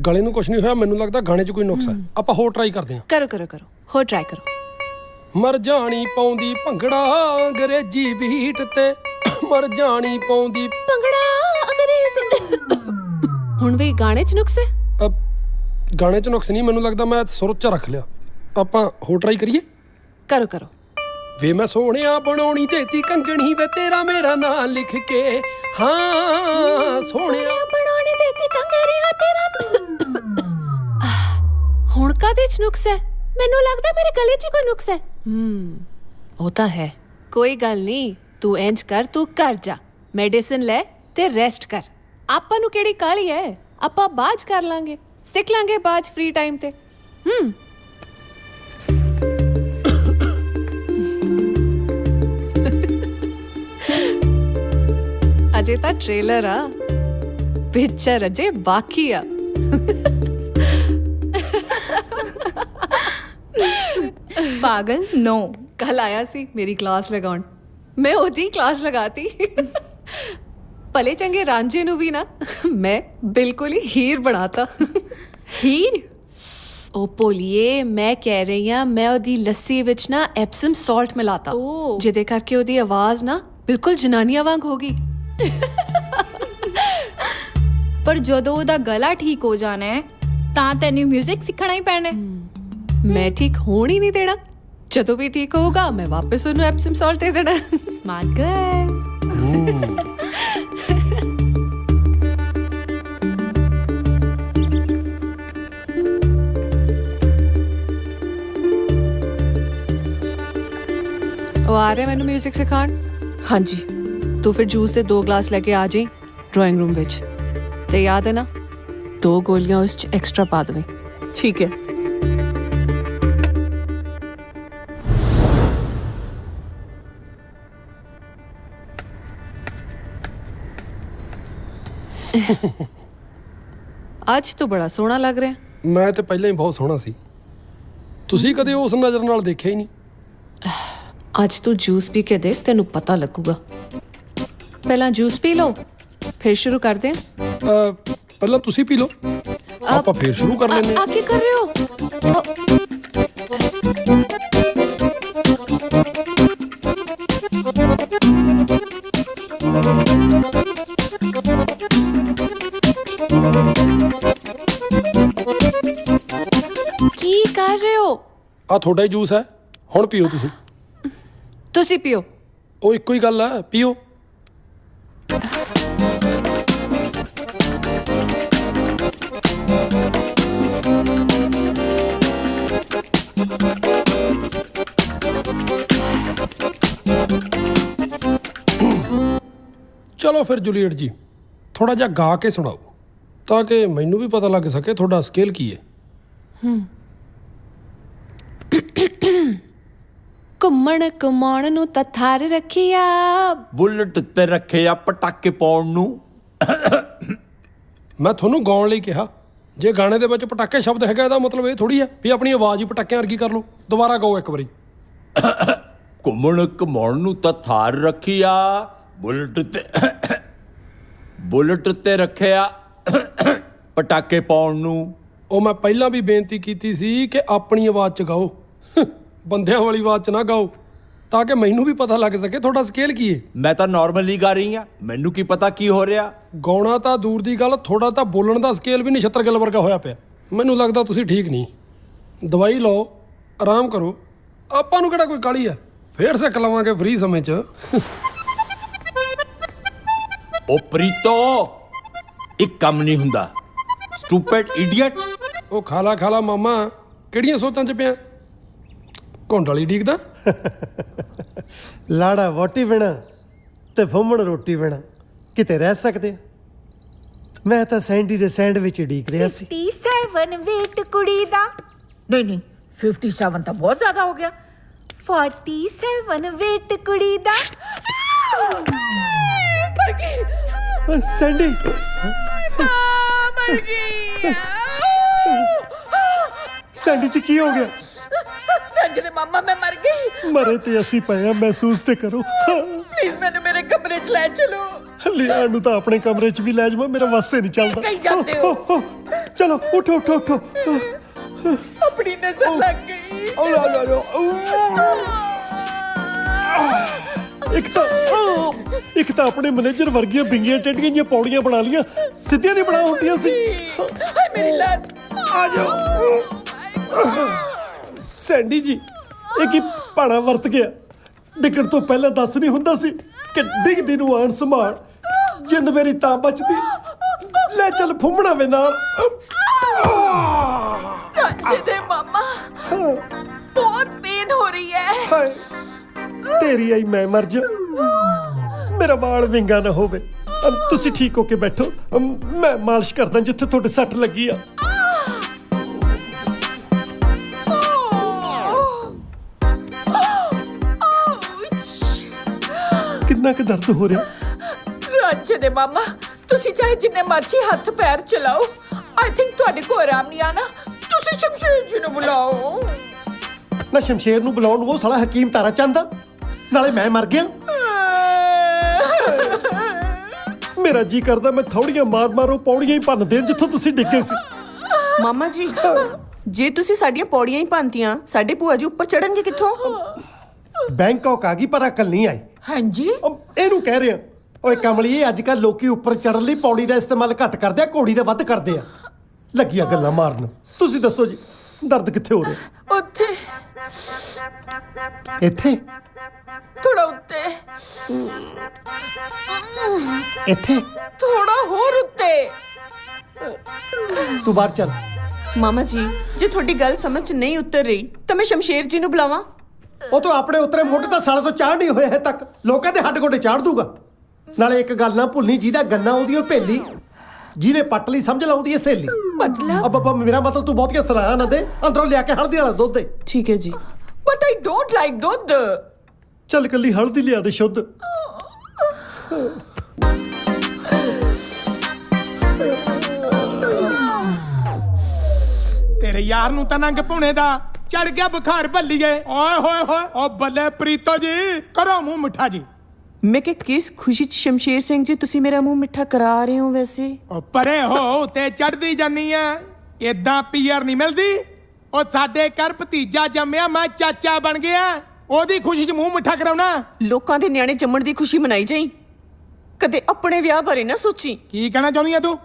S3: ਗਲੇ ਨੂੰ ਕੁਝ ਨਹੀਂ ਹੋਇਆ, ਮੈਨੂੰ ਲੱਗਦਾ ਗਾਣੇ 'ਚ ਕੋਈ ਨੁਕਸ ਹੈ। ਆਪਾਂ ਹੋਰ ਟਰਾਈ ਕਰਦੇ ਹਾਂ।
S5: करो करो करो, हो ट्राई करो।
S3: ਮਰ ਜਾਣੀ ਪਾਉਂਦੀ ਭੰਗੜਾ ਅੰਗਰੇਜ਼ੀ ਬੀਟ ਤੇ, ਮਰ ਜਾਣੀ ਪਾਉਂਦੀ
S5: ਭੰਗੜਾ ਅੰਗਰੇਜ਼ੀ। ਹੁਣ ਵੀ ਗਾਣੇ 'ਚ ਨੁਕਸ ਹੈ?
S3: ਗਾਣੇ 'ਚ ਨੁਕਸ ਨਹੀਂ, ਮੈਨੂੰ ਲੱਗਦਾ ਮੈਂ ਸੁਰ 'ਚ ਰੱਖ ਲਿਆ। ਆਪਾਂ ਹੋਰ ਟਰਾਈ ਕਰੀਏ।
S5: करो करो।
S3: ਵੇ ਮੈਂ ਸੋਹਣਿਆ ਬਣਾਉਣੀ ਦੇਤੀ ਕੰਗਣੀ ਵੇ ਤੇਰਾ ਮੇਰਾ ਨਾਂ ਲਿਖ ਕੇ, ਹਾਂ ਸੋਹਣਿਆ
S5: ਬਣਾਉਣੀ ਦੇਤੀ ਕੰਗਰੀਆਂ ਤੇਰਾ। ਹੁਣ ਕਾਹਦੇ 'ਚ ਨੁਕਸ ਹੈ? ਮੈਨੂੰ ਲੱਗਦਾ ਮੇਰੇ ਗਲੇ 'ਚ ਕੋਈ ਨੁਕਸ ਹੈ। ਉਹ ਤਾਂ ਹੈ। ਕੋਈ ਗੱਲ ਨਹੀਂ, ਤੂੰ ਇੰਜ ਕਰ, ਤੂੰ ਘਰ ਜਾ, ਮੈਡੀਸਿਨ ਲੈ ਤੇ ਰੈਸਟ ਕਰ। ਆਪਾਂ ਨੂੰ ਕਿਹੜੀ ਕਾਹਲੀ ਹੈ, ਆਪਾਂ ਬਾਜ ਕਰ ਲਾਂਗੇ, ਸਿੱਖ ਲਾਂਗੇ ਬਾਜ ਫ੍ਰੀ ਟਾਈਮ ਤੇ। ਅਜੇ ਤਾਂ ਟ੍ਰੇਲਰ ਆ, ਪਿਕਚਰ ਅਜੇ ਬਾਕੀ ਆ।
S9: पागल नो।
S5: ਕੱਲ ਆਇਆ ਸੀ ਮੇਰੀ ਕਲਾਸ ਲਗਾਉਣ, ਮੈਂ ਉਹਦੀ ਕਲਾਸ ਲਗਾਤੀ। ਭਲੇ ਚੰਗੇ ਰਾਂਝੇ ਨੂੰ ਵੀ ਨਾ ਮੈਂ ਬਿਲਕੁਲ ਹੀ ਹੀਰ ਬਣਾਤਾ।
S9: हीर?
S5: ਉਹ ਭੋਲੀਏ, ਮੈਂ ਕਹਿ ਰਹੀ ਹਾਂ, ਮੈਂ ਉਹਦੀ ਲੱਸੀ ਵਿੱਚ ਨਾ ਐਪਸਮ ਸਾਲਟ ਮਿਲਾਤਾ, ਜਿਹਦੇ ਕਰਕੇ ਉਹਦੀ ਆਵਾਜ਼ ਨਾ ਬਿਲਕੁਲ ਜਨਾਨੀਆਂ ਵਾਂਗ ਹੋ ਗਈ।
S9: पर ਜਦੋਂ ਉਹਦਾ ਗਲਾ ਠੀਕ ਹੋ ਜਾਣਾ ਹੈ ਤਾਂ ਤੈਨੂੰ 뮤직 ਸਿੱਖਣਾ ਹੀ ਪੈਣਾ ਹੈ।
S5: ਮੈਂ ਠੀਕ ਹੋਣ ਹੀ ਨਹੀਂ ਦੇਣਾ। ਜਦੋਂ ਵੀ ਠੀਕ ਹੋਊਗਾ ਮੈਂ ਵਾਪਸ ਉਹਨੂੰ ਐਪਸਮ ਸਾਲਟ ਦੇ ਦੇਣਾ।
S9: Smart girl.
S5: ਉਹ ਆ ਰਿਹਾ ਮੈਨੂੰ 뮤직 ਸਿਖਾਉਣ।
S1: ਹਾਂਜੀ
S5: ਤੂੰ ਫਿਰ ਜੂਸ ਦੇ 2 ਗਲਾਸ ਲੈ ਕੇ ਆ ਜਾਈਂ ਡਰਾਇੰਗ ਰੂਮ ਵਿੱਚ, ਤੇ ਯਾਦ ਹੈ ਨਾ 2 ਗੋਲੀਆਂ ਉਸ 'ਚ ਐਕਸਟਰਾ ਪਾ ਦੇਵੇਂ।
S1: ਠੀਕ ਹੈ।
S5: ਅੱਜ ਤੂੰ ਬੜਾ ਸੋਹਣਾ ਲੱਗ ਰਿਹਾ।
S3: ਮੈਂ ਤੇ ਪਹਿਲਾਂ ਹੀ ਬਹੁਤ ਸੋਹਣਾ ਸੀ, ਤੁਸੀਂ ਕਦੇ ਉਸ ਨਜ਼ਰ ਨਾਲ ਦੇਖਿਆ ਹੀ ਨਹੀਂ।
S5: ਅੱਜ ਤੂੰ ਜੂਸ ਪੀ ਕੇ ਦੇਖ, ਤੈਨੂੰ ਪਤਾ ਲੱਗੂਗਾ। ਪਹਿਲਾਂ ਜੂਸ ਪੀ ਲਓ, ਫਿਰ ਸ਼ੁਰੂ ਕਰਦੇ ਹਾਂ।
S3: ਪਹਿਲਾਂ ਤੁਸੀਂ ਪੀ ਲਓ, ਆਪਾਂ ਫੇਰ ਸ਼ੁਰੂ ਕਰ ਲੈਂਦੇ ਹਾਂ।
S5: ਆ ਕੀ ਕਰ ਰਹੇ ਹੋ? ਕੀ ਕਰ ਰਹੇ ਹੋ?
S3: ਆ ਤੁਹਾਡਾ ਹੀ ਜੂਸ ਹੈ, ਹੁਣ ਪੀਓ ਤੁਸੀਂ।
S5: ਤੁਸੀਂ ਪੀਓ।
S3: ਉਹ ਇੱਕੋ ਹੀ ਗੱਲ ਹੈ, ਪੀਓ। ਚਲੋ ਫਿਰ ਜੂਲੀਅਟ ਜੀ, ਥੋੜਾ ਜਿਹਾ ਗਾ ਕੇ ਸੁਣਾਓ ਤਾਂ ਕਿ ਮੈਨੂੰ ਵੀ ਪਤਾ ਲੱਗ ਸਕੇ ਤੁਹਾਡਾ ਸਕੇਲ ਕੀ ਹੈ।
S5: ਘੁੰਮਣ ਕਮਾਉਣ ਨੂੰ ਤਾਂ ਥਾਰ ਰੱਖਿਆ,
S10: ਬੁਲਟ ਤੇ ਰੱਖਿਆ ਪਟਾਕੇ ਪਾਉਣ ਨੂੰ।
S3: ਮੈਂ ਤੁਹਾਨੂੰ ਗਾਉਣ ਲਈ ਕਿਹਾ, ਜੇ ਗਾਣੇ ਦੇ ਵਿੱਚ ਪਟਾਕੇ ਸ਼ਬਦ ਹੈਗਾ ਇਹਦਾ ਮਤਲਬ ਇਹ ਥੋੜੀ ਹੈ ਵੀ ਆਪਣੀ ਆਵਾਜ਼ ਹੀ ਪਟਾਕਿਆਂ ਵਰਗੀ ਕਰ ਲਓ। ਦੁਬਾਰਾ ਗਾਓ ਇੱਕ ਵਾਰੀ।
S10: ਘੁੰਮਣ ਕਮਾਉਣ ਨੂੰ ਤਾਂ ਥਾਰ ਰੱਖਿਆ, ਬੁਲਟ ਤੇ ਰੱਖਿਆ ਪਟਾਕੇ ਪਾਉਣ ਨੂੰ।
S3: ਉਹ ਮੈਂ ਪਹਿਲਾਂ ਵੀ ਬੇਨਤੀ ਕੀਤੀ ਸੀ ਕਿ ਆਪਣੀ ਆਵਾਜ਼ 'ਚ ਗਾਓ, ਬੰਦਿਆਂ ਵਾਲੀ ਆਵਾਜ਼ 'ਚ ਨਾ ਗਾਓ। ਤਾਂ ਕਿ ਮੈਨੂੰ ਵੀ ਪਤਾ ਲੱਗ ਸਕੇ ਤੁਹਾਡਾ ਸਕੇਲ ਕੀ ਹੈ।
S10: ਮੈਂ ਤਾਂ ਨਾਰਮਲੀ ਗਾ ਰਹੀ ਆ, ਮੈਨੂੰ ਕੀ ਪਤਾ ਕੀ ਹੋ ਰਿਹਾ।
S3: ਗਾਉਣਾ ਤਾਂ ਦੂਰ ਦੀ ਗੱਲ, ਥੋੜਾ ਤਾਂ ਬੋਲਣ ਦਾ ਸਕੇਲ ਵੀ ਨਛੱਤਰ ਗਿੱਲ ਵਰਗਾ ਹੋਇਆ ਪਿਆ। ਮੈਨੂੰ ਲੱਗਦਾ ਤੁਸੀਂ ਠੀਕ ਨਹੀਂ। ਦਵਾਈ ਲਓ, ਆਰਾਮ ਕਰੋ। ਆਪਾਂ ਨੂੰ ਕਿਹੜਾ ਕੋਈ ਕਾਹਲੀ ਆ, ਫੇਰ ਸਿੱਖ ਲਵਾਂਗੇ ਫ੍ਰੀ ਸਮੇਂ 'ਚ।
S10: ਉਹ ਪ੍ਰੀਤੋ, ਇੱਕ ਕੰਮ ਨਹੀਂ ਹੁੰਦਾ। Stupid idiot.
S3: ਉਹ ਖਾਲਾ ਮਾਮਾ, ਕਿਹੜੀਆਂ ਸੋਚਾਂ 'ਚ ਪਿਆ? ਘੁੰਡ ਵਾਲੀ ਡੀਕਦਾ।
S2: ਲਾੜਾ ਵੋਟੀ ਬਿਨਾ ਤੇ ਫੁੰਮਣ ਰੋਟੀ ਬਿਨਾ ਕਿਤੇ ਰਹਿ ਸਕਦੇ ਆ? ਮੈਂ ਤਾਂ ਸੈਂਡੀ ਦੇ ਸੈਂਡਵਿਚ ਡੀਕ ਰਿਹਾ ਸੀ।
S4: 57 ਵੇਟ ਕੁੜੀ ਦਾ। ਨਹੀਂ 57 ਤਾਂ ਬਹੁਤ ਜ਼ਿਆਦਾ ਹੋ ਗਿਆ। 47 ਵੇਟ ਕੁੜੀ ਦਾ। ਮਰ ਗਈ
S2: ਸੈਂਡੀ,
S4: ਮਰ ਗਈ।
S2: ਸੈਂਡੀ 'ਚ ਕੀ ਹੋ ਗਿਆ?
S4: ਰੰਜਨੇ ਮਾਮਾ ਮੈਂ ਮਰ ਗਈ।
S2: ਮਰੇ ਤੇ ਅਸੀਂ ਪਏ ਆ, ਮਹਿਸੂਸ ਤੇ ਕਰੋ।
S4: ਪਲੀਜ਼ ਮੈਨੂੰ ਮੇਰੇ ਕਮਰੇ 'ਚ ਲੈ ਚਲੋ।
S2: ਲਿਆਉਣ ਨੂੰ ਤਾਂ ਆਪਣੇ ਕਮਰੇ 'ਚ ਵੀ ਲੈ ਜਾਵਾਂ, ਮੇਰਾ ਵਾਸਤੇ ਨਹੀਂ ਚੱਲਦਾ।
S4: ਕਹੀਂ ਜਾਂਦੇ ਹੋ?
S2: ਚਲੋ ਉਠੋ।
S4: ਆਪਣੀ ਨਜ਼ਰ ਲੱਗ ਗਈ।
S2: ਇੱਕ ਤਾਂ ਆਪਣੇ ਮੈਨੇਜਰ ਵਰਗੀਆਂ ਬਿੰਗੀਆਂ ਟੇਡੀਆਂ ਜੀਆਂ ਪੌੜੀਆਂ ਬਣਾ ਲੀਆਂ, ਸਿੱਧੀਆਂ ਨਹੀਂ ਬਣਾ ਹੁੰਦੀਆਂ ਸੀ।
S4: ਹਾਏ ਮੇਰੀ ਲੱਤ।
S2: ਆ ਜਾਓ ਸੈਂਡੀ ਜੀ, ਇਹ ਕੀ ਭਾਣਾ ਵਰਤ ਗਿਆ? ਡਿੱਗਣ ਤੋਂ ਪਹਿਲਾਂ ਦੱਸ ਨਹੀਂ ਹੁੰਦਾ ਸੀ ਕਿ ਡਿੱਗਦੀ ਨੂੰ ਆਣ ਸੰਭਾਲ। ਜਿੰਦ ਮੇਰੀ ਤਾਂ ਬਚਦੀ। ਲੈ ਚੱਲ ਫੁੰਮਣਾ ਵੇ ਨਾਲ।
S4: ਰੰਜਨੇ ਮਾਮਾ ਬਹੁਤ ਪੇਨ ਹੋ ਰਹੀ ਹੈ।
S2: ਹਾਏ ਤੇਰੀ ਆਈ ਮੈਂ ਮਰ ਜਾ, ਮੇਰਾ ਵਾਲ ਵਿੰਗਾ ਨਾ ਹੋਵੇ। ਤੁਸੀਂ ਠੀਕ ਹੋ ਕੇ ਬੈਠੋ, ਮੈਂ ਮਾਲਿਸ਼ ਕਰਦਾ ਜਿੱਥੇ ਤੁਹਾਡੇ ਸੱਟ ਲੱਗੀ ਆ। ਕਿੰਨਾ ਕੁ ਦਰਦ ਹੋ ਰਿਹਾ?
S4: ਰੰਜਨੇ ਮਾਮਾ ਤੁਸੀਂ ਚਾਹੇ ਜਿੰਨੇ ਮਰਜ਼ੀ ਹੱਥ ਪੈਰ ਚਲਾਓ, ਆਈ ਥਿੰਕ ਤੁਹਾਡੇ ਕੋਲ ਆਰਾਮ ਨਹੀਂ ਆਣਾ। ਤੁਸੀਂ ਸ਼ਮਸ਼ੇਰ ਜੀ ਨੂੰ ਬੁਲਾਓ।
S2: ਨਾ ਸ਼ਮਸ਼ੇਰ ਨੂੰ ਬੁਲਾਉਣ ਨੂੰ ਉਹ ਸਾਲਾ ਹਕੀਮ ਤਾਰਾ ਚੰਦਾ, ਨਾਲੇ ਮੈਂ ਮਰ ਗਿਆ। ਮੇਰਾ ਜੀ ਕਰਦਾ ਮੈਂ ਥੋੜੀਆਂ ਮਾਰ ਉਹ ਪੌੜੀਆਂ ਹੀ ਭੰਨ ਦੇਣ ਜਿੱਥੋਂ ਤੁਸੀਂ ਡਿੱਗੇ ਸੀ।
S1: ਮਾਮਾ ਜੀ, ਜੇ ਤੁਸੀਂ ਸਾਡੀਆਂ ਪੌੜੀਆਂ ਹੀ ਭੰਨਤੀਆਂ, ਸਾਡੇ ਭੂਆ ਜੀ ਉੱਪਰ ਚੜਨਗੇ ਕਿੱਥੋਂ?
S2: ਬੈਂਕਾਕ ਆ ਗਈ ਪਰ ਅਕਲ ਨਹੀਂ ਆਈ।
S4: ਹਾਂਜੀ
S2: ਇਹਨੂੰ ਕਹਿ ਰਿਹਾ। ਓਏ ਕਮਲੀਏ, ਅੱਜ ਕੱਲ ਲੋਕੀ ਉੱਪਰ ਚੜਨ ਲਈ ਪੌੜੀ ਦਾ ਇਸਤੇਮਾਲ ਘੱਟ ਕਰਦੇ ਆ, ਘੋੜੀ ਦਾ ਵੱਧ ਕਰਦੇ ਆ। ਲੱਗੀਆਂ ਗੱਲਾਂ ਮਾਰਨ। ਤੁਸੀਂ ਦੱਸੋ ਜੀ, ਦਰਦ ਕਿੱਥੇ ਹੋ ਰਿਹਾ?
S4: ਉੱਥੇ
S2: ਇੱਥੇ?
S4: ਥੋੜਾ ਉੱਤੇ।
S2: ਇੱਥੇ?
S4: ਥੋੜਾ ਹੋਰ ਉੱਤੇ।
S2: ਤੂੰ ਬਾਹਰ ਚੱਲ।
S1: ਮਾਮਾ ਜੀ, ਜੇ ਤੁਹਾਡੀ ਗੱਲ ਸਮਝ 'ਚ ਨਹੀਂ ਉਤਰ ਰਹੀ ਤਾਂ ਮੈਂ ਸ਼ਮਸ਼ੇਰ ਜੀ ਨੂੰ ਬੁਲਾਵਾਂ?
S2: ਉਹ ਤੋਂ ਆਪਣੇ ਉਤਰੇ ਮੁੱਢ ਤਾਂ ਸਾਲੇ ਤੋਂ ਚਾੜ ਨਹੀਂ ਹੋਇਆ ਹੈ ਤੱਕ, ਲੋਕਾਂ ਦੇ ਹੱਡ ਗੋਡੇ ਚਾੜ ਦੂਗਾ। ਨਾਲੇ ਇੱਕ ਗੱਲ ਨਾ ਭੁੱਲਣੀ, ਜਿਹਦਾ ਗੰਨਾ ਉਹਦੀ ਉਹ ਭੇਲੀ, ਜਿਹਨੇ ਪੱਟ ਲਈ ਸਮਝ ਲਾਉਂਦੀ ਹੈ ਸਹੇਲੀ।
S4: ਮਤਲਬ?
S2: ਅੱਬਾ ਮੇਰਾ ਮਤਲਬ ਤੂੰ ਬਹੁਤੀਆਂ ਸਲਾਹਾਂ ਨਾ ਦੇ, ਅੰਦਰੋਂ ਲਿਆ ਕੇ ਹਲਦੀ ਵਾਲਾ ਦੁੱਧ ਦੇ।
S1: ਠੀਕ ਹੈ ਜੀ।
S4: ਬਟ ਆਈ ਡੋਂਟ ਲਾਈਕ ਦੁੱਧ।
S2: ਚੱਲ ਕੱਲੀ ਹਲਦੀ ਲਿਆ ਦੇ ਸ਼ੁੱਧ।
S7: ਤੇਰੇ ਯਾਰ ਨੂੰ ਤਾਂ ਨੰਗ ਭੁਣੇ ਦਾ ਚੜ ਗਿਆ ਬੁਖਾਰ ਭੱਲੀਏ। ਓਏ ਹੋਏ ਹੋਏ, ਓ ਬੱਲੇ ਪ੍ਰੀਤੋ ਜੀ, ਕਰੋ ਮੂੰਹ ਮਿੱਠਾ ਜੀ।
S1: ਮੈਂ ਕਿ ਕਿਸ ਖੁਸ਼ੀ 'ਚ ਸ਼ਮਸ਼ੇਰ ਸਿੰਘ ਜੀ ਤੁਸੀਂ ਮੇਰਾ ਮੂੰਹ ਮਿੱਠਾ ਕਰਾ ਰਹੇ ਹੋ? ਵੈਸੇ
S7: ਓ ਪਰੇ ਹੋ ਤੇ ਚੜਦੀ ਜਾਨੀ ਆ, ਏਦਾਂ ਪੀਆਰ ਨਹੀਂ ਮਿਲਦੀ। ਉਹ ਸਾਡੇ ਘਰ ਭਤੀਜਾ ਜੰਮਿਆ, ਮੈਂ ਚਾਚਾ ਬਣ ਗਿਆ, ਉਹਦੀ ਖੁਸ਼ੀ 'ਚ ਮੂੰਹ ਮਿੱਠਾ ਕਰਾਉਣਾ।
S1: ਲੋਕਾਂ ਦੇ ਨਿਆਣੇ ਜੰਮਣ ਦੀ ਖੁਸ਼ੀ ਮਨਾਈ ਜਾਈ, ਕਦੇ ਆਪਣੇ ਵਿਆਹ ਬਾਰੇ ਨਾ ਸੋਚੀ।
S7: ਕੀ ਕਹਿਣਾ ਚਾਹੁੰਦੀ ਆ ਤੂੰ?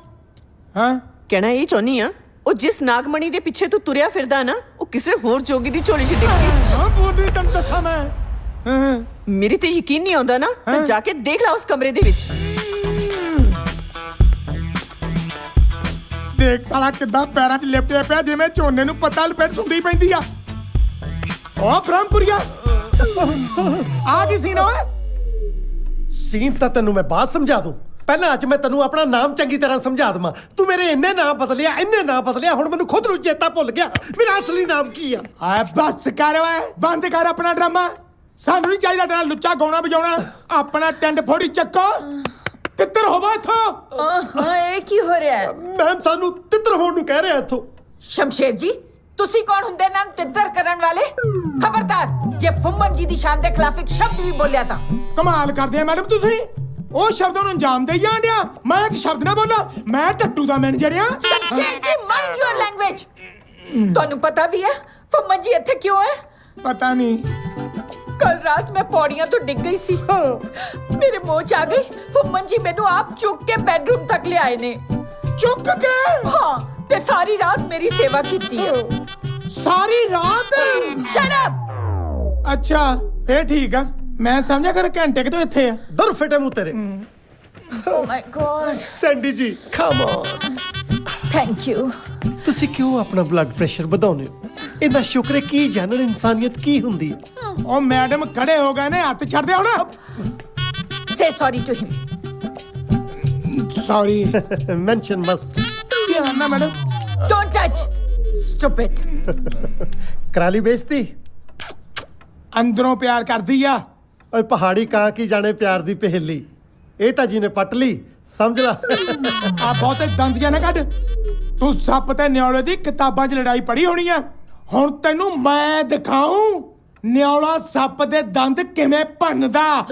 S7: ਹਾਂ,
S1: ਕਹਿਣਾ ਇਹ ਚਾਹੁੰਦੀ ਆ, ਉਹ ਜਿਸ ਨਾਗਮਣੀ ਦੇ ਪਿੱਛੇ ਤੂੰ ਤੁਰਿਆ ਫਿਰਦਾ ਨਾ, ਉਹ ਕਿਸੇ ਹੋਰ ਜੋਗੀ ਦੀ ਝੋਲੀ 'ਚ ਡਿੱਗ ਗਈ।
S7: ਹਾਂ ਬੋਲੀ ਤੈਨੂੰ ਦੱਸਾਂ ਮੈਂ। ਹਾਂ
S1: ਮੇਰੀ ਤੇ ਯਕੀਨ ਨਹੀਂ ਆਉਂਦਾ ਨਾ, ਤਾਂ ਜਾ ਕੇ ਦੇਖ ਲਾ ਉਸ ਕਮਰੇ ਦੇ ਵਿੱਚ।
S7: ਦੇਖ ਸਾਲਾ ਕਿੱਦਾਂ ਪੈਰਾਂ 'ਚ ਲਿਪਟਿਆ ਪਿਆ, ਜਿਵੇਂ ਝੋਨੇ ਨੂੰ ਪੱਤਾ ਲਪੇਟ ਸੁੰਡੀ ਪੈਂਦੀ ਆ। ਓ ਬ੍ਰਹਮਪੁਰੀਆ, ਆ ਕੀ ਸੀਨ ਓਏ?
S2: ਸੀਨ ਤਾਂ ਤੈਨੂੰ ਮੈਂ ਬਾਅਦ ਸਮਝਾ ਦੂੰ, ਪਹਿਲਾਂ ਅੱਜ ਮੈਂ ਤੈਨੂੰ ਆਪਣਾ ਨਾਮ ਚੰਗੀ ਤਰ੍ਹਾਂ ਸਮਝਾ ਦਵਾਂ। ਤੂੰ ਮੇਰੇ ਇੰਨੇ ਨਾਂ ਬਦਲਿਆ, ਹੁਣ ਮੈਨੂੰ ਖੁਦ ਨੂੰ ਚੇਤਾ ਭੁੱਲ ਗਿਆ ਮੇਰਾ ਅਸਲੀ ਨਾਮ ਕੀ ਆ।
S7: ਆ ਬਸ ਕਰ ਓਏ, ਬੰਦ ਕਰ ਆਪਣਾ ਡਰਾਮਾ। ਸਾਨੂੰ ਨਹੀਂ ਚਾਹੀਦਾ ਤੇਰਾ ਲੁੱਚਾ ਗਾਉਣਾ ਵਜਾਉਣਾ। ਆਪਣਾ ਟੈਂਡ ਫੋੜੀ ਚੱਕੋ, ਤਿੱਤਰ ਹੋਵਾ ਇੱਥੋਂ।
S4: ਹਾਂ ਇਹ ਕੀ ਹੋ ਰਿਹਾ ਹੈ?
S2: ਮੈਮ ਸਾਨੂੰ ਤਿੱਤਰ ਹੋਣ ਨੂੰ ਕਹਿ ਰਿਹਾ ਇੱਥੋਂ।
S4: ਸ਼ਮਸ਼ੇਰ ਜੀ, ਤੁਸੀਂ ਕੌਣ ਹੁੰਦੇ ਨਾ ਤਿੱਤਰ ਕਰਨ ਵਾਲੇ? ਖਬਰਦਾਰ, ਜੇ ਫੁੰਮਨ ਜੀ ਦੀ ਸ਼ਾਨ ਦੇ ਖਿਲਾਫ ਇੱਕ ਸ਼ਬਦ ਵੀ ਬੋਲਿਆ ਤਾਂ।
S7: ਕਮਾਲ ਕਰਦੇ ਆ ਮੈਡਮ ਤੁਸੀਂ, ਉਹ ਸ਼ਬਦਾਂ ਨੂੰ ਅੰਜਾਮ ਦੇਈ ਜਾਣ ਡਿਆ। ਮੈਂ ਇੱਕ ਸ਼ਬਦ ਨਾ ਬੋਲਾਂ, ਮੈਂ ਟੱਟੂ ਦਾ ਮੈਨੇਜਰ ਆ।
S4: ਸ਼ਮਸ਼ੇਰ ਜੀ, ਮਾਈਂਡ ਯੂਅਰ ਲੈਂਗੁਏਜ। ਤੁਹਾਨੂੰ ਪਤਾ ਵੀ ਹੈ ਫੁੰਮਨ ਜੀ ਇੱਥੇ ਕਿਉਂ ਹੈ?
S7: ਪਤਾ ਨਹੀਂ।
S4: कल रात मैं पौड़ियां तो डिग गई सी, मेरे मुंह च आ गई। फुम्मन जी मैनू आप चुक के बेडरूम तक ले आए ने।
S7: ਚੁੱਕ ਕੇ?
S4: हाँ, ते सारी रात मेरी सेवा कीती है।
S7: ਸਾਰੀ ਰਾਤ?
S4: Shut up!
S7: ਅੱਛਾ ਫੇਰ ਠੀਕ ਆ, ਮੈਂ ਸਮਝਿਆ ਕਰ ਘੰਟੇ ਕਿਤੋਂ ਇੱਥੇ ਆ।
S2: ਦਰ ਫਿੱਟੇ ਮੂੰਹ ਤੇਰੇ।
S4: Oh my God!
S2: ਸੈਂਡੀ ਜੀ ਕਮ ਔਨ।
S4: Thank you.
S2: ਤੁਸੀਂ ਕਿਉਂ ਆਪਣਾ ਬਲੱਡ ਪ੍ਰੈਸ਼ਰ ਵਧਾਉਂਦੇ ਹੋ? ਇੰਨਾ ਸ਼ੁਕਰ ਹੈ ਕੀ ਜਾਣਨ ਇਨਸਾਨੀਅਤ ਕੀ ਹੁੰਦੀ ਹੈ।
S7: ਉਹ ਮੈਡਮ ਖੜੇ ਹੋ ਗਏ ਨੇ, ਹੱਥ ਛੱਡ ਦੇ ਹੁਣ।
S4: Say sorry to him.
S7: Sorry.
S2: Mention must.
S7: ਧਿਆਨ ਨਾਲ ਮੈਡਮ।
S4: Don't touch. Stupid.
S2: ਕਰਾਲੀ ਬੇਇੱਜ਼ਤੀ।
S7: ਅੰਦਰੋਂ ਪਿਆਰ ਕਰਦੀ ਆ।
S2: ਓਏ ਪਹਾੜੀ ਕਾਂ ਕੀ ਜਾਣੇ ਪਿਆਰ ਦੀ ਪਹੇਲੀ। ਇਹ ਤਾਂ ਜੀ ਨੇ ਪੱਟ ਲਈ, ਸਮਝ ਲਾ।
S7: ਆ ਬਹੁਤੇ ਦੰਦ ਜਾਂ ਨਾ ਕੱਢ। ਤੂੰ ਸੱਪ ਤੇ ਨਿਆਲੇ ਦੀ ਕਿਤਾਬਾਂ 'ਚ ਲੜਾਈ ਪੜ੍ਹੀ ਹੋਣੀ ਆ। ਹੁਣ ਤੈਨੂੰ ਮੈਂ ਦਿਖਾਉਂ ਨਿਆਲਾ ਸੱਪ ਦੇ ਦੰਦ ਕਿਵੇਂ ਭੰਨਦਾ।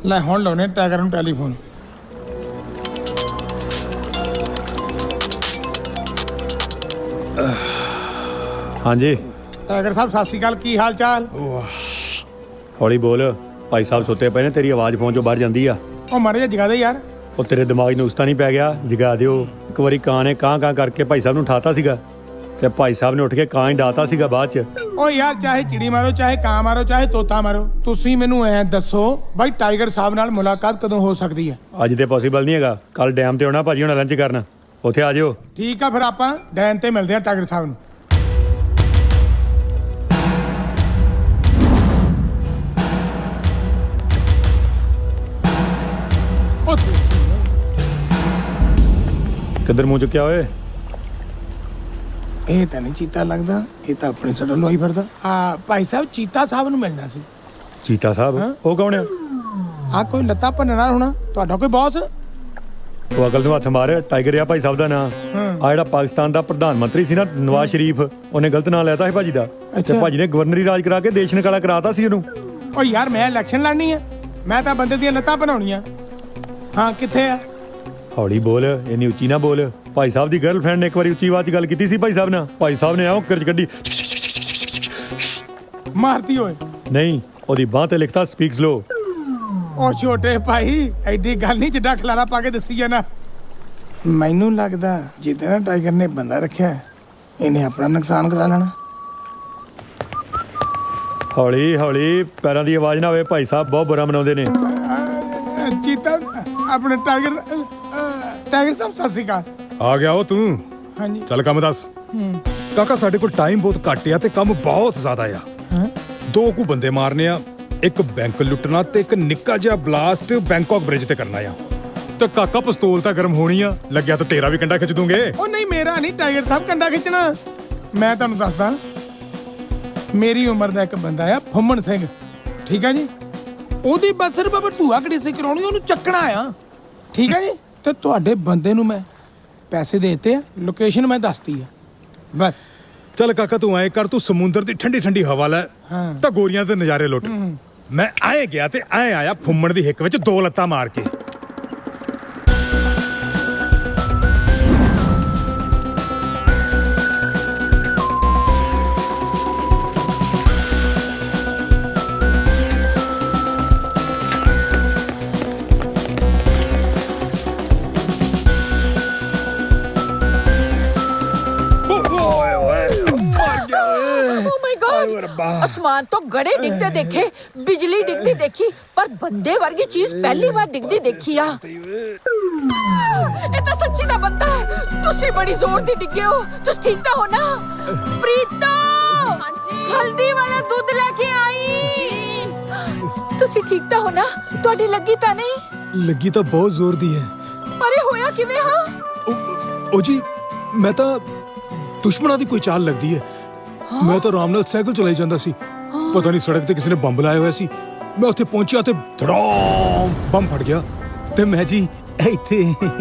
S7: ਲੈ ਹੁਣ ਲਾਉਣੇ ਟਾਈਗਰ ਨੂੰ ਟੈਲੀਫੋਨ।
S11: ਹਾਂਜੀ
S7: ਟਾਈਗਰ ਸਾਹਿਬ ਸਤਿ ਸ਼੍ਰੀ ਅਕਾਲ, ਕੀ ਹਾਲ ਚਾਲ?
S11: ਹੌਲੀ ਬੋਲ, ਭਾਈ ਸਾਹਿਬ ਸੁੱਤੇ ਪਏ ਨੇ, ਤੇਰੀ ਆਵਾਜ਼ ਫੋਨ ਚੋਂ ਬਾਹਰ ਜਾਂਦੀ ਆ।
S7: ਉਹ ਮਾੜੇ ਜਿਹਾ ਜਗਾ ਦੇ ਯਾਰ।
S11: ਉਹ ਤੇਰੇ ਦਿਮਾਗ ਨੂੰ ਉਸਤਾ ਨਹੀਂ ਪੈ ਗਿਆ? ਜਗਾ ਦਿਓ। ਇੱਕ ਵਾਰੀ ਕਾਂ ਨੇ ਕਾਂ ਕਾਂ ਕਰਕੇ ਭਾਈ ਸਾਹਿਬ ਨੂੰ ਉਠਾਤਾ ਸੀਗਾ ਤੇ ਭਾਈ ਸਾਹਿਬ ਨੇ ਉੱਠ ਕੇ ਕਾਂ ਹੀ ਡਾਤਾ ਸੀਗਾ ਬਾਅਦ ਚ।
S7: ਉਹ ਯਾਰ ਚਾਹੇ ਚਿੜੀ ਮਾਰੋ, ਚਾਹੇ ਕਾਂ ਮਾਰੋ, ਚਾਹੇ ਤੋਤਾ ਮਾਰੋ, ਤੁਸੀਂ ਮੈਨੂੰ ਐ ਦੱਸੋ ਬਾਈ ਟਾਈਗਰ ਸਾਹਿਬ ਨਾਲ ਮੁਲਾਕਾਤ ਕਦੋਂ ਹੋ ਸਕਦੀ ਹੈ?
S11: ਅੱਜ ਤੇ ਪੋਸੀਬਲ ਨਹੀਂ ਹੈਗਾ, ਕੱਲ ਡੈਮ ਤੇ ਆਉਣਾ ਭਾਜੀ ਹੁਣ ਲੰਚ ਕਰਨ, ਉੱਥੇ ਆ ਜਿਓ।
S7: ਠੀਕ ਆ ਫਿਰ ਆਪਾਂ ਡੈਨ ਤੇ ਮਿਲਦੇ ਆ ਟਾਈਗਰ ਸਾਹਿਬ ਨੂੰ।
S11: ਕਿੱਧਰ ਮੂੰਹ ਚੁੱਕਿਆ ਓਏ?
S7: ਇਹ ਤਾਂ ਨਹੀਂ ਚੀਤਾ ਲੱਗਦਾ, ਇਹ ਤਾਂ ਆਪਣੇ ਸੜਨ ਨੂੰ ਹੀ ਫਿਰਦਾ। ਆ ਭਾਈ ਸਾਹਿਬ ਚੀਤਾ ਸਾਹਿਬ ਨੂੰ ਮਿਲਣਾ ਸੀ।
S11: ਚੀਤਾ ਸਾਹਿਬ? ਉਹ ਕੌਣ ਆ?
S7: ਆ ਕੋਈ ਲੱਤਾਂ ਭੰਨਣਾ ਹੋਣਾ, ਤੁਹਾਡਾ ਕੋਈ ਬੌਸ?
S11: ਉਹ ਅਕਲ ਨੂੰ ਹੱਥ ਮਾਰ, ਟਾਈਗਰ ਆ ਭਾਈ ਸਾਹਿਬ ਦਾ ਨਾਂ। ਆ ਜਿਹੜਾ ਪਾਕਿਸਤਾਨ ਦਾ ਪ੍ਰਧਾਨ ਮੰਤਰੀ ਸੀ ਨਾ ਨਵਾਜ਼ ਸ਼ਰੀਫ, ਉਹਨੇ ਗਲਤ ਨਾਂ ਲੈਤਾ ਸੀ ਭਾਜੀ ਦਾ ਤੇ ਭਾਜੀ ਨੇ ਗਵਰਨਰੀ ਰਾਜ ਕਰਾ ਕੇ ਦੇਸ਼ ਨਿਕਾਲਾ ਕਰਾਤਾ ਸੀ ਉਹਨੂੰ।
S7: ਓ ਯਾਰ ਮੈਂ ਇਲੈਕਸ਼ਨ ਲੜਨੀ ਆ, ਮੈਂ ਤਾਂ ਬੰਦੇ ਦੀਆਂ ਲੱਤਾਂ ਬਣਾਉਣੀਆਂ। ਹਾਂ ਕਿੱਥੇ ਆ?
S11: ਹੌਲੀ ਬੋਲ, ਇੰਨੀ ਉੱਚੀ ਨਾ ਬੋਲ। ਭਾਈ ਸਾਹਿਬ ਦੀ ਗਰਲਫ੍ਰੈਂਡ ਨੇ ਇੱਕ ਵਾਰੀ ਉੱਚੀ ਆਵਾਜ਼ 'ਚ ਗੱਲ ਕੀਤੀ ਸੀ ਭਾਈ ਸਾਹਿਬ ਨਾਲ। ਭਾਈ ਸਾਹਿਬ ਨੇ ਆਉਂ ਕਿਰਚ ਗੱਡੀ
S7: ਮਾਰਤੀ ਓਏ।
S11: ਨਹੀਂ, ਉਹਦੀ ਬਾਂਹ ਤੇ ਲਿਖਤਾ ਸਪੀਕ ਸਲੋ।
S7: ਉਹ ਛੋਟੇ ਭਾਈ ਐਡੀ ਗੱਲ ਨਹੀਂ ਜਿੱਡਾ ਖਲਾਰਾ ਪਾ ਕੇ ਦੱਸੀ ਜਾਣਾ। ਮੈਨੂੰ ਲੱਗਦਾ ਜਿੱਦਾਂ ਨਾ ਟਾਈਗਰ ਨੇ ਬੰਦਾ ਰੱਖਿਆ ਇਹਨੇ ਆਪਣਾ ਨੁਕਸਾਨ ਕਰਾ ਲੈਣਾ।
S11: ਹੌਲੀ ਹੌਲੀ, ਪੈਰਾਂ ਦੀ ਆਵਾਜ਼ ਨਾ ਹੋਵੇ, ਭਾਈ ਸਾਹਿਬ ਬਹੁਤ ਬੁਰਾ ਮਨਾਉਂਦੇ ਨੇ।
S7: ਚੀਤਾ ਆਪਣੇ ਟਾਈਗਰ ਸਾਹਿਬ ਸਤਿ ਸ਼੍ਰੀ ਅਕਾਲ।
S12: ਆ ਗਿਆ ਉਹ ਤੂੰ?
S7: ਹਾਂਜੀ
S12: ਚੱਲ ਕੰਮ ਦੱਸ। ਕਾਕਾ ਸਾਡੇ ਕੋਲ ਟਾਈਮ ਬਹੁਤ ਘੱਟ ਆ ਤੇ ਕੰਮ ਬਹੁਤ ਜ਼ਿਆਦਾ ਆ। ਦੋ ਕੁ ਬੰਦੇ ਮਾਰਨੇ ਆ, ਇੱਕ ਬੈਂਕ ਲੁੱਟਣਾ ਤੇ ਇੱਕ ਨਿੱਕਾ ਜਿਹਾ ਬਲਾਸਟ ਬੈਂਕਾਕ ਬ੍ਰਿਜ ਤੇ ਕਰਨਾ ਆ। ਤੇ ਕਾਕਾ ਪਿਸਤੌਲ ਤਾਂ ਗਰਮ ਹੋਣੀ ਆ, ਲੱਗਿਆ ਤਾਂ ਤੇਰਾ ਵੀ ਕੰਡਾ ਖਿੱਚ ਦੂੰਗੇ।
S7: ਉਹ ਨਹੀਂ ਮੇਰਾ ਨਹੀਂ, ਟਾਈਗਰ ਸਾਹਿਬ ਕੰਡਾ ਖਿੱਚਣਾ। ਮੈਂ ਤੁਹਾਨੂੰ ਦੱਸਦਾ, ਮੇਰੀ ਉਮਰ ਦਾ ਇੱਕ ਬੰਦਾ ਆ ਫੁੰਮਣ ਸਿੰਘ, ਠੀਕ ਆ ਜੀ। ਉਹਦੀ ਬਸ ਸਿਰਫ ਭੂਆ ਕੜੀ ਸੀ ਕਰਾਉਣੀ, ਉਹਨੂੰ ਚੱਕਣਾ ਆ, ਠੀਕ ਆ ਜੀ। ਤੇ ਤੁਹਾਡੇ ਬੰਦੇ ਨੂੰ ਮੈਂ ਪੈਸੇ ਦੇ ਦਿੱਤੇ ਆ, ਲੋਕੇਸ਼ਨ ਮੈਂ ਦੱਸਤੀ ਆ ਬਸ।
S12: ਚੱਲ ਕਾਕਾ ਤੂੰ ਐ ਕਰ, ਤੂੰ ਸਮੁੰਦਰ ਦੀ ਠੰਡੀ ਠੰਡੀ ਹਵਾ ਲੈ ਤਾਂ ਗੋਰੀਆਂ ਦੇ ਨਜ਼ਾਰੇ ਲੁੱਟ। ਮੈਂ ਆਏ ਗਿਆ ਤੇ ਐ ਆਇਆ ਫੁੰਮਣ ਦੀ ਹਿੱਕ ਵਿੱਚ ਦੋ ਲੱਤਾਂ ਮਾਰ ਕੇ।
S4: आसमान तो गड़े डिगते देखे, बिजली डिगती देखी, पर बंदे वर्गी चीज पहली बार डिगती देखी आ। ये तो सच्ची ना बनता है। तुसी बड़ी जोर दी डिगे हो, तुस ठीक तो हो ना? प्रीतो, हल्दी वाला दूध लेके आई। तुसी ठीक तो हो ना? ਤੁਹਾਡੀ ਲੱਗੀ ਤਾਂ ਨਹੀਂ?
S12: ਲੱਗੀ ਤਾਂ ਬਹੁਤ ਜ਼ੋਰ ਦੀ ਹੈ।
S4: अरे होया किवें हां?
S12: ਉਹ ਜੀ ਮੈਂ ਤਾਂ ਦੁਸ਼ਮਣਾਂ ਦੀ ਕੋਈ ਚਾਲ ਲੱਗਦੀ ਹੈ। ਮੈਂ ਤਾਂ ਆਰਾਮ ਨਾਲ ਸਾਈਕਲ ਚਲਾਈ ਜਾਂਦਾ ਸੀ, ਪਤਾ ਨਹੀਂ ਸੜਕ ਤੇ ਕਿਸੇ ਨੇ ਬੰਬ ਲਾਇਆ ਹੋਇਆ ਸੀ। ਮੈਂ ਉੱਥੇ ਪਹੁੰਚਿਆ ਤੇ ਧੜਾਮ ਬੰਬ ਫਟ ਗਿਆ ਤੇ ਮੈਂ ਜੀ ਇੱਥੇ।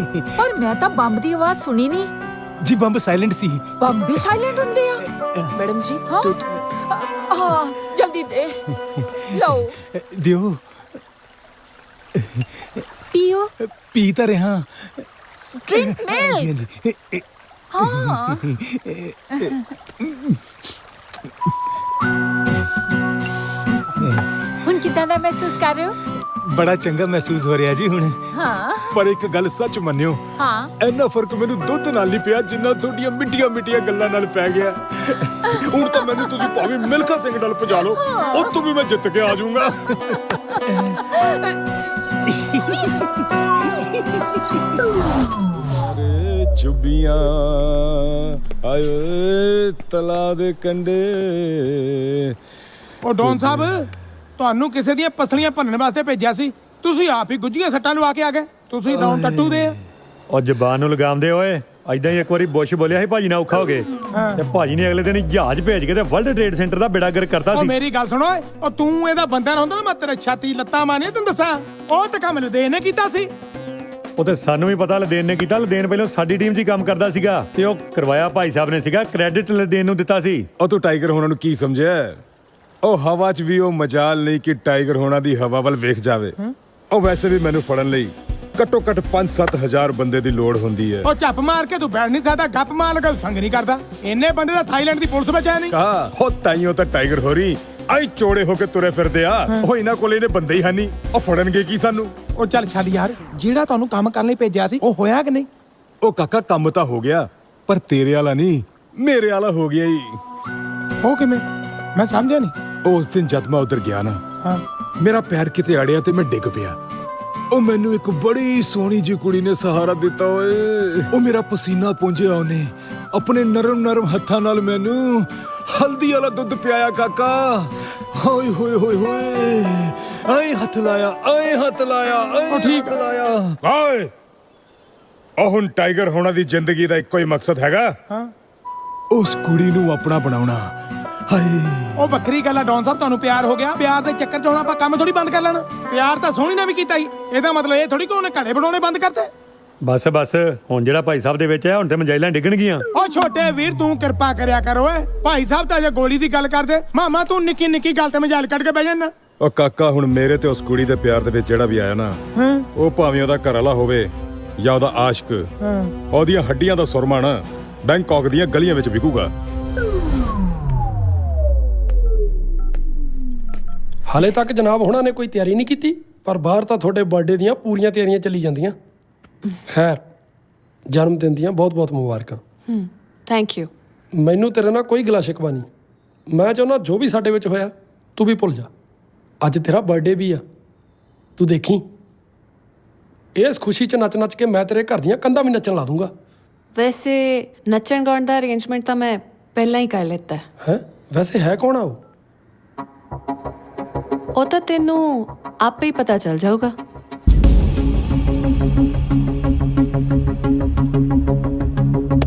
S4: ਪਰ ਮੈਂ ਤਾਂ ਬੰਬ ਦੀ ਆਵਾਜ਼ ਸੁਣੀ ਨਹੀਂ।
S12: ਜੀ ਬੰਬ ਸਾਇਲੈਂਟ ਸੀ।
S4: ਬੰਬ ਵੀ ਸਾਇਲੈਂਟ ਹੁੰਦੇ ਆ?
S1: ਮੈਡਮ ਜੀ
S4: ਹਾਂ ਹਾਂ ਜਲਦੀ ਦੇ ਲਓ
S12: ਦਿਓ।
S4: ਪੀਓ।
S12: ਪੀ ਤਾਂ ਰਿਹਾ।
S4: Drink milk.
S12: ਹਾਂਜੀ ਹਾਂਜੀ।
S4: ਹਾਂ ਹੁਣ ਕਿਦਾਂ ਦਾ ਮਹਿਸੂਸ ਕਰ ਰਹੇ ਹੋ?
S12: ਬੜਾ ਚੰਗਾ ਮਹਿਸੂਸ ਹੋ ਰਿਹਾ ਜੀ ਹੁਣ।
S4: ਹਾਂ
S12: ਪਰ ਇੱਕ ਗੱਲ ਸੱਚ ਮੰਨਿਓ,
S4: ਹਾਂ
S12: ਇੰਨਾ ਫਰਕ ਮੈਨੂੰ ਦੁੱਧ ਨਾਲ ਨਹੀਂ ਪਿਆ ਜਿੰਨਾ ਤੁਹਾਡੀਆਂ ਮਿੱਠੀਆਂ ਮਿੱਠੀਆਂ ਗੱਲਾਂ ਨਾਲ ਪੈ ਗਿਆ। ਹੁਣ ਤਾਂ ਮੈਨੂੰ ਤੁਸੀਂ ਭਾਵੇਂ ਮਿਲਖਾ ਸਿੰਘ ਨਾਲ ਭਜਾ ਲਓ, ਉੱਥੋਂ ਵੀ ਮੈਂ ਜਿੱਤ ਕੇ ਆ ਜਾਊਂਗਾ। ਅਰੇ ਚੁੱਬੀਆਂ ਆਏ ਤਲਾ ਦੇ ਕੰਡੇ।
S7: ਉਹ ਡੌਨ ਸਾਹਿਬ, ਤੁਹਾਨੂੰ ਕਿਸੇ ਦੀਆਂ ਪਸਲੀਆਂ ਭੰਨਣ ਵਾਸਤੇ ਭੇਜਿਆ ਸੀ, ਤੁਸੀਂ ਆਪ ਹੀ ਗੁੱਝੀਆਂ ਸੱਟਾਂ ਲਵਾ ਕੇ ਆ ਗਏ। ਤੁਸੀਂ ਡੌਨ ਟੱਟੂ ਦੇ।
S11: ਉਹ ਜ਼ਬਾਨ ਨੂੰ ਲਗਾਮਦੇ ਓਏ। ਐਦਾਂ ਹੀ ਇੱਕ ਵਾਰੀ ਬੁਸ਼ ਬੋਲਿਆ ਸੀ ਭਾਜੀ ਨਾਲ ਔਖਾ ਹੋ ਗਏ ਤੇ ਭਾਜੀ ਨੇ ਅਗਲੇ ਦਿਨ ਹੀ ਜਹਾਜ਼ ਭੇਜ ਕੇ ਤੇ ਵਰਲਡ ਟ੍ਰੇਡ ਸੈਂਟਰ ਦਾ ਬੇੜਾ ਗਰਕ ਕਰਤਾ
S7: ਉਹ
S11: ਸੀ।
S7: ਮੇਰੀ ਗੱਲ ਸੁਣੋ ਓਏ, ਉਹ ਤੂੰ ਇਹਦਾ ਬੰਦਾ ਨਾ ਹੁੰਦਾ ਨਾ, ਮੈਂ ਤੇਰੇ ਛਾਤੀ ਲੱਤਾਂ ਮਾਰਨੀਆਂ ਤੈਨੂੰ ਦੱਸਾਂ। ਉਹ ਤਾਂ ਕੰਮ ਲੁਧੇਨ ਨੇ ਕੀਤਾ ਸੀ।
S11: ਉਹ ਤੇ ਸਾਨੂੰ ਵੀ ਪਤਾ ਲਦੇਨ ਨੇ ਕੀਤਾ। ਲਦੇਨ ਪਹਿਲਾਂ ਸਾਡੀ ਟੀਮ 'ਚ ਹੀ ਕੰਮ ਕਰਦਾ ਸੀਗਾ ਤੇ ਉਹ ਕਰਵਾਇਆ ਭਾਈ ਸਾਹਿਬ ਨੇ ਸੀਗਾ। ਕ੍ਰੈਡਿਟ ਲਦੇਨ ਨੂੰ ਦਿੱਤਾ ਸੀ।
S12: ਉਹ ਤੂੰ ਟਾਈਗਰ ਹੋਣਾ ਨੂੰ ਕੀ ਸਮਝਿਆ? ਉਹ ਹਵਾ 'ਚ ਵੀ ਉਹ ਮਜਾਲ ਨਹੀਂ ਕਿ ਟਾਈਗਰ ਹੋਣਾ ਦੀ ਹਵਾ ਵੱਲ ਵੇਖ ਜਾਵੇ। ਉਹ ਵੈਸੇ ਵੀ ਮੈਨੂੰ ਫੜਨ ਲਈ ਘੱਟੋ ਘੱਟ 5-7 ਹਜ਼ਾਰ ਬੰਦੇ ਦੀ ਲੋੜ ਹੁੰਦੀ ਹੈ।
S7: ਉਹ ਚੱਪ ਮਾਰ ਕੇ ਤੂੰ ਬੈਠ ਨਹੀਂ ਸਕਦਾ, ਗੱਪ ਮਾਰ ਲਗਾ ਸੰਗ ਨਹੀਂ ਕਰਦਾ। ਇੰਨੇ ਬੰਦੇ ਦਾ ਥਾਈਲੈਂਡ ਦੀ ਪੁਲਿਸ ਬਚਿਆ ਨਹੀਂ।
S12: ਕਹਾ ਹੋ ਤਾਈਓ ਤਾਂ ਟਾਈਗਰ ਹੋ ਰਹੀ ਆਈ ਚੋੜੇ ਹੋ ਕੇ ਤੁਰੇ ਫਿਰਦੇ ਆ। ਉਹ ਇਹਨਾਂ ਕੋਲ ਇਹਨੇ ਬੰਦੇ ਹੀ ਹਾਨੀ, ਉਹ ਫੜਨਗੇ ਕੀ ਸਾਨੂੰ? ਉਹ
S7: ਚੱਲ ਛੱਡ ਯਾਰ, ਜਿਹੜਾ ਤੁਹਾਨੂੰ ਕੰਮ ਕਰਨ ਲਈ ਭੇਜਿਆ ਸੀ ਉਹ ਹੋਇਆ ਕਿ ਨਹੀਂ?
S12: ਉਹ ਕਾਕਾ ਕੰਮ ਤਾਂ ਹੋ ਗਿਆ, ਪਰ ਤੇਰੇ ਵਾਲਾ ਨਹੀਂ, ਮੇਰੇ ਵਾਲਾ ਹੋ ਗਿਆ ਹੀ।
S7: ਉਹ ਕਿਵੇਂ? ਮੈਂ ਸਮਝਿਆ ਨਹੀਂ।
S12: ਉਸ ਦਿਨ ਜਦ ਮੈਂ ਉਧਰ ਗਿਆ ਨਾ,
S7: ਹਾਂ,
S12: ਮੇਰਾ ਪੈਰ ਕਿਤੇ ਅੜਿਆ ਤੇ ਮੈਂ ਡਿੱਗ ਪਿਆ। ਉਹ ਮੈਨੂੰ ਇੱਕ ਬੜੀ ਸੋਹਣੀ ਜਿਹੀ ਕੁੜੀ ਨੇ ਸਹਾਰਾ ਦਿੱਤਾ ਓਏ। ਉਹ ਮੇਰਾ ਪਸੀਨਾ ਪੂੰਝਿਆ ਉਹਨੇ ਆਪਣੇ ਨਰਮ ਨਰਮ ਹੱਥਾਂ ਨਾਲ ਮੈਨੂੰ ਹਲਦੀ ਵਾਲਾ ਦੁੱਧ ਪਿਆਇਆ ਕਾਕਾ। ਹੋਏ ਹੋਏ ਹੋਏ ਹੋਏ, ਆਏ ਹੱਥ ਲਾਇਆ, ਆਏ ਹੱਥ ਲਾਇਆ, ਆਏ ਹੱਥ ਲਾਇਆ। ਓਏ ਉਹ ਹੁਣ ਟਾਈਗਰ ਹੋਣਾ ਦੀ ਜ਼ਿੰਦਗੀ ਦਾ ਇੱਕੋ ਹੀ ਮਕਸਦ ਹੈਗਾ, ਉਸ ਕੁੜੀ ਨੂੰ ਆਪਣਾ ਬਣਾਉਣਾ। ਹਾਏ
S7: ਉਹ ਵੱਖਰੀ ਗੱਲ ਆ ਡੌਨ ਸਾਹਿਬ, ਤੁਹਾਨੂੰ ਪਿਆਰ ਹੋ ਗਿਆ। ਪਿਆਰ ਦੇ ਚੱਕਰ 'ਚ ਹੁਣ ਆਪਾਂ ਕੰਮ ਥੋੜੀ ਬੰਦ ਕਰ ਲੈਣਾ। ਪਿਆਰ ਤਾਂ ਸੋਹਣੀ ਨੇ ਵੀ ਕੀਤਾ ਹੀ, ਇਹਦਾ ਮਤਲਬ ਇਹ ਥੋੜੀ ਕਿ ਉਹਨੇ ਘੜੇ ਬਣਾਉਣੇ ਬੰਦ ਕਰਤੇ।
S11: ਬਸ ਬਸ, ਹੁਣ ਜਿਹੜਾ ਭਾਈ ਸਾਹਿਬ ਦੇ ਵਿੱਚ ਹੈ, ਹੁਣ ਤੇ ਮਜਾਇਲਾਂ ਡਿੱਗਣਗੀਆਂ।
S7: ਉਹ ਛੋਟੇ ਵੀਰ ਤੂੰ ਕਿਰਪਾ ਕਰਿਆ ਕਰ ਓਏ। ਭਾਈ ਸਾਹਿਬ ਤਾਂ ਜੇ ਗੋਲੀ ਦੀ ਗੱਲ ਕਰਦੇ, ਮਾਮਾ ਤੂੰ ਨਿੱਕੀ ਨਿੱਕੀ ਗੱਲ ਤੇ ਮਜਾਲ ਕੱਢ ਕੇ ਬਹਿ ਜਾਂਦਾ।
S12: ਉਹ ਕਾਕਾ ਹੁਣ ਮੇਰੇ ਤੇ ਉਸ ਕੁੜੀ ਦੇ ਪਿਆਰ ਦੇ ਵਿੱਚ ਜਿਹੜਾ ਵੀ ਆਇਆ ਨਾ, ਉਹ ਭਾਵੇਂ ਉਹਦਾ ਘਰ ਵਾਲਾ ਹੋਵੇ ਜਾਂ ਉਹਦਾ ਆਸ਼ਕ, ਉਹਦੀਆਂ ਹੱਡੀਆਂ ਦਾ ਸੁਰਮਾ ਨਾ ਬੈਂਕਾਕ ਦੀਆਂ ਗਲੀਆਂ ਵਿੱਚ ਵਿਕੂਗਾ।
S3: ਹਾਲੇ ਤੱਕ ਜਨਾਬ ਹੁਣਾਂ ਨੇ ਕੋਈ ਤਿਆਰੀ ਨਹੀਂ ਕੀਤੀ, ਪਰ ਬਾਹਰ ਤਾਂ ਤੁਹਾਡੇ ਬਰਥਡੇ ਦੀਆਂ ਪੂਰੀਆਂ ਤਿਆਰੀਆਂ ਚੱਲੀ ਜਾਂਦੀਆਂ। ਖੈਰ, ਜਨਮ ਦਿਨ ਦੀਆਂ ਬਹੁਤ ਬਹੁਤ ਮੁਬਾਰਕਾਂ।
S5: Thank you.
S3: ਮੈਨੂੰ ਤੇਰੇ ਨਾਲ ਕੋਈ ਗਿਲਾ ਸ਼ਿਕਵਾ ਨਹੀਂ। ਮੈਂ ਚਾਹੁੰਦਾ ਜੋ ਵੀ ਸਾਡੇ ਵਿੱਚ ਹੋਇਆ ਤੂੰ ਵੀ ਭੁੱਲ ਜਾ। ਅੱਜ ਤੇਰਾ ਬਰਥਡੇ ਵੀ ਆ, ਤੂੰ ਦੇਖੀ ਇਸ ਖੁਸ਼ੀ 'ਚ ਨੱਚ ਨੱਚ ਕੇ ਮੈਂ ਤੇਰੇ ਘਰ ਦੀਆਂ ਕੰਧਾਂ ਵੀ ਨੱਚਣ ਲਾ ਦੂੰਗਾ।
S5: ਵੈਸੇ ਨੱਚਣ ਗਾਉਣ ਦਾ ਅਰੇਂਜਮੈਂਟ ਤਾਂ ਮੈਂ ਪਹਿਲਾਂ ਹੀ ਕਰ ਲਿੱਤਾ
S3: ਹੈ। ਵੈਸੇ ਹੈ ਕੌਣ ਆ ਉਹ?
S5: ਉਹ ਤਾਂ ਤੈਨੂੰ ਆਪੇ ਹੀ ਪਤਾ ਚੱਲ ਜਾਊਗਾ।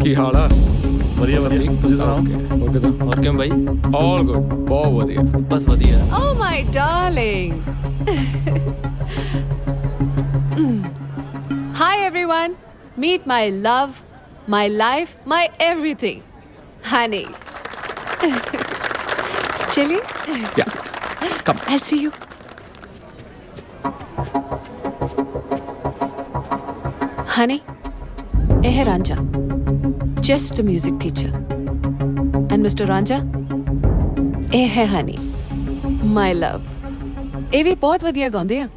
S6: ਕੀ ਹਾਲ ਆ? ਵਧੀਆ ਵਧੀਆ, ਤੁਸੀਂ ਸੁਣਾਓ? ਓਕੇ ਤਾਂ ਹੋਰ ਕਿਵੇਂ ਬਾਈ? ਆਲ ਗੁੱਡ, ਬਹੁਤ ਵਧੀਆ, ਬਸ ਵਧੀਆ।
S5: Oh my darling. Hi everyone. Meet my love, my life, my everything. Honey. Chili?
S6: Yeah. Come.
S5: I'll see you. Honey, eh hai Ranja. Just a music teacher. And Mr. Ranja, eh hai Honey. My love. ਇਹ ਵੀ ਬਹੁਤ ਵਧੀਆ ਗਾਉਂਦੇ ਆ।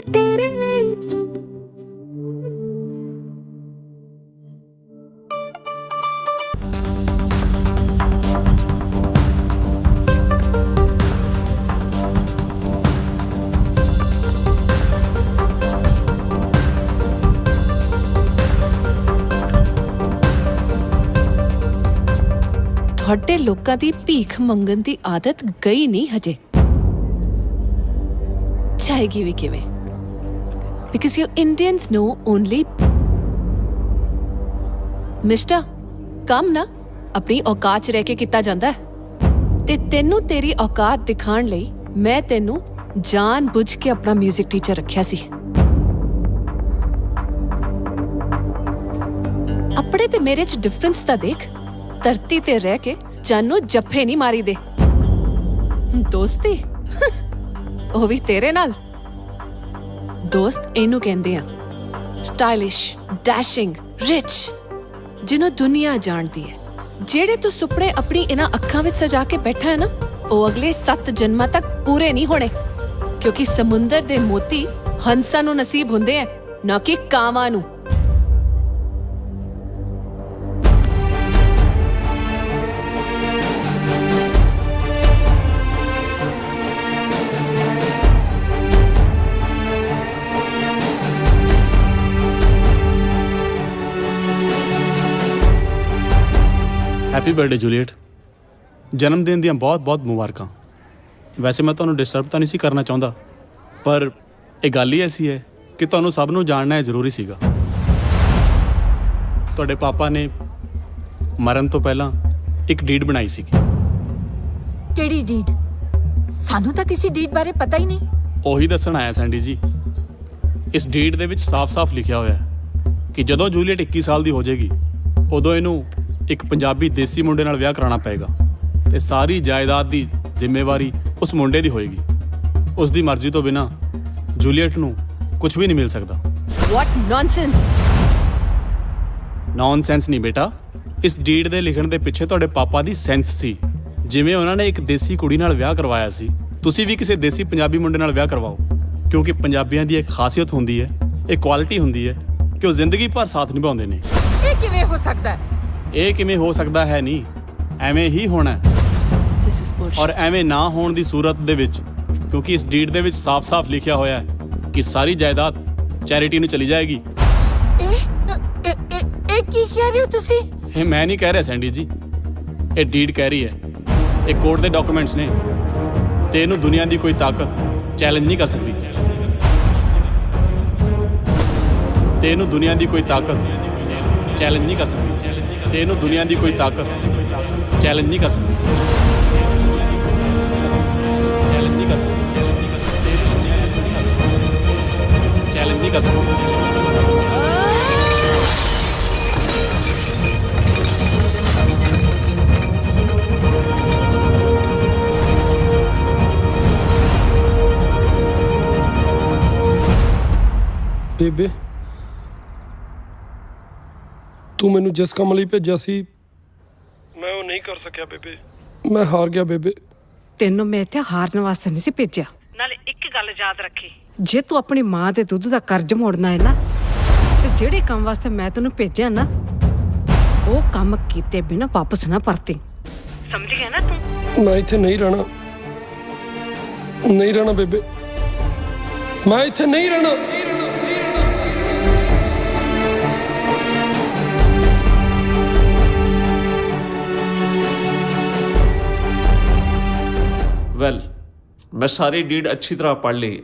S5: ਤੁਹਾਡੇ ਲੋਕਾਂ ਦੀ ਭੀਖ ਮੰਗਣ ਦੀ ਆਦਤ ਗਈ ਨਹੀਂ ਹਜੇ, ਜਾਏਗੀ ਵੀ ਕਿਵੇਂ? Because you Indians know only mister ਕੰਮ ਨਾ ਆਪਣੀ ਔਕਾਤ 'ਚ ਰਹਿ ਕੇ ਕੀਤਾ ਜਾਂਦਾ ਹੈ, ਤੇ ਤੈਨੂੰ ਤੇਰੀ ਔਕਾਤ ਦਿਖਾਉਣ ਲਈ ਮੈਂ ਤੈਨੂੰ ਜਾਣ ਬੁੱਝ ਕੇ ਆਪਣਾ 뮤직 ਟੀਚਰ ਰੱਖਿਆ ਸੀ। ਆਪਣੇ ਤੇ ਮੇਰੇ 'ਚ ਡਿਫਰੈਂਸ ਤਾਂ ਦੇਖ। ਧਰਤੀ ਤੇ ਰਹਿ ਕੇ ਜਾਨੂੰ ਜੱਫੇ ਨਹੀਂ ਮਾਰੀ ਦੇ। ਦੋਸਤੀ ਉਹ ਵੀ ਤੇਰੇ ਨਾਲ। ਦੋਸਤ ਇਹਨੂੰ ਕਹਿੰਦੇ ਆ, ਸਟਾਈਲਿਸ਼, ਡੈਸ਼ਿੰਗ, ਰਿਚ, ਜਿਹਨੂੰ ਦੁਨੀਆ ਜਾਣਦੀ ਹੈ। ਜਿਹੜੇ ਤੂੰ ਸੁਪਨੇ ਆਪਣੀ ਇਹਨਾਂ ਅੱਖਾਂ ਵਿੱਚ ਸਜਾ ਕੇ ਬੈਠਾ ਹੈ ਨਾ, ਉਹ ਅਗਲੇ 7 ਜਨਮਾਂ ਤੱਕ ਪੂਰੇ ਨਹੀਂ ਹੋਣੇ, ਕਿਉਂਕਿ ਸਮੁੰਦਰ ਦੇ ਮੋਤੀ ਹੰਸਾਂ ਨੂੰ ਨਸੀਬ ਹੁੰਦੇ ਆ, ਨਾ ਕਿ ਕਾਵਾਂ ਨੂੰ।
S6: Happy birthday Juliet. ਜਨਮ ਦਿਨ ਦੀਆਂ ਬਹੁਤ-ਬਹੁਤ ਮੁਬਾਰਕਾਂ। ਵੈਸੇ ਮੈਂ ਤੁਹਾਨੂੰ ਡਿਸਟਰਬ ਤਾਂ ਨਹੀਂ ਸੀ ਕਰਨਾ ਚਾਹੁੰਦਾ, ਪਰ ਇਹ ਗੱਲ ਹੀ ਐਸੀ ਹੈ ਕਿ ਤੁਹਾਨੂੰ ਸਭ ਨੂੰ ਜਾਣਨਾ ਜ਼ਰੂਰੀ ਸੀਗਾ। ਤੁਹਾਡੇ ਪਾਪਾ ਨੇ ਮਰਨ ਤੋਂ ਪਹਿਲਾਂ ਇੱਕ ਡੀਡ ਬਣਾਈ ਸੀਗੀ।
S4: ਕਿਹੜੀ ਡੀਡ? ਸਾਨੂੰ ਤਾਂ ਕਿਸੇ ਡੀਡ ਬਾਰੇ ਪਤਾ ਹੀ ਨਹੀਂ।
S6: ਉਹੀ ਦੱਸਣ ਆਇਆ ਸੈਂਡੀ ਜੀ। ਇਸ ਡੀਡ ਦੇ ਵਿੱਚ ਸਾਫ਼-ਸਾਫ਼ ਲਿਖਿਆ ਹੋਇਆ ਹੈ ਕਿ ਜਦੋਂ ਜੂਲੀਅਟ 21 ਸਾਲ ਦੀ ਹੋ ਜਾਏਗੀ, ਉਦੋਂ ਇਹਨੂੰ ਇੱਕ ਪੰਜਾਬੀ ਦੇਸੀ ਮੁੰਡੇ ਨਾਲ ਵਿਆਹ ਕਰਾਉਣਾ ਪਏਗਾ ਤੇ ਸਾਰੀ ਜਾਇਦਾਦ ਦੀ ਜ਼ਿੰਮੇਵਾਰੀ ਉਸ ਮੁੰਡੇ ਦੀ ਹੋਏਗੀ। ਉਸ ਦੀ ਮਰਜ਼ੀ ਤੋਂ ਬਿਨਾਂ ਜੂਲੀਅਟ ਨੂੰ ਕੁਝ ਵੀ ਨਹੀਂ ਮਿਲ ਸਕਦਾ।
S5: ਵਾਟ ਨੌਨਸੈਂਸ।
S6: ਨੌਨਸੈਂਸ ਨਹੀਂ ਬੇਟਾ, ਇਸ ਡੀਡ ਦੇ ਲਿਖਣ ਦੇ ਪਿੱਛੇ ਤੁਹਾਡੇ ਪਾਪਾ ਦੀ ਸੈਂਸ ਸੀ। ਜਿਵੇਂ ਉਹਨਾਂ ਨੇ ਇੱਕ ਦੇਸੀ ਕੁੜੀ ਨਾਲ ਵਿਆਹ ਕਰਵਾਇਆ ਸੀ, ਤੁਸੀਂ ਵੀ ਕਿਸੇ ਦੇਸੀ ਪੰਜਾਬੀ ਮੁੰਡੇ ਨਾਲ ਵਿਆਹ ਕਰਵਾਓ, ਕਿਉਂਕਿ ਪੰਜਾਬੀਆਂ ਦੀ ਇੱਕ ਖਾਸੀਅਤ ਹੁੰਦੀ ਹੈ, ਇੱਕ ਕੁਆਲਿਟੀ ਹੁੰਦੀ ਹੈ ਕਿ ਉਹ ਜ਼ਿੰਦਗੀ ਭਰ ਸਾਥ ਨਿਭਾਉਂਦੇ ਨੇ।
S4: ਇਹ ਕਿਵੇਂ ਹੋ ਸਕਦਾ ਹੈ?
S6: ਇਹ ਕਿਵੇਂ ਹੋ ਸਕਦਾ ਹੈ ਨਹੀਂ, ਐਵੇਂ ਹੀ ਹੋਣਾ ਹੈ।
S5: This is bullshit.
S6: ਔਰ ਐਵੇਂ ਨਾ ਹੋਣ ਦੀ ਸੂਰਤ ਦੇ ਵਿੱਚ, ਕਿਉਂਕਿ ਇਸ ਡੀਡ ਦੇ ਵਿੱਚ ਸਾਫ਼-ਸਾਫ਼ ਲਿਖਿਆ ਹੋਇਆ ਹੈ ਕਿ ਸਾਰੀ ਜਾਇਦਾਦ ਚੈਰਿਟੀ ਨੂੰ ਚਲੀ ਜਾਏਗੀ।
S4: ਇਹ ਕੀ ਕਹਿ ਰਹੇ ਹੋ ਤੁਸੀਂ?
S6: ਇਹ ਮੈਂ ਨਹੀਂ ਕਹਿ ਰਿਹਾ ਸੈਂਡੀ ਜੀ, ਇਹ ਡੀਡ ਕਹਿ ਰਹੀ ਹੈ। ਇਹ ਕੋਰਟ ਦੇ ਡਾਕੂਮੈਂਟਸ ਨੇ ਤੇ ਇਹਨੂੰ ਦੁਨੀਆ ਦੀ ਕੋਈ ਤਾਕਤ ਚੈਲੰਜ ਨਹੀਂ ਕਰ ਸਕਦੀ। ਤੇ ਇਹਨੂੰ ਦੁਨੀਆ ਦੀ ਕੋਈ ਤਾਕਤ ਚੈਲੰਜ ਨਹੀਂ ਕਰ ਸਕਦੀ। ਤੇ ਇਹਨੂੰ ਦੁਨੀਆ ਦੀ ਕੋਈ ਤਾਕਤ ਚੈਲੰਜ ਨਹੀਂ ਕਰ ਸਕਦੀ। ਚੈਲੰਜ ਨਹੀਂ ਕਰ ਸਕਦੀ। ਚੈਲੰਜ ਨਹੀਂ ਕਰ ਸਕਦੀ।
S3: ਬੇਬੇ, ਤੂੰ ਮੈਨੂੰ ਜਿਸ ਕੰਮ ਲਈ ਭੇਜਿਆ ਸੀ ਮੈਂ ਉਹ ਨਹੀਂ ਕਰ ਸਕਿਆ ਬੇਬੇ। ਮੈਂ ਹਾਰ ਗਿਆ ਬੇਬੇ।
S13: ਤੈਨੂੰ ਮੈਂ ਇੱਥੇ ਹਾਰਨ ਵਾਸਤੇ ਨਹੀਂ ਸੀ ਭੇਜਿਆ। ਨਾਲੇ ਇੱਕ ਗੱਲ ਯਾਦ ਰੱਖੀ, ਜੇ ਤੂੰ ਆਪਣੀ ਮਾਂ ਦੇ ਦੁੱਧ ਦਾ ਕਰਜ਼ ਮੋੜਨਾ ਹੈ ਨਾ, ਤੇ ਜਿਹੜੇ ਕੰਮ ਵਾਸਤੇ ਮੈਂ ਤੈਨੂੰ ਭੇਜਿਆ ਨਾ, ਉਹ ਕੰਮ ਕੀਤੇ ਬਿਨਾਂ ਵਾਪਸ ਨਾ ਪਰਤੀ। ਸਮਝ ਗਿਆ ਨਾ ਤੂੰ?
S3: ਮੈਂ ਇੱਥੇ ਨਹੀਂ ਰਹਿਣਾ, ਨਹੀਂ ਰਹਿਣਾ ਬੇਬੇ, ਮੈਂ ਇੱਥੇ ਨਹੀਂ ਰਹਿਣਾ।
S14: ਵੈਲ, ਮੈਂ ਸਾਰੀ ਡੀਡ ਅੱਛੀ ਤਰ੍ਹਾਂ ਪੜ੍ਹ ਲਈ ਹੈ।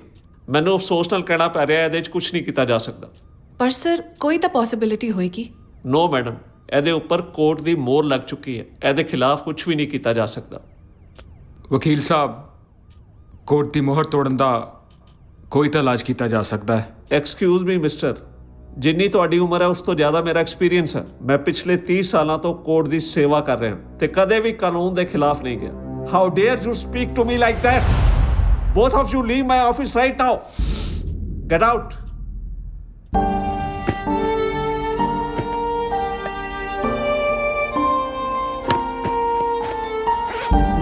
S14: ਮੈਨੂੰ ਅਫਸੋਸ ਨਾਲ ਕਹਿਣਾ ਪੈ ਰਿਹਾ, ਇਹਦੇ 'ਚ ਕੁਝ ਨਹੀਂ ਕੀਤਾ ਜਾ ਸਕਦਾ।
S5: ਪਰ ਸਰ, ਕੋਈ ਤਾਂ ਪੋਸਿਬਿਲਿਟੀ ਹੋਏਗੀ।
S14: ਨੋ ਮੈਡਮ, ਇਹਦੇ ਉੱਪਰ ਕੋਰਟ ਦੀ ਮੋਹਰ ਲੱਗ ਚੁੱਕੀ ਹੈ। ਇਹਦੇ ਖਿਲਾਫ ਕੁਝ ਵੀ ਨਹੀਂ ਕੀਤਾ ਜਾ ਸਕਦਾ।
S15: ਵਕੀਲ ਸਾਹਿਬ, ਕੋਰਟ ਦੀ ਮੋਹਰ ਤੋੜਨ ਦਾ ਕੋਈ ਤਾਂ ਇਲਾਜ ਕੀਤਾ ਜਾ ਸਕਦਾ ਹੈ।
S14: ਐਕਸਕਿਊਜ਼ ਮੀ ਮਿਸਟਰ, ਜਿੰਨੀ ਤੁਹਾਡੀ ਉਮਰ ਹੈ ਉਸ ਤੋਂ ਜ਼ਿਆਦਾ ਮੇਰਾ ਐਕਸਪੀਰੀਅੰਸ ਹੈ। ਮੈਂ ਪਿਛਲੇ 30 ਸਾਲਾਂ ਤੋਂ ਕੋਰਟ ਦੀ ਸੇਵਾ ਕਰ ਰਿਹਾ ਤੇ ਕਦੇ ਵੀ ਕਾਨੂੰਨ ਦੇ ਖਿਲਾਫ ਨਹੀਂ ਗਿਆ। How dare you speak to me like that? Both of you leave my office right now. Get out.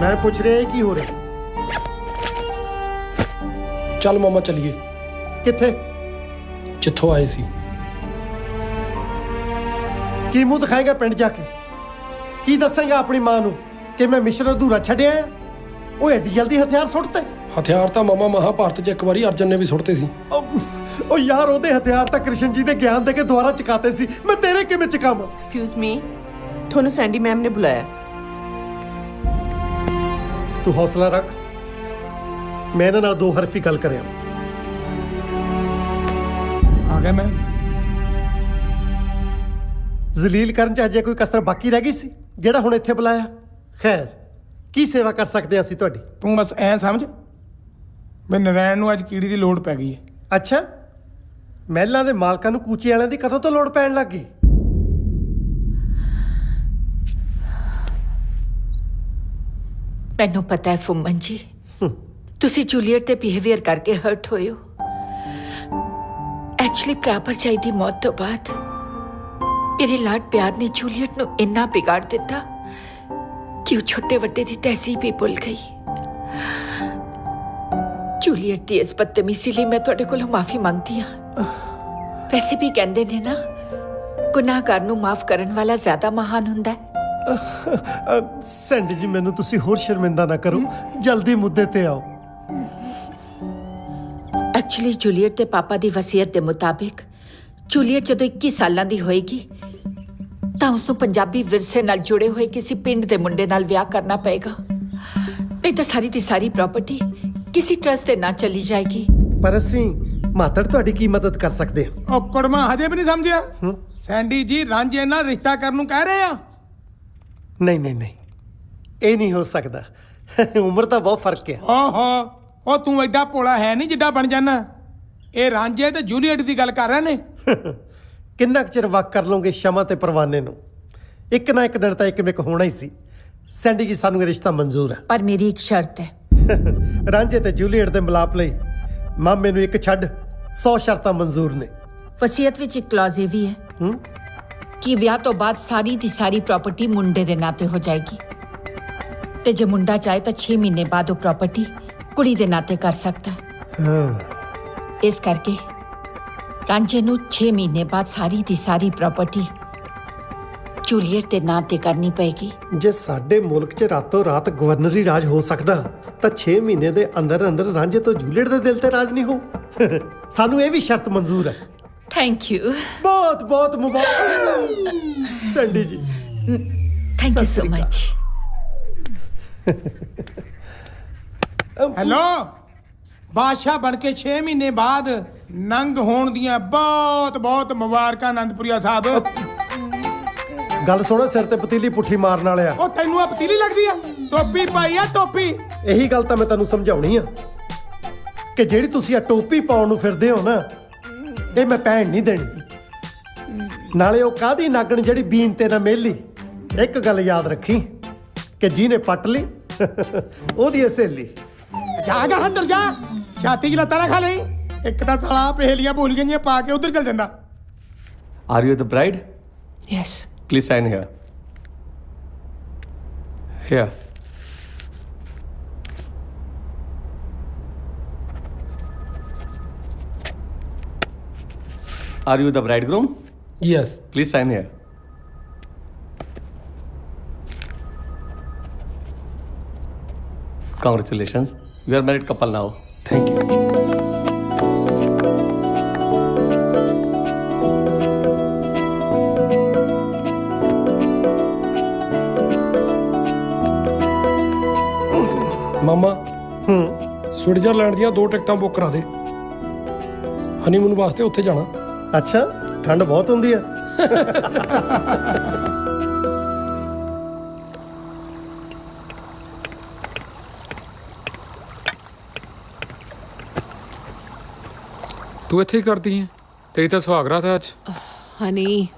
S2: ਮੈਂ ਪੁੱਛ ਰਿਹਾ ਕੀ ਹੋ ਰਿਹਾ?
S3: ਚੱਲ ਮਾਮਾ ਚੱਲੀਏ।
S2: ਕਿੱਥੇ?
S3: ਜਿੱਥੋਂ ਆਏ ਸੀ।
S2: ਕੀ ਮੂੰਹ ਦਿਖਾਏਗਾ ਪਿੰਡ ਜਾ ਕੇ? ਕੀ ਦੱਸੇਗਾ ਆਪਣੀ ਮਾਂ ਨੂੰ ਕਿ ਮੈਂ ਮਿਸ਼ਨ ਅਧੂਰਾ ਛੱਡਿਆ ਆ? ਉਹ ਐਡੀ ਜਲਦੀ ਹਥਿਆਰ ਸੁੱਟਤੇ?
S3: ਹਥਿਆਰ ਤਾਂ ਮਾਮਾ ਮਹਾਭਾਰਤ 'ਚ ਇੱਕ ਵਾਰੀ ਅਰਜਨ ਨੇ ਵੀ ਸੁੱਟਤੇ ਸੀ।
S2: ਉਹ ਯਾਰ ਉਹਦੇ ਹਥਿਆਰ ਤਾਂ ਕ੍ਰਿਸ਼ਨ ਜੀ ਦੇ ਗਿਆਨ ਦੇ ਕੇ ਦੁਆਰਾ ਚਕਾਤੇ ਸੀ, ਮੈਂ ਤੇਰੇ ਕਿਵੇਂ ਚਕਾਵਾਂ?
S1: ਐਕਸਕਿਊਜ਼ ਮੀ, ਤੁਹਾਨੂੰ ਸੈਂਡੀ ਮੈਮ ਨੇ ਬੁਲਾਇਆ।
S2: ਤੂੰ ਹੌਸਲਾ ਰੱਖ, ਮੈਂ ਇਹਨਾਂ ਨਾਲ ਦੋ ਹਰਫੀ ਗੱਲ ਕਰਿਆ।
S7: ਆ ਗਿਆ ਮੈਂ।
S2: ਜ਼ਲੀਲ ਕਰਨ ਚ ਅਜੇ ਕੋਈ ਕਸਰ ਬਾਕੀ ਰਹਿ ਗਈ ਸੀ ਜਿਹੜਾ ਹੁਣ ਇੱਥੇ ਬੁਲਾਇਆ? ਖੈਰ, ਕੀ ਸੇਵਾ ਕਰ ਸਕਦੇ ਹਾਂ ਅਸੀਂ ਤੁਹਾਡੀ?
S7: ਤੂੰ ਬਸ ਐਂ ਸਮਝ ਵੀ ਨਰੈਣ ਨੂੰ ਅੱਜ ਕੀੜੀ ਦੀ ਲੋੜ ਪੈ ਗਈ ਹੈ।
S2: ਅੱਛਾ, ਮਹਿਲਾਂ ਦੇ ਮਾਲਕਾਂ ਨੂੰ ਕੂਚੇ ਵਾਲਿਆਂ ਦੀ ਕਦੋਂ ਤੋਂ ਲੋੜ ਪੈਣ ਲੱਗ ਗਈ?
S4: ਮੈਨੂੰ ਪਤਾ ਹੈ ਫੁੰਮਨ ਜੀ, ਤੁਸੀਂ ਜੂਲੀਅਟ ਦੇ ਬਿਹੇਵੀਅਰ ਕਰਕੇ ਹਰਟ ਹੋਏ ਹੋ। ਐਕਚੁਅਲੀ ਪ੍ਰਾਪਰ ਚਾਈ ਦੀ ਮੌਤ ਤੋਂ ਬਾਅਦ ਮੇਰੇ ਲਾਡ ਪਿਆਰ ਨੇ ਜੂਲੀਅਟ ਨੂੰ ਇੰਨਾ ਵਿਗਾੜ ਦਿੱਤਾ ਕਿ ਉਹ ਛੋਟੇ ਵੱਡੇ ਦੀ ਤਹਿਜ਼ੀਬ ਹੀ ਭੁੱਲ ਗਈ। ਜੂਲੀਅਟ ਦੀ ਇਸ ਬਦਤਮੀਜ਼ੀ ਲਈ ਮੈਂ ਤੁਹਾਡੇ ਕੋਲੋਂ ਮਾਫੀ ਮੰਗਦੀ ਹਾਂ। ਵੈਸੇ ਵੀ ਕਹਿੰਦੇ ਨੇ ਨਾ, ਗੁਨਾਹਗਾਰ ਨੂੰ ਮਾਫ ਕਰਨ ਵਾਲਾ ਜ਼ਿਆਦਾ ਮਹਾਨ ਹੁੰਦਾ ਹੈ।
S2: ਸੈਂਡੀ ਜੀ, ਮੈਨੂੰ ਤੁਸੀਂ ਹੋਰ ਸ਼ਰਮਿੰਦਾ ਨਾ ਕਰੋ, ਜਲਦੀ ਮੁੱਦੇ ਤੇ ਆਓ।
S4: ਐਕਚੁਅਲੀ ਜੂਲੀਅਟ ਦੇ ਪਾਪਾ ਦੀ ਵਸੀਅਤ ਦੇ ਮੁਤਾਬਿਕ ਜੂਲੀਅਟ ਜਦੋਂ 21 ਸਾਲਾਂ ਦੀ ਹੋਏਗੀ ਤਾਂ ਉਸ ਨੂੰ ਪੰਜਾਬੀ ਵਿਰਸੇ ਨਾਲ ਜੁੜੇ ਹੋਏ ਕਿਸੇ ਪਿੰਡ ਦੇ ਮੁੰਡੇ ਨਾਲ ਵਿਆਹ ਕਰਨਾ ਪਏਗਾ, ਨਹੀਂ ਤਾਂ ਸਾਰੀ ਦੀ ਸਾਰੀ ਪ੍ਰਾਪਰਟੀ ਕਿਸੇ ਟਰਸਟ ਦੇ ਨਾਂ ਚਲੀ ਜਾਏਗੀ।
S2: ਪਰ ਅਸੀਂ ਮਾਤੜ ਤੁਹਾਡੀ ਕੀ ਮਦਦ ਕਰ ਸਕਦੇ ਹਾਂ?
S7: ਉਹ ਕੁੜਮਾ ਹਜੇ ਵੀ ਨਹੀਂ ਸਮਝਿਆ? ਸੈਂਡੀ ਜੀ ਰਾਂਝੇ ਨਾਲ ਰਿਸ਼ਤਾ ਕਰਨ ਨੂੰ ਕਹਿ ਰਹੇ ਆ।
S2: ਨਹੀਂ ਨਹੀਂ ਨਹੀਂ, ਇਹ ਨਹੀਂ ਹੋ ਸਕਦਾ। ਉਮਰ ਤਾਂ ਬਹੁਤ ਫਰਕ ਹੈ।
S7: ਓਹੋ, ਉਹ ਤੂੰ ਐਡਾ ਭੋਲਾ ਹੈ ਨਹੀਂ ਜਿੱਡਾ ਬਣ ਜਾਣਾ। ਇਹ ਰਾਂਝੇ ਤੇ ਜੂਲੀਅਟ ਦੀ ਗੱਲ ਕਰ ਰਹੇ ਨੇ।
S2: ਕਿੰਨਾ ਕੁ ਚਿਰ ਵਕ ਕਰ ਲਓਗੇ ਸ਼ਮਾ ਤੇ ਪਰਵਾਨੇ ਨੂੰ? ਇੱਕ ਨਾ ਇੱਕ ਦਿਨ ਤਾਂ ਇੱਕ ਮਿਕ ਹੋਣਾ ਹੀ ਸੀ। ਸੈਂਡੀ ਜੀ, ਸਾਨੂੰ ਇਹ ਰਿਸ਼ਤਾ ਮਨਜ਼ੂਰ ਹੈ,
S4: ਪਰ ਮੇਰੀ ਇੱਕ ਸ਼ਰਤ ਹੈ।
S2: ਰਾਂਝੇ ਤੇ ਜੂਲੀਅਟ ਦੇ ਮਿਲਾਪ ਲਈ ਮਾਮੇ ਨੂੰ ਇੱਕ ਛੱਡ 100 ਸ਼ਰਤਾਂ ਮਨਜ਼ੂਰ ਨੇ।
S4: ਵਸੀਅਤ ਵਿੱਚ ਇੱਕ ਕਲੌਜ਼ ਇਹ ਵੀ ਹੈ ਕਿ ਵਿਆਹ ਤੋਂ ਬਾਅਦ ਸਾਰੀ ਦੀ ਸਾਰੀ ਪ੍ਰਾਪਰਟੀ ਮੁੰਡੇ ਦੇ ਨਾਂ ਤੇ ਹੋ ਜਾਏਗੀ, ਤੇ ਜੇ ਮੁੰਡਾ ਚਾਹੇ ਤਾਂ 6 ਮਹੀਨੇ ਬਾਅਦ ਉਹ ਪ੍ਰਾਪਰਟੀ ਕੁੜੀ ਦੇ ਨਾਂ ਤੇ ਕਰ ਸਕਦਾ ਹੈ। ਇਸ ਕਰਕੇ ਰਾਂਝੇ ਨੂੰ 6 ਮਹੀਨੇ ਬਾਅਦ ਸਾਰੀ ਦੀ ਸਾਰੀ ਪ੍ਰਾਪਰਟੀ ਜੂਲੀਅਟ ਦੇ ਨਾਂ ਤੇ ਕਰਨੀ ਪਏਗੀ।
S2: ਜੇ ਸਾਡੇ ਮੁਲਕ 'ਚ ਰਾਤੋਂ ਰਾਤ ਗਵਰਨਰੀ ਰਾਜ ਹੋ ਸਕਦਾ ਤਾਂ 6 ਮਹੀਨੇ ਦੇ ਅੰਦਰ ਅੰਦਰ ਰਾਂਝੇ ਤੋਂ ਜੂਲੀਅਟ ਦੇ ਦਿਲ ਤੇ ਰਾਜ ਨਹੀਂ ਹੋ। ਸਾਨੂੰ ਇਹ ਵੀ ਸ਼ਰਤ ਮਨਜ਼ੂਰ ਹੈ।
S4: Thank you.
S2: ਬਹੁਤ ਬਹੁਤ ਮੁਬਾਰਕ ਸੈਂਡੀ ਜੀ।
S4: Thank you so much.
S7: Hello, ਬਾਦਸ਼ਾਹ ਬਣ ਕੇ 6 ਮਹੀਨੇ ਬਾਅਦ ਨੰਗ ਹੋਣ ਦੀਆਂ ਬਹੁਤ ਬਹੁਤ ਮੁਬਾਰਕਾਂ ਅਨੰਦਪੁਰੀਆ ਸਾਹਿਬ।
S2: ਗੱਲ ਸੁਣੋ, ਸਿਰ ਤੇ ਪਤੀਲੀ ਪੁੱਠੀ ਮਾਰਨ ਵਾਲਿਆ।
S7: ਉਹ ਤੈਨੂੰ ਆ ਪਤੀਲੀ ਲੱਗਦੀ ਆ? ਟੋਪੀ ਪਾਈ ਆ, ਟੋਪੀ।
S2: ਇਹੀ ਗੱਲ ਤਾਂ ਮੈਂ ਤੈਨੂੰ ਸਮਝਾਉਣੀ ਆ ਕਿ ਜਿਹੜੀ ਤੁਸੀਂ ਆ ਟੋਪੀ ਪਾਉਣ ਨੂੰ ਫਿਰਦੇ ਹੋ ਨਾ, ਇਹ ਮੈਂ ਪਹਿਣ ਨਹੀਂ ਦੇਣੀ। ਨਾਲੇ ਉਹ ਕਾਹਦੀ ਨਾਗਣ ਜਿਹੜੀ ਬੀਨ ਤੇ ਨਾ ਮੇਲੀ। ਇੱਕ ਗੱਲ ਯਾਦ ਰੱਖੀ ਕਿ ਜਿਹਨੇ ਪੱਟ ਲਈ ਉਹਦੀ ਸਹੇਲੀ।
S7: ਜਾ ਗਾ ਅੰਦਰ ਜਾ, ਛਾਤੀ 'ਚ ਲੱਤਾਂ ਨਾ ਖਾ ਲਈ। ਇੱਕ ਤਾਂ ਸਾਲਾ ਪਹੇਲੀਆਂ ਭੁੱਲ ਗਈਆਂ ਪਾ ਕੇ ਉਧਰ ਚੱਲ ਜਾਂਦਾ।
S14: Are you the bride?
S4: Yes.
S14: Please sign here. Here. Are you the bridegroom?
S3: Yes.
S14: Please sign here. Congratulations. You are married couple now.
S3: Thank you. ਮਾਮਾ, ਸਵਿਟਜ਼ਰਲੈਂਡ ਦੀਆਂ 2 ਟਿਕਟਾਂ ਬੁੱਕ ਕਰਾ ਦੇ। ਹਨੀਮੂਨ ਵਾਸਤੇ ਉੱਥੇ ਜਾਣਾ।
S2: ਅੱਛਾ, ਠੰਡ ਬਹੁਤ ਹੁੰਦੀ ਆ।
S15: ਤੂੰ ਇੱਥੇ ਹੀ ਕਰਦੀ ਹੈ? ਤੇਰੀ ਤਾਂ ਸੁਹਾਗਰਾਤ ਹੈ ਅੱਜ।
S5: ਹਨੀ,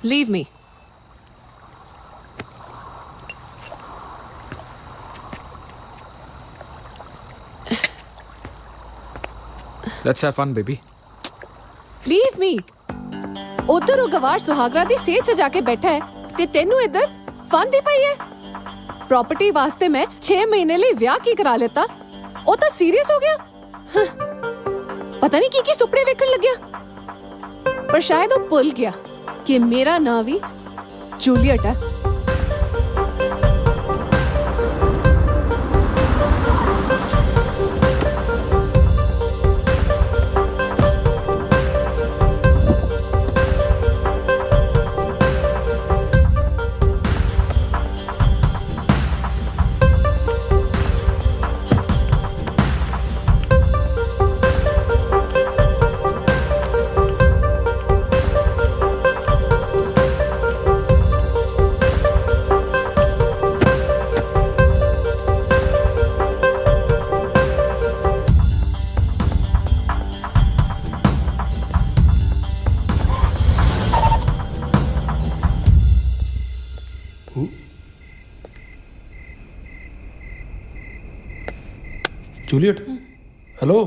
S5: leave me.
S15: Let's have fun, baby.
S5: Leave me. ਉਧਰ ਉਹ ਗਵਾਰ ਸੁਹਾਗਰਾ ਦੀ ਸੇਜ ਸਜਾ ਕੇ ਬੈਠਾ ਹੈ ਤੇ ਤੈਨੂੰ ਇੱਧਰ ਫਨ ਦੀ ਪਈ ਹੈ। प्रॉपर्टी वास्ते मैं 6 महीने लिए ब्याह की करा लेता ਉਹ ਤਾਂ ਸੀਰੀਅਸ ਹੋ ਗਿਆ ਪਤਾ ਨਹੀਂ ਕੀ ਸੁਪਨੇ ਵੇਖਣ ਲੱਗਿਆ ਪਰ ਸ਼ਾਇਦ ਉਹ ਭੁੱਲ ਗਿਆ ਕਿ ਮੇਰਾ ਨਾਂ ਵੀ ਜੂਲੀਅਟ ਹੈ
S3: जूलियट हेलो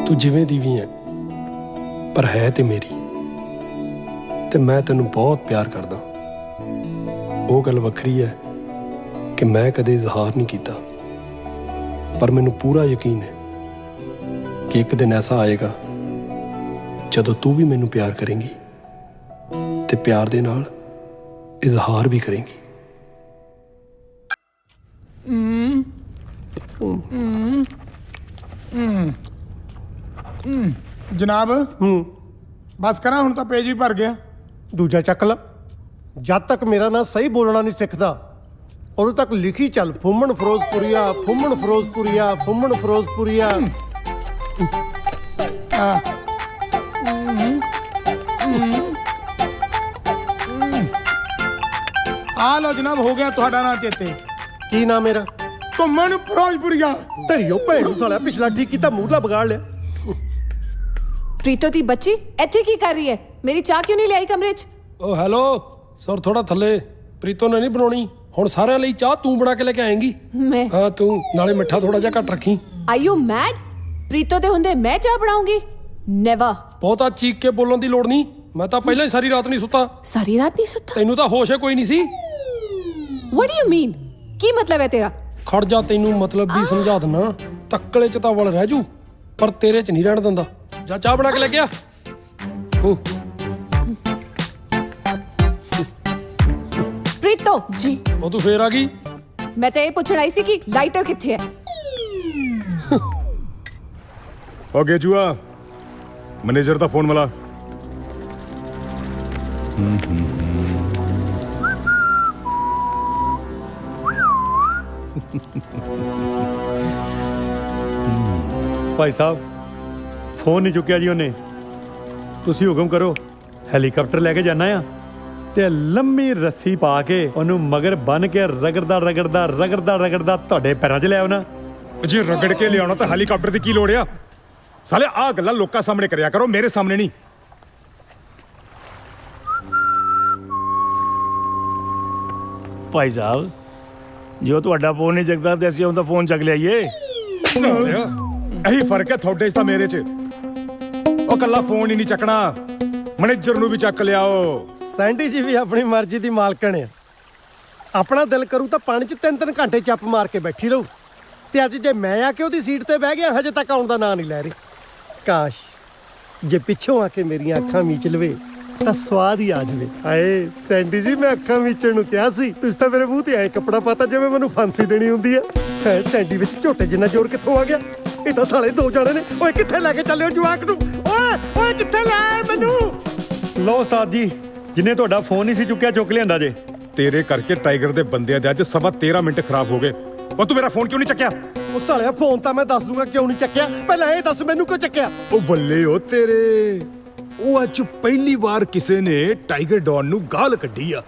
S3: तू जिवें दी भी है पर है ते मेरी ते मैं तेनू बहुत प्यार करदा ਉਹ ਗੱਲ ਵੱਖਰੀ ਹੈ ਕਿ ਮੈਂ ਕਦੇ ਇਜ਼ਹਾਰ ਨਹੀਂ ਕੀਤਾ ਪਰ ਮੈਨੂੰ ਪੂਰਾ ਯਕੀਨ ਹੈ ਕਿ ਇੱਕ ਦਿਨ ਐਸਾ ਆਏਗਾ ਜਦੋਂ ਤੂੰ ਵੀ ਮੈਨੂੰ ਪਿਆਰ ਕਰੇਂਗੀ ਤੇ ਪਿਆਰ ਦੇ ਨਾਲ ਇਜ਼ਹਾਰ ਵੀ ਕਰੇਂਗੀ
S7: ਜਨਾਬ ਬਸ ਕਰਾਂ ਹੁਣ ਤਾਂ ਪੇਜ ਵੀ ਭਰ ਗਿਆ
S2: ਦੂਜਾ ਚੱਕ ਲਾ ਜਦ ਤੱਕ ਮੇਰਾ ਨਾਂ ਸਹੀ ਬੋਲਣਾ ਨਹੀਂ ਸਿੱਖਦਾ ਉਦੋਂ ਤੱਕ ਲਿਖੀ ਚੱਲ ਫੁੰਮਣ ਫਿਰੋਜ਼ਪੁਰੀਆ ਫੁੰਮਣ ਫਿਰੋਜ਼ਪੁਰੀਆ ਫੁੰਮਣ ਫਿਰੋਜ਼ਪੁਰੀਆ
S7: ਆ ਲੋ ਜਨਾਬ ਹੋ ਗਿਆ ਤੁਹਾਡਾ ਨਾਂ ਚੇਤੇ
S2: ਕੀ ਨਾਂ ਮੇਰਾ
S7: ਘੁੰਮਣ ਫਿਰੋਜ਼ਪੁਰੀਆ
S2: ਧਰਿਓ ਭੈਣ ਨੂੰ ਸਾਲਿਆ ਪਿਛਲਾ ਠੀਕ ਕੀਤਾ ਮੂਹਰਲਾ ਵਿਗਾੜ ਲਿਆ
S5: ਪ੍ਰੀਤੋ ਦੀ ਬੱਚੀ ਇੱਥੇ ਕੀ ਕਰ ਰਹੀ ਹੈ ਮੇਰੀ ਚਾਹ ਕਿਉਂ ਨਹੀਂ ਲਿਆਈ ਕਮਰੇ 'ਚ
S3: ਓ ਹੈਲੋ ਸਰ ਥੋੜਾ ਥੱਲੇ ਪ੍ਰੀਤੋ ਨੇ ਨਹੀਂ ਬਣਾਉਣੀ ਹੁਣ ਸਾਰਿਆਂ ਲਈ ਚਾਹ ਤੂੰ ਬਣਾ ਕੇ ਲੈ ਕੇ ਆਏਂਗੀ
S5: ਮੈਂ
S3: ਹਾਂ ਤੂੰ ਨਾਲੇ ਮਿੱਠਾ ਥੋੜਾ ਜਿਹਾ ਘੱਟ ਰੱਖੀ
S5: ਆਰ ਯੂ ਮੈਡ ਪ੍ਰੀਤੋ ਦੇ ਹੁੰਦੇ ਮੈਂ ਚਾਹ ਬਣਾਉਂਗੀ ਨੈਵਰ
S3: ਬਹੁਤਾ ਚੀਕ ਕੇ ਬੋਲਣ ਦੀ ਲੋੜ ਨਹੀਂ ਮੈਂ ਤਾਂ ਪਹਿਲਾਂ ਹੀ ਸਾਰੀ ਰਾਤ ਨਹੀਂ ਸੁੱਤਾ
S5: ਸਾਰੀ ਰਾਤ ਨਹੀਂ ਸੁੱਤਾ
S3: ਤੈਨੂੰ ਤਾਂ ਹੋਸ਼ ਕੋਈ ਨਹੀਂ ਸੀ
S5: ਵਾਟ ਡੂ ਯੂ ਮੀਨ ਕੀ ਮਤਲਬ ਹੈ ਤੇਰਾ
S3: ਖੜ ਜਾ ਤੈਨੂੰ ਮਤਲਬ ਵੀ ਸਮਝਾ ਦਿੰਨਾ ਤੱਕਲੇ ਚ ਤਾਂ ਵਲ ਰਹਿ ਜੂ ਪਰ ਤੇਰੇ ਚ ਨਹੀਂ ਰਹਿਣ ਦਿੰਦਾ ਜਾ ਚਾਹ ਬਣਾ ਕੇ ਲੈ ਗਿਆ
S5: ਪ੍ਰੀਤੋ
S1: ਜੀ
S3: ਉਹ ਤੂੰ ਫੇਰ ਆ ਗਈ
S5: ਮੈਂ ਤਾਂ ਇਹ ਪੁੱਛਣ ਆਈ ਸੀ ਕਿ ਲਾਈਟਰ ਕਿੱਥੇ ਹੈ
S12: ਹੋ ਗਿਆ ਜੂਆ ਮੈਨੇਜਰ ਦਾ ਫੋਨ ਮਿਲਾ
S11: ਭਾਈ ਸਾਹਿਬ ਫੋਨ ਨਹੀਂ ਚੁੱਕਿਆ ਜੀ ਉਹਨੇ ਤੁਸੀਂ ਹੁਕਮ ਕਰੋ ਹੈਲੀਕਾਪਟਰ ਲੈ ਕੇ ਜਾਣਾ ਆ ਤੇ ਲੰਮੀ ਰੱਸੀ ਪਾ ਕੇ ਉਹਨੂੰ ਮਗਰ ਬੰਨ ਕੇ ਰਗੜਦਾ ਤੁਹਾਡੇ ਪੈਰਾਂ 'ਚ ਲੈ ਆਉਣਾ
S12: ਜੇ ਰਗੜ ਕੇ ਲਿਆਉਣਾ ਤਾਂ ਹੈਲੀਕਾਪਟਰ ਦੀ ਕੀ ਲੋੜ ਆ ਸਾਲੇ ਆਹ ਗੱਲਾਂ ਲੋਕਾਂ ਸਾਹਮਣੇ ਕਰਿਆ ਕਰੋ ਮੇਰੇ ਸਾਹਮਣੇ ਨਹੀਂ
S10: ਭਾਈ ਸਾਹਿਬ ਜੋ ਤੁਹਾਡਾ ਫੋਨ ਨਹੀਂ ਚੱਕਦਾ ਤੇ ਅਸੀਂ ਉਹਦਾ ਫੋਨ ਚੱਕ ਲਿਆਈਏ
S12: ਇਹੀ ਫਰਕ ਹੈ ਤੁਹਾਡੇ 'ਚ ਤਾਂ ਮੇਰੇ 'ਚ ਉਹ ਕੱਲਾ ਫੋਨ ਹੀ ਨਹੀਂ ਚੱਕਣਾ ਮੈਨੇਜਰ ਨੂੰ ਵੀ ਚੱਕ ਲਿਆਓ
S2: ਸੈਂਡੀ ਜੀ ਵੀ ਆਪਣੀ ਮਰਜ਼ੀ ਦੀ ਮਾਲਕਣ ਆ ਆਪਣਾ ਦਿਲ ਕਰੂ ਤਾਂ ਪਾਣੀ 'ਚ 3-3 ਘੰਟੇ ਚੱਪ ਮਾਰ ਕੇ ਬੈਠੀ ਰਹੂ ਤੇ ਅੱਜ ਜੇ ਮੈਂ ਆ ਕੇ ਉਹਦੀ ਸੀਟ ਤੇ ਬਹਿ ਗਿਆ ਹਜੇ ਤੱਕ ਆਉਣ ਦਾ ਨਾਂ ਨਹੀਂ ਲੈ ਰਹੀ ਕਾਸ਼ ਜੇ ਪਿੱਛੋਂ ਆ ਕੇ ਮੇਰੀਆਂ ਅੱਖਾਂ ਮੀਚ ਲਵੇ ਤਾਂ ਸਵਾਦ ਹੀ ਆ ਜਾਵੇ ਹਾਏ ਸੈਂਡੀ ਜੀ ਮੈਂ ਅੱਖਾਂ ਮੀਚਣ ਨੂੰ ਕਿਹਾ ਸੀ ਤੁਸੀਂ ਤਾਂ ਮੇਰੇ ਮੂੰਹ ਤੇ ਐ ਕੱਪੜਾ ਪਾਤਾ ਜਿਵੇਂ ਮੈਨੂੰ ਫਾਂਸੀ ਦੇਣੀ ਹੁੰਦੀ ਹੈ ਸੈਂਡੀ ਵਿੱਚ ਝੋਟੇ ਜਿੰਨਾ ਜ਼ੋਰ ਕਿੱਥੋਂ ਆ ਗਿਆ ਇਹ ਤਾਂ ਸਾਲੇ ਦੋ ਜਾਣੇ ਨੇ ਓਏ ਕਿੱਥੇ ਲੈ ਕੇ ਚੱਲਿਓ ਜਵਾਕ ਨੂੰ ਓਏ ਕਿੱਥੇ ਲੈ ਆਏ ਮੈਨੂੰ
S11: ਲਓ ਉਸਤਾਦ ਜੀ ਜਿੰਨੇ ਤੁਹਾਡਾ ਫੋਨ ਨਹੀਂ ਸੀ ਚੁੱਕਿਆ ਚੁੱਕ ਲਿਆਂਦਾ ਜੇ
S12: ਤੇਰੇ ਕਰਕੇ ਟਾਈਗਰ ਦੇ ਬੰਦਿਆਂ ਦੇ ਅੱਜ ਸਵਾ 13 ਮਿੰਟ ਖਰਾਬ ਹੋ ਗਏ ਪਰ ਤੂੰ ਮੇਰਾ ਫੋਨ ਕਿਉਂ ਨਹੀਂ ਚੱਕਿਆ
S2: ਉਹ ਸਾਲਿਆ ਫੋਨ ਤਾਂ ਮੈਂ ਦੱਸ ਦੂੰਗਾ ਕਿਉਂ ਨਹੀਂ ਚੱਕਿਆ ਪਹਿਲਾਂ ਇਹ ਦੱਸ ਮੈਨੂੰ ਕਿਉਂ ਚੱਕਿਆ
S12: ਉਹ ਵੱਲੇ ਉਹ ਤੇਰੇ ਉਹ ਅੱਜ ਪਹਿਲੀ ਵਾਰ ਕਿਸੇ ਨੇ ਟਾਈਗਰ ਡੌਨ ਨੂੰ ਗਾਲ ਕੱਢੀ ਆ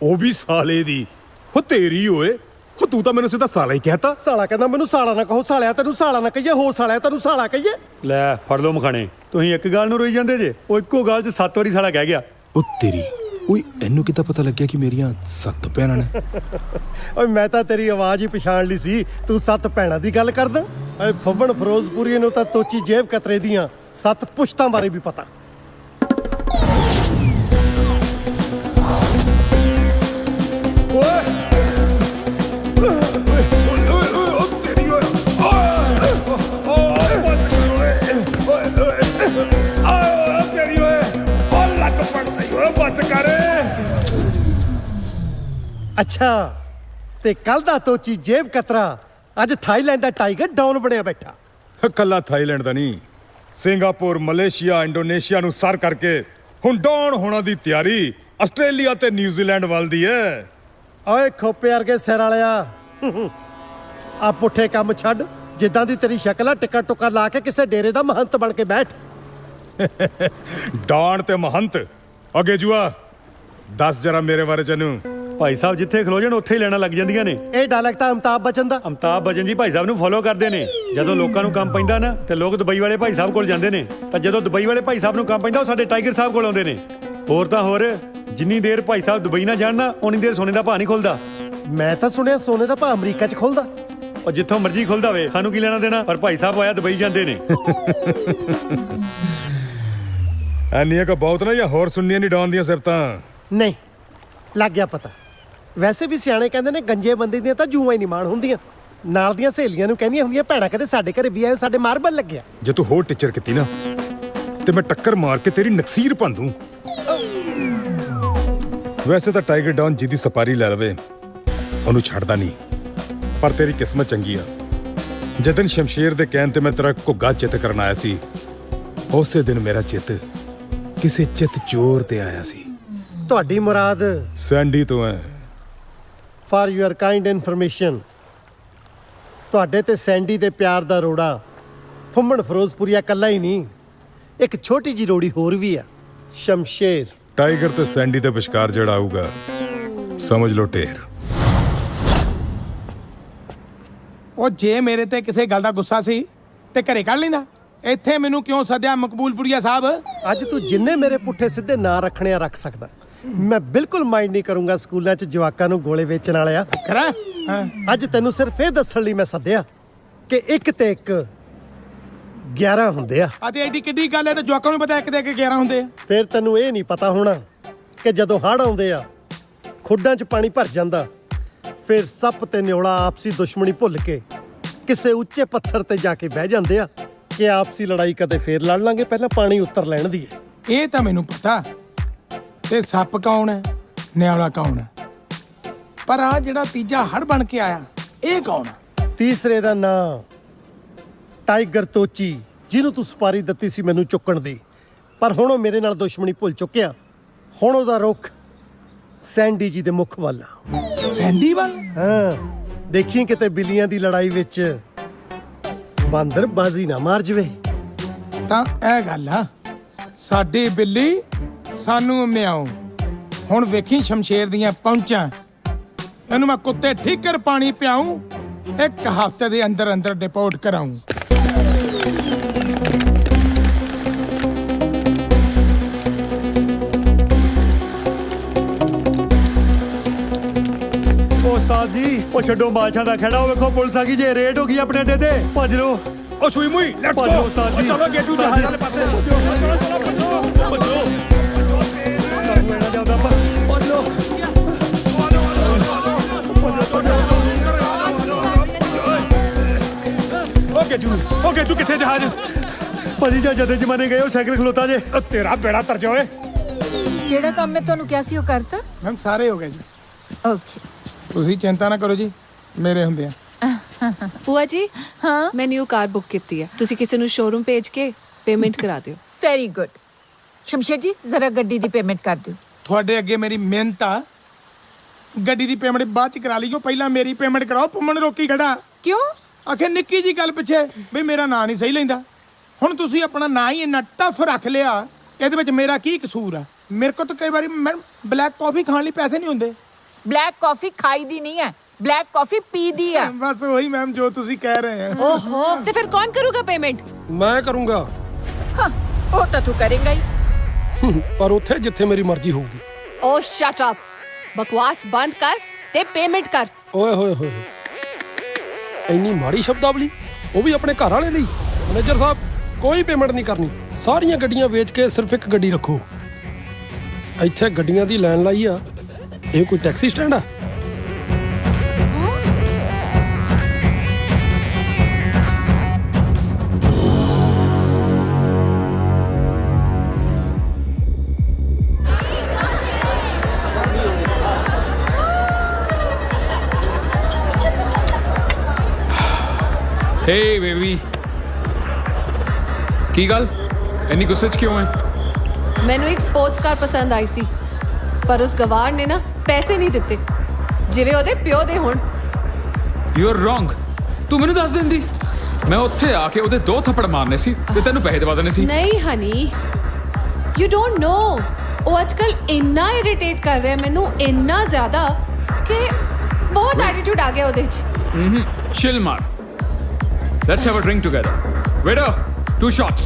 S12: ਉਹ ਵੀ ਸਾਲੇ ਦੀ ਉਹ ਤੇਰੀ ਓਏ ਉਹ ਤੂੰ ਤਾਂ ਮੈਨੂੰ ਸਿੱਧਾ ਸਾਲਾ ਹੀ ਕਹਿਤਾ
S2: ਸਾਲਾ ਕਹਿੰਦਾ ਮੈਨੂੰ ਸਾਲਾ ਨਾ ਕਹੋ ਸਾਲਿਆ ਤੈਨੂੰ ਸਾਲਾ ਨਾ ਕਹੀਏ ਹੋਰ ਸਾਲਿਆ ਤੈਨੂੰ ਸਾਲਾ ਕਹੀਏ
S11: ਲੈ ਫੜ ਲਓ ਮਖਾਣੇ ਤੁਸੀਂ ਇੱਕ ਗੱਲ ਨੂੰ ਰੋਈ ਜਾਂਦੇ ਜੇ ਉਹ ਇੱਕੋ ਗੱਲ 'ਚ 7 ਵਾਰੀ ਸਾਲਾ ਕਹਿ ਗਿਆ
S12: ਉਹ ਤੇਰੀ ਓਏ ਇਹਨੂੰ ਕਿੱਦਾਂ ਪਤਾ ਲੱਗਿਆ ਕਿ ਮੇਰੀਆਂ 7 ਭੈਣਾਂ ਨੇ?
S2: ਓਏ ਮੈਂ ਤਾਂ ਤੇਰੀ ਆਵਾਜ਼ ਹੀ ਪਛਾਣ ਲਈ ਸੀ, ਤੂੰ 7 ਭੈਣਾਂ ਦੀ ਗੱਲ ਕਰਦਾ। ਓਏ ਫੱਬਣ ਫਿਰੋਜ਼ਪੁਰੀ ਨੂੰ ਤਾਂ ਤੋਚੀ ਜੇਬ ਕਤਰੇ ਦੀਆਂ 7 ਪੁਸ਼ਤਾਂ ਬਾਰੇ ਵੀ ਪਤਾ। ਅੱਛਾ, ਤੇ ਕੱਲ ਦਾ ਤੋਚੀ ਜੇਬ ਕਤਰਾ ਅੱਜ ਥਾਈਲੈਂਡ ਦਾ ਟਾਈਗਰ ਡਾਊਨ ਬਣਿਆ ਬੈਠਾ।
S12: ਕੱਲਾ ਥਾਈਲੈਂਡ ਦਾ ਨਹੀਂ, ਸਿੰਗਾਪੁਰ, ਮਲੇਸ਼ੀਆ, ਇੰਡੋਨੇਸ਼ੀਆ ਨੂੰ ਸਰ ਕਰਕੇ ਹੁਣ ਡਾਊਨ ਹੋਣਾ ਦੀ ਤਿਆਰੀ ਆਸਟ੍ਰੇਲੀਆ ਤੇ ਨਿਊਜ਼ੀਲੈਂਡ ਵੱਲ ਦੀ ਹੈ।
S2: ਓਏ ਖੋਪੇ ਵਰਗੇ ਸਿਰ ਵਾਲਿਆ, ਆ ਪੁੱਠੇ ਕੰਮ ਛੱਡ। ਜਿੱਦਾਂ ਦੀ ਤੇਰੀ ਸ਼ਕਲ ਆ, ਟਿੱਕਾ ਟੁੱਕਾ ਲਾ ਕੇ ਕਿਸੇ ਡੇਰੇ ਦਾ ਮਹੰਤ ਬਣ ਕੇ ਬੈਠ।
S12: ਡਾਣ ਤੇ ਮਹੰਤ ਅੱਗੇ ਜੂਆ ਦੱਸ ਜਰਾ ਮੇਰੇ ਬਾਰੇ ਚਨੂੰ।
S11: ਭਾਈ ਸਾਹਿਬ ਜਿੱਥੇ ਖਲੋ ਜਾਣ ਉੱਥੇ ਹੀ ਲੈਣਾ ਲੱਗ ਜਾਂਦੀਆਂ ਨੇ।
S2: ਇਹ ਡਾਇਲੌਗ ਤਾਂ ਅਮਤਾਬ ਬਚਨ ਦਾ।
S11: ਅਮਤਾਬ ਬਚਨ ਜੀ ਭਾਈ ਸਾਹਿਬ ਨੂੰ ਫੋਲੋ ਕਰਦੇ ਨੇ। ਜਦੋਂ ਲੋਕਾਂ ਨੂੰ ਕੰਮ ਪੈਂਦਾ ਨਾ ਤੇ ਲੋਕ ਦੁਬਈ ਵਾਲੇ ਭਾਈ ਸਾਹਿਬ ਕੋਲ ਜਾਂਦੇ ਨੇ, ਤਾਂ ਜਦੋਂ ਦੁਬਈ ਵਾਲੇ ਭਾਈ ਸਾਹਿਬ ਨੂੰ ਕੰਮ ਪੈਂਦਾ ਉਹ ਸਾਡੇ ਟਾਈਗਰ ਸਾਹਿਬ ਕੋਲ ਆਉਂਦੇ ਨੇ। ਹੋਰ ਤਾਂ ਹੋਰ, ਜਿੰਨੀ ਦੇਰ ਭਾਈ ਸਾਹਿਬ ਦੁਬਈ ਨਾ ਜਾਣ ਨਾ ਉਨੀ ਦੇਰ ਸੋਨੇ ਦਾ ਭਾਅ ਨਹੀਂ ਖੁੱਲਦਾ।
S2: ਮੈਂ ਤਾਂ ਸੁਣਿਆ ਸੋਨੇ ਦਾ ਭਾਅ ਅਮਰੀਕਾ 'ਚ ਖੁੱਲਦਾ।
S11: ਉਹ ਜਿੱਥੋਂ ਮਰਜ਼ੀ ਖੁੱਲਦਾ ਵੇ, ਸਾਨੂੰ ਕੀ ਲੈਣਾ ਦੇਣਾ। ਪਰ ਭਾਈ ਸਾਹਿਬ ਆਇਆ ਦੁਬਈ ਜਾਂਦੇ ਨੇ।
S12: ਐਨੀਆਂ ਕੋ ਬਹੁਤ ਨਾ ਜਾਂ ਹੋਰ ਸੁਣਨੀਆਂ ਨਹੀਂ ਡਾਉਣ ਦੀਆਂ ਸਿਫਤਾਂ?
S2: ਨਹੀਂ, ਲੱਗ ਗਿਆ ਪਤਾ। ਵੈਸੇ ਵੀ ਸਿਆਣੇ ਕਹਿੰਦੇ ਨੇ ਗੰਜੇ ਬੰਦੇ ਦੀਆਂ ਤਾਂ ਜੂਆਂ ਹੀ ਨਹੀਂ ਮਾਣ ਹੁੰਦੀਆਂ। ਨਾਲ ਦੀਆਂ ਸਹੇਲੀਆਂ ਨੂੰ ਕਹਿੰਦੀਆਂ ਹੁੰਦੀਆਂ, ਭੈਣਾ ਕਦੇ ਸਾਡੇ ਘਰੇ ਵੀ ਆਏ, ਸਾਡੇ ਮਾਰਬਲ ਲੱਗਿਆ।
S12: ਜੇ ਤੂੰ ਹੋਰ ਟੀਚਰ ਕੀਤੀ ਨਾ ਤੇ ਮੈਂ ਟੱਕਰ ਮਾਰ ਕੇ ਤੇਰੀ ਨਕਸੀਰ ਭੰਨ ਦੂੰ। ਵੈਸੇ ਤਾਂ ਟਾਈਗਰ ਡਾਊਨ ਜਿਹਦੀ ਸਪਾਰੀ ਲੈ ਲਵੇ ਉਹਨੂੰ ਛੱਡਦਾ ਨਹੀਂ, ਪਰ ਤੇਰੀ ਕਿਸਮਤ ਚੰਗੀ ਆ। ਜਦੋਂ ਸ਼ਮਸ਼ੇਰ ਦੇ ਕਹਿਣ ਤੇ ਮੈਂ ਤੇਰਾ ਘੁੱਗਾ ਚਿੱਤ ਕਰਨ ਆਇਆ ਸੀ, ਉਸੇ ਦਿਨ ਮੇਰਾ ਚਿੱਤ ਕਿਸੇ ਚਿੱਤ ਚੋਰ ਤੇ ਆਇਆ ਸੀ।
S2: ਤੁਹਾਡੀ ਮੁਰਾਦ
S12: ਸੈਂਡੀ ਤੋਂ ਹੈ।
S2: ਫਾਰ ਯੂਅਰ ਕਾਈਂਡ ਇਨਫੋਰਮੇਸ਼ਨ, ਤੁਹਾਡੇ ਤੇ ਸੈਂਡੀ ਦੇ ਪਿਆਰ ਦਾ ਰੋੜਾ ਫੁੰਮਣ ਫਿਰੋਜ਼ਪੁਰੀਆ ਕੱਲਾ ਹੀ ਨਹੀਂ, ਇੱਕ ਛੋਟੀ ਜੀ ਰੋੜੀ ਹੋਰ ਵੀ ਆ, ਸ਼ਮਸ਼ੇਰ।
S12: ਟਾਈਗਰ ਤੇ ਸੈਂਡੀ ਦੇ ਵਿਚਕਾਰ ਜਿਹੜਾ ਆਊਗਾ ਸਮਝ ਲਓ ਢੇਰ।
S7: ਉਹ ਜੇ ਮੇਰੇ ਤੇ ਕਿਸੇ ਗੱਲ ਦਾ ਗੁੱਸਾ ਸੀ ਤੇ ਘਰੇ ਕੱਢ ਲੈਂਦਾ। ਇੱਥੇ ਮੈਨੂੰ ਕਿਉਂ ਸੱਦਿਆ ਮਕਬੂਲਪੁਰੀਆ ਸਾਹਿਬ?
S2: ਅੱਜ ਤੂੰ ਜਿੰਨੇ ਮੇਰੇ ਪੁੱਠੇ ਸਿੱਧੇ ਨਾਂ ਰੱਖਣੇ ਆ ਰੱਖ ਸਕਦਾ। ਮੈਂ ਬਿਲਕੁਲ ਮਾਈਂਡ ਨਹੀਂ ਕਰੂੰਗਾ ਸਕੂਲਾਂ 'ਚ ਜਵਾਕਾਂ ਨੂੰ ਗੋਲੇ ਵੇਚਣ ਵਾਲਿਆ।
S7: ਕਰਾਂ
S2: ਅੱਜ ਤੈਨੂੰ ਸਿਰਫ ਇਹ ਦੱਸਣ ਲਈ ਮੈਂ ਸੱਦਿਆ ਕਿ ਇੱਕ ਤੇ ਇੱਕ 11 ਹੁੰਦੇ ਆ।
S7: ਅਤੇ ਐਡੀ ਕਿੱਡੀ ਗੱਲ ਹੈ ਤੇ ਜਵਾਕਾਂ ਨੂੰ ਪਤਾ ਇੱਕ ਦੇ ਕੇ 11 ਹੁੰਦੇ ਆ।
S2: ਫਿਰ ਤੈਨੂੰ ਇਹ ਨਹੀਂ ਪਤਾ ਹੋਣਾ ਕਿ ਜਦੋਂ ਹੜ੍ਹ ਆਉਂਦੇ ਆ, ਖੁੱਡਾਂ 'ਚ ਪਾਣੀ ਭਰ ਜਾਂਦਾ, ਫਿਰ ਸੱਪ ਤੇ ਨਿਓਲਾ ਆਪਸੀ ਦੁਸ਼ਮਣੀ ਭੁੱਲ ਕੇ ਕਿਸੇ ਉੱਚੇ ਪੱਥਰ ਤੇ ਜਾ ਕੇ ਬਹਿ ਜਾਂਦੇ ਆ ਕਿ ਆਪਸੀ ਲੜਾਈ ਕਦੇ ਫੇਰ ਲੜ ਲਾਂਗੇ, ਪਹਿਲਾਂ ਪਾਣੀ ਉਤਰ ਲੈਣ ਦੀ।
S7: ਇਹ ਤਾਂ ਮੈਨੂੰ ਪਤਾ। ਤੇ ਸੱਪ ਕੌਣ ਹੈ, ਨਿਆਲਾ ਕੌਣ ਹੈ, ਪਰ ਆ ਜਿਹੜਾ ਤੀਜਾ ਹੜ ਬਣ ਕੇ ਆਇਆ ਇਹ ਕੌਣ ਹੈ?
S2: ਤੀਸਰੇ ਦਾ ਨਾਂ ਟਾਈਗਰ ਤੋਚੀ, ਜਿਹਨੂੰ ਤੂੰ ਸਪਾਰੀ ਦਿੱਤੀ ਸੀ ਮੈਨੂੰ ਚੁੱਕਣ ਦੀ, ਪਰ ਹੁਣ ਉਹ ਮੇਰੇ ਨਾਲ ਦੁਸ਼ਮਣੀ ਭੁੱਲ ਚੁੱਕਿਆ। ਹੁਣ ਉਹਦਾ ਰੁੱਖ ਸੈਂਡੀ ਜੀ ਦੇ ਮੁੱਖ ਵੱਲ ਆ।
S7: ਸੈਂਡੀ ਵੱਲ?
S2: ਹਾਂ, ਦੇਖੀ ਕਿਤੇ ਬਿੱਲੀਆਂ ਦੀ ਲੜਾਈ ਵਿੱਚ ਬਾਂਦਰ ਬਾਜ਼ੀ ਨਾ ਮਾਰ ਜਵੇ।
S7: ਤਾਂ ਇਹ ਗੱਲ ਆ, ਸਾਡੀ ਬਿੱਲੀ ਸਾਨੂੰ ਮਿਆਉ। ਹੁਣ ਵੇਖੀ ਸ਼ਮਸ਼ੇਰ ਦੀਆਂ ਪਹੁੰਚਾਂ, ਇਹਨੂੰ ਮੈਂ ਕੁੱਤੇ ਠੀਕਰ ਪਾਣੀ ਪਿਆਉਂ, 1 ਹਫ਼ਤੇ ਦੇ ਅੰਦਰ ਅੰਦਰ ਡਿਪੋਰਟ ਕਰਾਉਂ।
S11: ਉਸਤਾਦ ਜੀ, ਉਹ ਛੱਡੋ ਬਾਦਸ਼ਾਹ ਦਾ ਖੜਾ। ਉਹ ਵੇਖੋ ਪੁਲਿਸ ਆ ਗਈ ਜੇ, ਰੇਡ ਹੋ ਗਈ ਆਪਣੇ ਅੱਡੇ ਤੇ। ਭੱਜ ਲੋ।
S12: ਉਹ ਸੂਈ ਮੂਈ, ਲੈਟਸ ਗੋ।
S11: ਭੱਜੋ ਉਸਤਾਦ ਜੀ।
S12: ਚਲੋ ਗੇਟੂ ਜਹਾਜ਼ ਵਾਲੇ ਪਾਸੇ। ਓਕੇ ਤੂੰ ਕਿੱਥੇ ਜਹਾਜ਼?
S11: ਭਾਜੀ ਜਾਂ ਜਦੇ ਜਮਾਨੇ ਗਏ ਉਹ ਸਾਈਕਲ ਖਲੋਤਾ ਜੇ।
S12: ਤੇਰਾ ਬੇੜਾ ਤਰ ਜਾ ਓਏ।
S4: ਜਿਹੜਾ ਕੰਮ ਮੈਂ ਤੁਹਾਨੂੰ ਕਿਹਾ ਸੀ ਉਹ ਕਰਤਾ?
S7: ਮੈਮ ਸਾਰੇ ਹੋ ਗਏ ਜੀ।
S4: ਓਕੇ,
S7: ਤੁਸੀਂ ਚਿੰਤਾ ਨਾ ਕਰੋ ਜੀ, ਮੇਰੇ ਹੁੰਦੇ ਆ।
S5: ਭੂਆ ਜੀ, ਹਾਂ, ਮੈਂ ਨਿਊ ਕਾਰ ਬੁੱਕ ਕੀਤੀ ਹੈ। ਤੁਸੀਂ ਕਿਸੇ ਨੂੰ ਸ਼ੋਰੂਮ ਭੇਜ ਕੇ ਪੇਮੈਂਟ ਕਰਾ ਦਿਓ।
S4: Very good. ਸ਼ਮਸ਼ੇਰ ਜੀ, ਜ਼ਰਾ ਗੱਡੀ ਦੀ ਪੇਮੈਂਟ ਕਰ ਦਿਓ।
S7: ਤੁਹਾਡੇ ਅੱਗੇ ਮੇਰੀ ਮਿਹਨਤ ਆ। ਗੱਡੀ ਦੀ ਪੇਮੈਂਟ ਬਾਅਦ ਚ ਕਰਾ ਲਈਓ, ਪਹਿਲਾਂ ਮੇਰੀ ਪੇਮੈਂਟ ਕਰਾਓ। ਪੁੰਮਣ ਰੋਕੀ ਖੜਾ
S4: ਕਿਉਂ?
S7: ਆਖੇ ਨਿੱਕੀ ਜੀ ਗੱਲ ਪਿੱਛੇ ਵੀ ਮੇਰਾ ਨਾਂ ਨਹੀਂ ਸਹੀ ਲੈਂਦਾ। ਹੁਣ ਤੁਸੀਂ ਆਪਣਾ ਨਾਂ ਹੀ ਇੰਨਾ ਟਫ ਰੱਖ ਲਿਆ, ਇਹਦੇ ਵਿੱਚ ਮੇਰਾ ਕੀ ਕਸੂਰ ਆ? ਮੇਰੇ ਕੋਲ ਤਾਂ ਕਈ ਵਾਰੀ ਮੈਡਮ ਬਲੈਕ ਕਾਫੀ ਖਾਣ ਲਈ ਪੈਸੇ ਨਹੀਂ ਹੁੰਦੇ।
S4: ਬਲੈਕ ਕਾਫੀ ਖਾਈ ਦੀ ਨਹੀਂ ਹੈ, ਬਲੈਕ ਕਾਫੀ ਪੀ ਦੀ ਆ।
S7: ਬਸ ਉਹੀ ਮੈਮ ਜੋ ਤੁਸੀਂ ਕਹਿ ਰਹੇ ਆ।
S5: ਓਹੋ, ਤੇ ਫਿਰ ਕੌਣ ਕਰੂਗਾ ਪੇਮੈਂਟ?
S3: ਮੈਂ ਕਰੂੰਗਾ।
S4: ਹਾਂ, ਉਹ ਤਾਂ ਤੂੰ ਕਰੇਂਗਾ ਹੀ।
S3: ਪਰ ਉੱਥੇ ਜਿੱਥੇ ਮੇਰੀ ਮਰਜ਼ੀ ਹੋਊਗੀ।
S5: ਓ ਸ਼ਟ ਅਪ ਬਕਵਾਸ ਬੰਦ ਕਰ ਤੇ ਪੇਮੈਂਟ ਕਰ।
S3: ਓਏ ਹੋਏ ਹੋਏ, ਇੰਨੀ ਮਾੜੀ ਸ਼ਬਦਾਵਲੀ, ਉਹ ਵੀ ਆਪਣੇ ਘਰ ਵਾਲੇ ਲਈ। ਮੈਨੇਜਰ ਸਾਹਿਬ, ਕੋਈ ਪੇਮੈਂਟ ਨਹੀਂ ਕਰਨੀ, ਸਾਰੀਆਂ ਗੱਡੀਆਂ ਵੇਚ ਕੇ ਸਿਰਫ ਇੱਕ ਗੱਡੀ ਰੱਖੋ। ਇੱਥੇ ਗੱਡੀਆਂ ਦੀ ਲਾਈਨ ਲਾਈ ਆ, ਇਹ ਕੋਈ ਟੈਕਸੀ ਸਟੈਂਡ ਆ?
S15: ਹੇ ਬੇਬੀ, ਕੀ ਗੱਲ ਇੰਨੀ ਗੁੱਸੇ 'ਚ ਕਿਉਂ ਹੈ?
S5: ਮੈਨੂੰ ਇੱਕ ਸਪੋਰਟਸ ਕਾਰ ਪਸੰਦ ਆਈ ਸੀ, ਪਰ ਉਸ ਗਵਾਰ ਨੇ ਨਾ ਪੈਸੇ ਨਹੀਂ ਦਿੱਤੇ ਜਿਵੇਂ ਉਹਦੇ ਪਿਓ ਦੇ ਹੋਣ।
S15: You are wrong. ਤੂੰ ਮੈਨੂੰ ਦੱਸ ਦਿੰਦੀ, ਮੈਂ ਉੱਥੇ ਆ ਕੇ ਉਹਦੇ 2 ਥੱਪੜ ਮਾਰਨੇ ਸੀ ਤੇ ਤੈਨੂੰ ਪੈਸੇ ਦਵਾ ਦੇਣੇ ਸੀ।
S5: ਨਹੀਂ ਹਨੀ, ਯੂ ਡੋਂਟ ਨੋ ਉਹ ਅੱਜਕੱਲ ਇੰਨਾ ਇਰੀਟੇਟ ਕਰ ਰਿਹਾ ਮੈਨੂੰ, ਇੰਨਾ ਜ਼ਿਆਦਾ ਕਿ ਬਹੁਤ ਐਟੀਟਿਊਡ ਆ ਗਿਆ ਉਹਦੇ 'ਚ।
S15: ਚਿਲ ਮਾਰ, let's have a drink together. Waiter, 2 shots.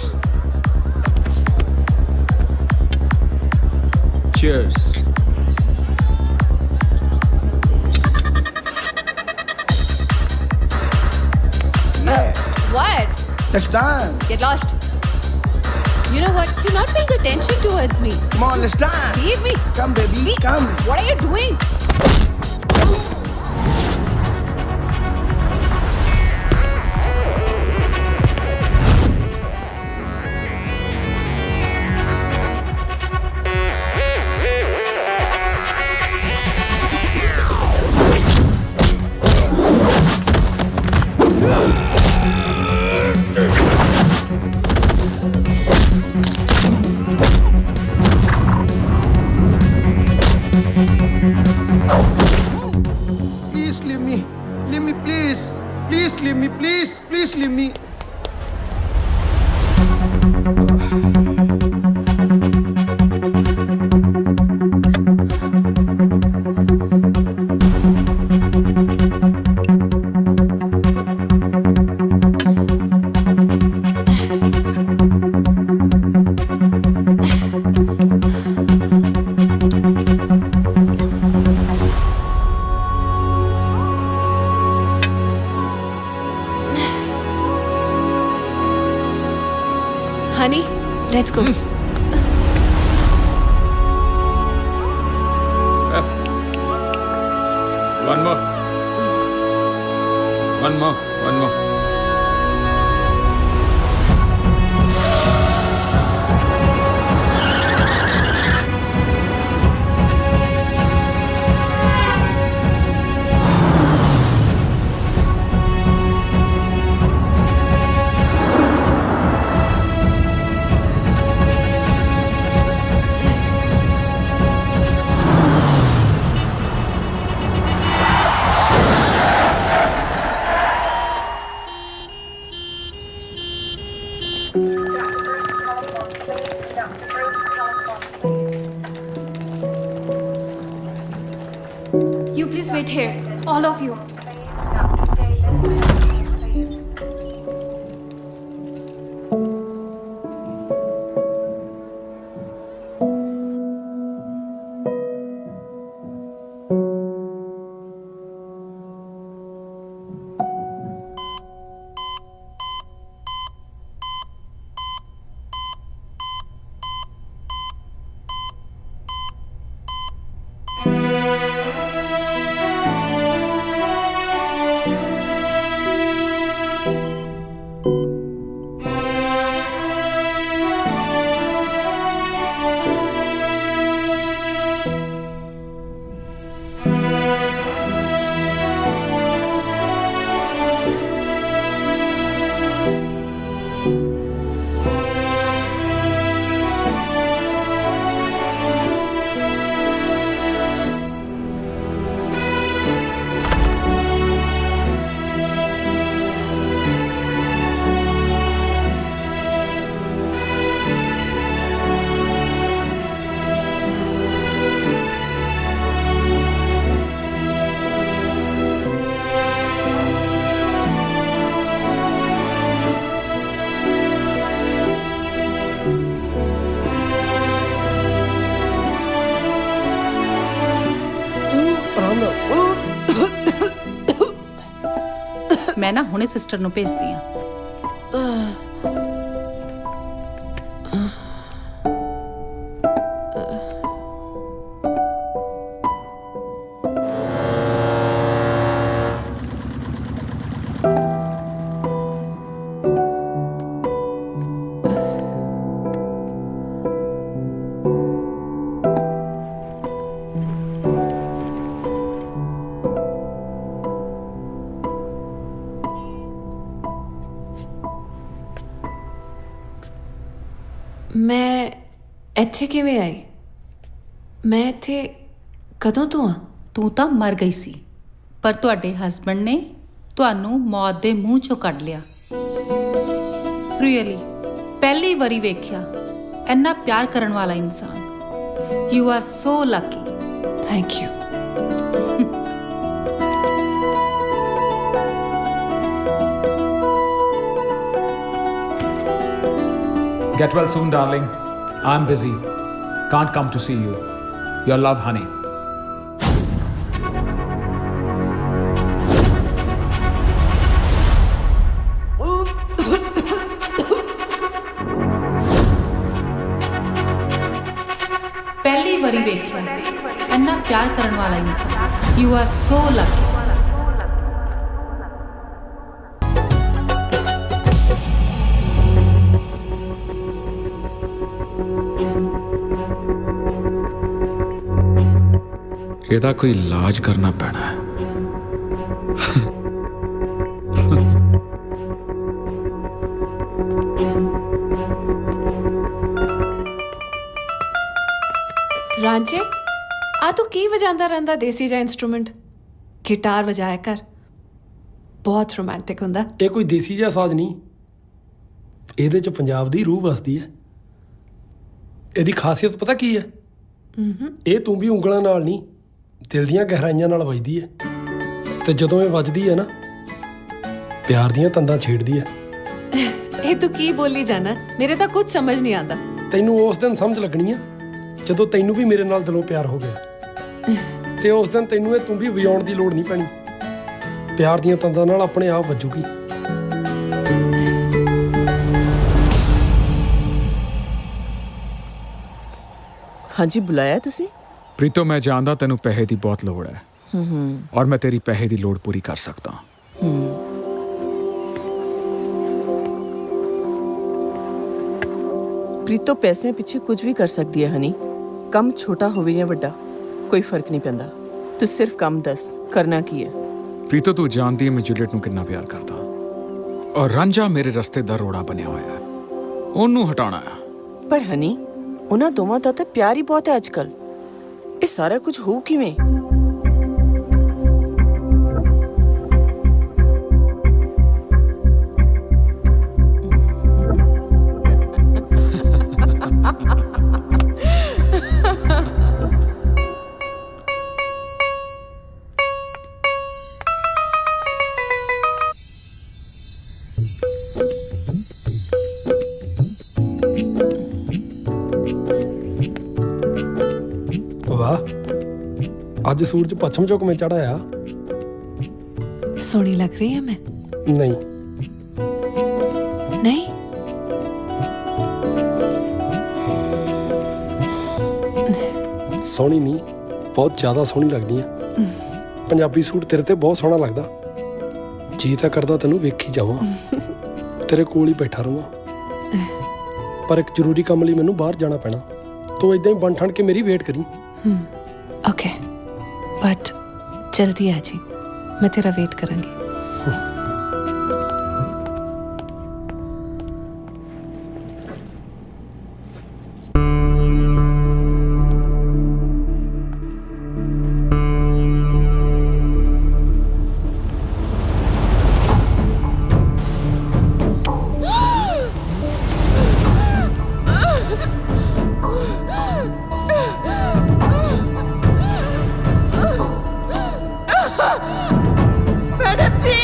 S15: Cheers.
S5: What?
S7: Let's dance.
S5: Get lost. You know what? You're not paying attention towards me.
S7: Come on, let's dance.
S5: Leave me.
S7: Come, baby, come.
S5: What are you doing?
S7: Please leave me. Leave me, please. Please leave me, please. Please leave me. Honey, let's go.
S15: One more. One more. One more.
S5: You please wait here, all of you.
S16: ਮੈਂ ਨਾ ਹੁਣੇ sister ਨੂੰ ਭੇਜਦੀ ਹਾਂ।
S5: ਮੈਂ ਇੱਥੇ ਕਿਵੇਂ ਆਈ? ਮੈਂ ਇੱਥੇ ਕਦੋਂ ਤੋਂ ਆ?
S16: ਤੂੰ ਤਾਂ ਮਰ ਗਈ ਸੀ, ਪਰ ਤੁਹਾਡੇ ਹਸਬੰਡ ਨੇ ਤੁਹਾਨੂੰ ਮੌਤ ਦੇ ਮੂੰਹ ਚੋਂ ਕੱਢ ਲਿਆ। ਰੀਅਲੀ ਪਹਿਲੀ ਵਾਰੀ ਵੇਖਿਆ ਇੰਨਾ ਪਿਆਰ ਕਰਨ ਵਾਲਾ ਇਨਸਾਨ। You are so Lucky.
S5: Thank you.
S15: Get well soon, darling. I'm busy. Can't come to see you. Your love, honey.
S16: ਪਹਿਲੀ ਵਾਰੀ ਵੇਖਿਆ ਇੰਨਾ ਪਿਆਰ ਕਰਨ ਵਾਲਾ ਇਨਸਾਨ। You are so Lucky.
S15: ਇਹਦਾ ਕੋਈ ਇਲਾਜ ਕਰਨਾ ਪੈਣਾ ਹੈ।
S5: ਰਾਂਝੇ, ਆ ਤੂੰ ਕੀ ਵਜਾਉਂਦਾ ਰਹਿੰਦਾ ਦੇਸੀ ਜਿਹਾ ਇੰਸਟਰੂਮੈਂਟ? ਗਿਟਾਰ ਵਜਾਇਆ ਕਰ, ਬਹੁਤ ਰੋਮਾਂਟਿਕ ਹੁੰਦਾ।
S3: ਇਹ ਕੋਈ ਦੇਸੀ ਜਿਹਾ ਸਾਜ਼ ਨਹੀਂ, ਇਹਦੇ 'ਚ ਪੰਜਾਬ ਦੀ ਰੂਹ ਵਸਦੀ ਹੈ। ਇਹਦੀ ਖਾਸੀਅਤ ਪਤਾ ਕੀ ਹੈ? ਇਹ ਤੂੰ ਵੀ ਉਂਗਲਾਂ ਨਾਲ ਨਹੀਂ, ਦਿਲ ਦੀਆਂ ਗਹਿਰਾਈਆਂ ਨਾਲ ਵੱਜਦੀ ਹੈ। ਤੇ ਜਦੋਂ ਇਹ ਵੱਜਦੀ ਹੈ ਨਾ, ਪਿਆਰ ਦੀਆਂ ਤੰਦਾਂ ਛੇੜਦੀ ਹੈ।
S5: ਇਹ ਤੂੰ ਕੀ ਬੋਲੀ ਜਾਣਾ? ਮੇਰੇ ਤਾਂ ਕੁਝ ਸਮਝ ਨਹੀਂ ਆਉਂਦਾ।
S3: ਤੈਨੂੰ ਉਸ ਦਿਨ ਸਮਝ ਲੱਗਣੀ ਆ ਜਦੋਂ ਤੈਨੂੰ ਵੀ ਮੇਰੇ ਨਾਲ ਦਿਲੋਂ ਪਿਆਰ ਹੋ ਗਿਆ। ਤੇ ਉਸ ਦਿਨ ਤੈਨੂੰ ਇਹ ਤੂੰ ਵੀ ਵਜਾਉਣ ਦੀ ਲੋੜ ਨਹੀਂ ਪੈਣੀ, ਪਿਆਰ ਦੀਆਂ ਤੰਦਾਂ ਨਾਲ ਆਪਣੇ ਆਪ ਵੱਜੂਗੀ।
S1: ਹਾਂਜੀ, ਬੁਲਾਇਆ ਤੁਸੀਂ?
S15: ਪ੍ਰੀਤੋ, ਮੈਂ ਜਾਣਦਾ ਤੈਨੂੰ ਪੈਸੇ ਦੀ ਬਹੁਤ ਲੋੜ ਹੈ। ਔਰ ਮੈਂ ਤੇਰੀ ਪੈਸੇ ਦੀ ਲੋੜ ਪੂਰੀ ਕਰ ਸਕਦਾ।
S1: ਪ੍ਰੀਤੋ ਪੈਸੇ ਪਿੱਛੇ ਕੁਝ ਵੀ ਕਰ ਸਕਦੀ ਹੈ ਹਨੀ। ਕੰਮ ਛੋਟਾ ਹੋਵੇ ਜਾਂ ਵੱਡਾ, ਕੋਈ ਫਰਕ ਨਹੀਂ ਪੈਂਦਾ। ਤੂੰ ਸਿਰਫ ਕੰਮ ਦੱਸ, ਕਰਨਾ ਕੀ ਹੈ।
S15: ਪ੍ਰੀਤੋ, ਤੂੰ ਜਾਣਦੀ ਹੈ ਮੈਂ ਜੂਲੀਅਟ ਨੂੰ ਕਿੰਨਾ ਪਿਆਰ ਕਰਦਾ, ਔਰ ਰਾਂਝਾ ਮੇਰੇ ਰਸਤੇ ਦਾ ਰੋੜਾ ਬਣਿਆ ਹੋਇਆ ਹੈ। ਉਹਨੂੰ ਹਟਾਉਣਾ ਹੈ।
S1: ਪਰ ਹਨੀ, ਉਹਨਾਂ ਦੋਵਾਂ ਦਾ ਤਾਂ ਪਿਆਰ ਹੀ ਬਹੁਤ ਹੈ ਅੱਜਕੱਲ। ਇਹ ਸਾਰਾ ਕੁਝ ਹੋ ਕਿਵੇਂ?
S3: ਵਾਹ, ਅੱਜ ਸੂਰਜ ਪੱਛਮ ਚੋਂ ਕਿਵੇਂ ਚੜ੍ਹਾਇਆ।
S5: ਸੋਹਣੀ ਲੱਗ ਰਹੀ ਹੈ ਮੈਂ?
S3: ਨਹੀਂ
S5: ਨਹੀਂ,
S3: ਸੋਹਣੀ ਨਹੀਂ, ਬਹੁਤ ਜ਼ਿਆਦਾ ਸੋਹਣੀ ਲੱਗਦੀ ਆ। ਪੰਜਾਬੀ ਸੂਟ ਤੇਰੇ ਤੇ ਬਹੁਤ ਸੋਹਣਾ ਲੱਗਦਾ। ਜੀ ਤਾਂ ਕਰਦਾ ਤੈਨੂੰ ਵੇਖੀ ਜਾਵਾਂ, ਤੇਰੇ ਕੋਲ ਹੀ ਬੈਠਾ ਰਵਾਂ। ਪਰ ਇੱਕ ਜ਼ਰੂਰੀ ਕੰਮ ਲਈ ਮੈਨੂੰ ਬਾਹਰ ਜਾਣਾ ਪੈਣਾ। ਤੂੰ ਇਦਾਂ ਹੀ ਬਣ ਠਣ ਕੇ ਮੇਰੀ ਵੇਟ ਕਰੀ।
S5: ਓਕੇ, ਬਟ ਜਲਦੀ ਆ ਜੀ, ਮੈਂ ਤੇਰਾ ਵੇਟ ਕਰਾਂਗੀ।
S1: मैडम जी,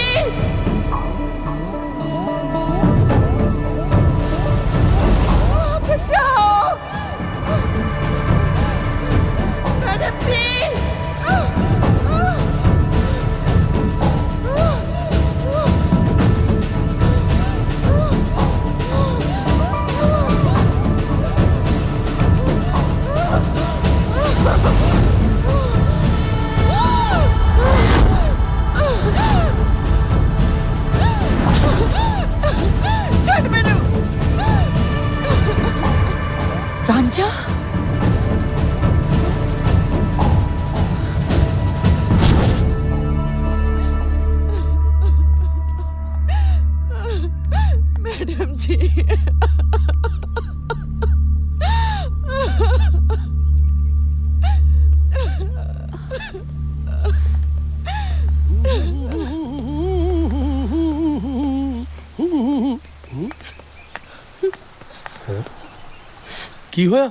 S3: ਕੀ ਹੋਇਆ?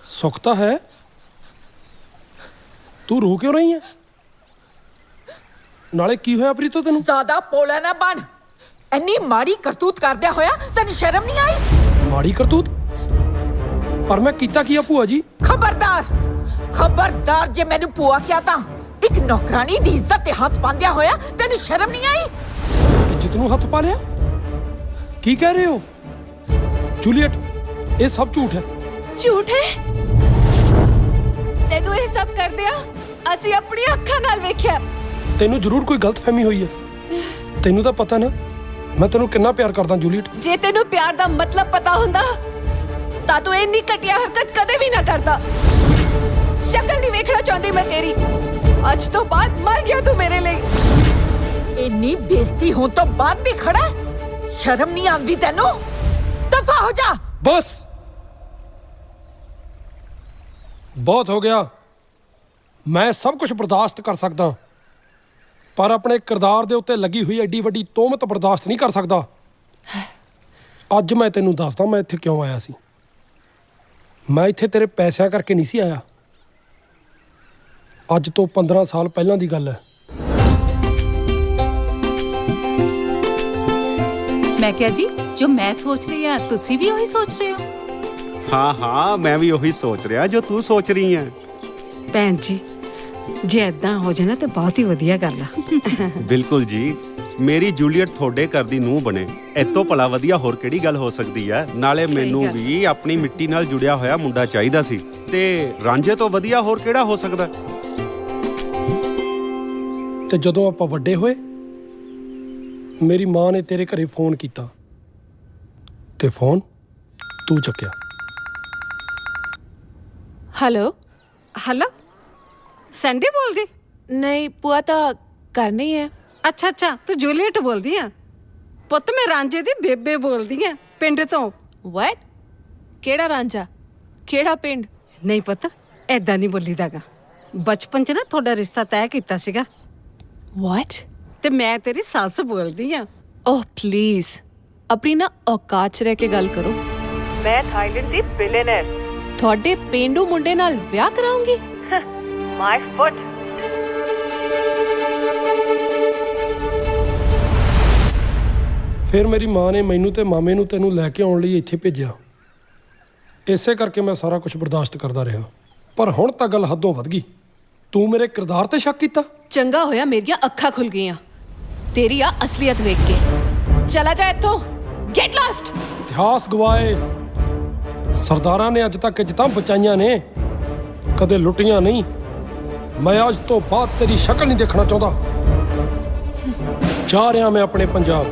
S3: ਸੁੱਖ ਤਾਂ ਹੈ, ਤੂੰ ਰੋ ਕਿਉਂ ਰਹੀ ਹੈ? ਨਾਲੇ ਕੀ ਹੋਇਆ ਪ੍ਰੀਤੋ ਤੈਨੂੰ?
S4: ਜ਼ਿਆਦਾ ਪੋਲਾ ਨਾ ਬਣ। ਇੰਨੀ ਮਾੜੀ ਕਰਤੂਤ ਕਰਦਿਆ ਹੋਇਆ ਤੈਨੂੰ ਸ਼ਰਮ ਨਹੀਂ ਆਈ?
S3: ਮਾੜੀ ਕਰਤੂਤ? ਪਰ ਮੈਂ ਕੀਤਾ ਕੀ ਆ ਭੂਆ ਜੀ?
S4: ਖਬਰਦਾਰ, ਖਬਰਦਾਰ, ਜੇ ਮੈਨੂੰ ਭੂਆ ਕਿਹਾ ਤਾਂ ਇੱਕ ਨੌਕਰਾਨੀ ਦੀ ਇੱਜ਼ਤ ਤੇ ਹੱਥ ਪਾਉਂਦਿਆ ਹੋਇਆ ਤੈਨੂੰ ਸ਼ਰਮ ਨਹੀਂ ਆਈ?
S3: ਇੱਜ਼ਤ ਨੂੰ ਹੱਥ ਪਾ ਲਿਆ? ਕੀ ਕਹਿ ਰਹੇ ਹੋ ਜੂਲੀਅਟ? ਇਹ ਸਭ ਝੂਠ ਹੈ।
S5: ਝੂਠ ਹੈ? ਤੈਨੂੰ ਇਹ ਸਭ ਕਰਦਿਆਂ ਅਸੀਂ ਆਪਣੀ ਅੱਖਾਂ ਨਾਲ ਵੇਖਿਆ।
S3: ਤੈਨੂੰ ਜ਼ਰੂਰ ਕੋਈ ਗਲਤਫਹਿਮੀ ਹੋਈ ਹੈ। ਤੈਨੂੰ ਤਾਂ ਪਤਾ ਨਾ ਮੈਂ ਤੈਨੂੰ ਕਿੰਨਾ ਪਿਆਰ ਕਰਦਾ ਜੂਲੀਅਟ।
S5: ਜੇ ਤੈਨੂੰ ਪਿਆਰ ਦਾ ਮਤਲਬ ਪਤਾ ਹੁੰਦਾ ਤਾਂ ਤੂੰ ਇੰਨੀ ਘਟੀਆ ਹਰਕਤ ਕਦੇ ਵੀ ਨਾ ਕਰਦਾ। ਸ਼ਕਲ ਨਹੀਂ ਵੇਖਣਾ ਚਾਹੁੰਦੀ ਮੈਂ ਤੇਰੀ। ਅੱਜ ਤੋਂ ਬਾਅਦ ਮਰ ਗਿਆ ਤੂੰ ਮੇਰੇ ਲਈ।
S4: ਇੰਨੀ ਬੇਇੱਜ਼ਤੀ ਹੋਣ ਤੋਂ ਬਾਅਦ ਵੀ ਖੜਾ ਹੈ? ਸ਼ਰਮ ਨਹੀਂ ਆਉਂਦੀ ਤੈਨੂੰ? ਦਫਾ ਹੋ ਜਾ।
S3: ਬਸ ਬਹੁਤ ਹੋ ਗਿਆ। ਮੈਂ ਸਭ ਕੁਝ ਬਰਦਾਸ਼ਤ ਕਰ ਸਕਦਾ, ਪਰ ਆਪਣੇ ਕਿਰਦਾਰ ਦੇ ਉੱਤੇ ਲੱਗੀ ਹੋਈ ਐਡੀ ਵੱਡੀ ਤੋਹਮਤ ਬਰਦਾਸ਼ਤ ਨਹੀਂ ਕਰ ਸਕਦਾ। ਅੱਜ ਮੈਂ ਤੈਨੂੰ ਦੱਸਦਾ ਮੈਂ ਇੱਥੇ ਕਿਉਂ ਆਇਆ ਸੀ। ਮੈਂ ਇੱਥੇ ਤੇਰੇ ਪੈਸਿਆਂ ਕਰਕੇ ਨਹੀਂ ਸੀ ਆਇਆ। ਅੱਜ ਤੋਂ 15 ਸਾਲ ਪਹਿਲਾਂ ਦੀ ਗੱਲ ਹੈ।
S16: ਮੈਂ ਕਿਹਾ ਜੀ, ਜੋ ਮੈਂ ਸੋਚ ਰਹੀ ਹਾਂ ਤੁਸੀਂ ਵੀ ਉਹੀ ਸੋਚ ਰਹੇ ਹੋ?
S8: ਹਾਂ ਹਾਂ, ਮੈਂ ਵੀ ਉਹੀ ਸੋਚ ਰਿਹਾ ਜੋ ਤੂੰ ਸੋਚ ਰਹੀ ਹੈ।
S13: ਭੈਣ ਜੀ, ਜੇ ਏਦਾਂ ਹੋ ਜਾਣਾ ਤੇ ਬਹੁਤ ਹੀ ਵਧੀਆ ਗੱਲ ਆ।
S8: ਬਿਲਕੁਲ ਜੀ, ਮੇਰੀ ਜੂਲੀਅਟ ਤੁਹਾਡੇ ਘਰ ਦੀ ਨੂੰਹ ਬਣੇ, ਇਤੋਂ ਭਲਾ ਵਧੀਆ ਹੋਰ ਕਿਹੜੀ ਗੱਲ ਹੋ ਸਕਦੀ ਹੈ। ਨਾਲੇ ਮੈਨੂੰ ਵੀ ਆਪਣੀ ਮਿੱਟੀ ਨਾਲ ਜੁੜਿਆ ਹੋਇਆ ਮੁੰਡਾ ਚਾਹੀਦਾ ਸੀ, ਤੇ ਰਾਂਝੇ ਤੋਂ ਵਧੀਆ ਹੋਰ ਕਿਹੜਾ ਹੋ ਸਕਦਾ।
S3: ਤੇ ਜਦੋਂ ਆਪਾਂ ਵੱਡੇ ਹੋਏ ਮੇਰੀ ਮਾਂ ਨੇ ਤੇਰੇ ਘਰੇ ਫੋਨ ਕੀਤਾ ਤੇ ਫੋਨ ਤੂੰ ਚੱਕਿਆ।
S5: ਹੈਲੋ
S13: ਹੈਲੋ, ਸੈਂਡੀ ਬੋਲਦੀ?
S5: ਨਹੀਂ ਭੂਆ ਤਾਂ ਘਰ ਨਹੀਂ ਹੈ।
S13: ਅੱਛਾ ਅੱਛਾ, ਤੂੰ ਜੂਲੀਅਟ ਬੋਲਦੀ ਆ? ਪੁੱਤ ਮੈਂ ਰਾਂਝੇ ਦੀ ਬੇਬੇ ਬੋਲਦੀ ਆ ਪਿੰਡ ਤੋਂ।
S5: ਵਾਟ? ਕਿਹੜਾ ਰਾਂਝਾ? ਕਿਹੜਾ ਪਿੰਡ?
S13: ਨਹੀਂ ਪੁੱਤ, ਐਦਾਂ ਨਹੀਂ ਬੋਲੀਦਾਗਾ। ਬਚਪਨ 'ਚ ਨਾ ਤੁਹਾਡਾ ਰਿਸ਼ਤਾ ਤੈਅ ਕੀਤਾ ਸੀਗਾ।
S5: ਵਾਟ?
S13: ਤੇ ਮੈਂ ਤੇਰੀ ਸੱਸ ਬੋਲਦੀ ਆ।
S5: ਓਹ ਪਲੀਜ਼ ਆਪਣੀ ਨਾ ਔਕਾਤ 'ਚ ਰਹਿ ਕੇ ਗੱਲ ਕਰੋ।
S13: ਮੈਂ ਥਾਈਲੈਂਡ ਦੀ ਬਿਲੀਅਨਰ।
S5: ਤੁਹਾਡੇ ਪੇਂਡੂ ਮੁੰਡੇ ਨਾਲ ਵਿਆਹ ਕਰਾਉਂਗੀ?
S13: ਮਾਈ ਫੁੱਟ।
S3: ਫਿਰ ਮੇਰੀ ਮਾਂ ਨੇ ਮੈਨੂੰ ਤੇ ਮਾਮੇ ਨੂੰ ਤੈਨੂੰ ਲੈ ਕੇ ਆਉਣ ਲਈ ਇੱਥੇ ਭੇਜਿਆ। ਇਸੇ ਕਰਕੇ ਮੈਂ ਸਾਰਾ ਕੁਝ ਬਰਦਾਸ਼ਤ ਕਰਦਾ ਰਿਹਾ, ਪਰ ਹੁਣ ਤਾਂ ਗੱਲ ਹੱਦੋਂ ਵੱਧ ਗਈ। ਤੂੰ ਮੇਰੇ ਕਿਰਦਾਰ ਤੇ ਸ਼ੱਕ ਕੀਤਾ?
S5: ਚੰਗਾ ਹੋਇਆ ਮੇਰੀਆਂ ਅੱਖਾਂ ਖੁੱਲ ਗਈਆਂ ਤੇਰੀ ਆ ਅਸਲੀਅਤ ਵੇਖ ਕੇ। ਚਲਾ ਜਾ ਇੱਥੋਂ, ਗੈਟ ਲਾਸਟ।
S3: ਇਤਿਹਾਸ ਗਵਾਏ ਸਰਦਾਰਾਂ ਨੇ ਅੱਜ ਤੱਕ ਇੱਜ਼ਤਾਂ ਬਚਾਈਆਂ ਨੇ, ਕਦੇ ਲੁੱਟੀਆਂ ਨਹੀਂ। ਮੈਂ ਅੱਜ ਤੋਂ ਬਾਅਦ ਤੇਰੀ ਸ਼ਕਲ ਨਹੀਂ ਦੇਖਣਾ ਚਾਹੁੰਦਾ। ਜਾ ਰਿਹਾ ਮੈਂ ਆਪਣੇ ਪੰਜਾਬ।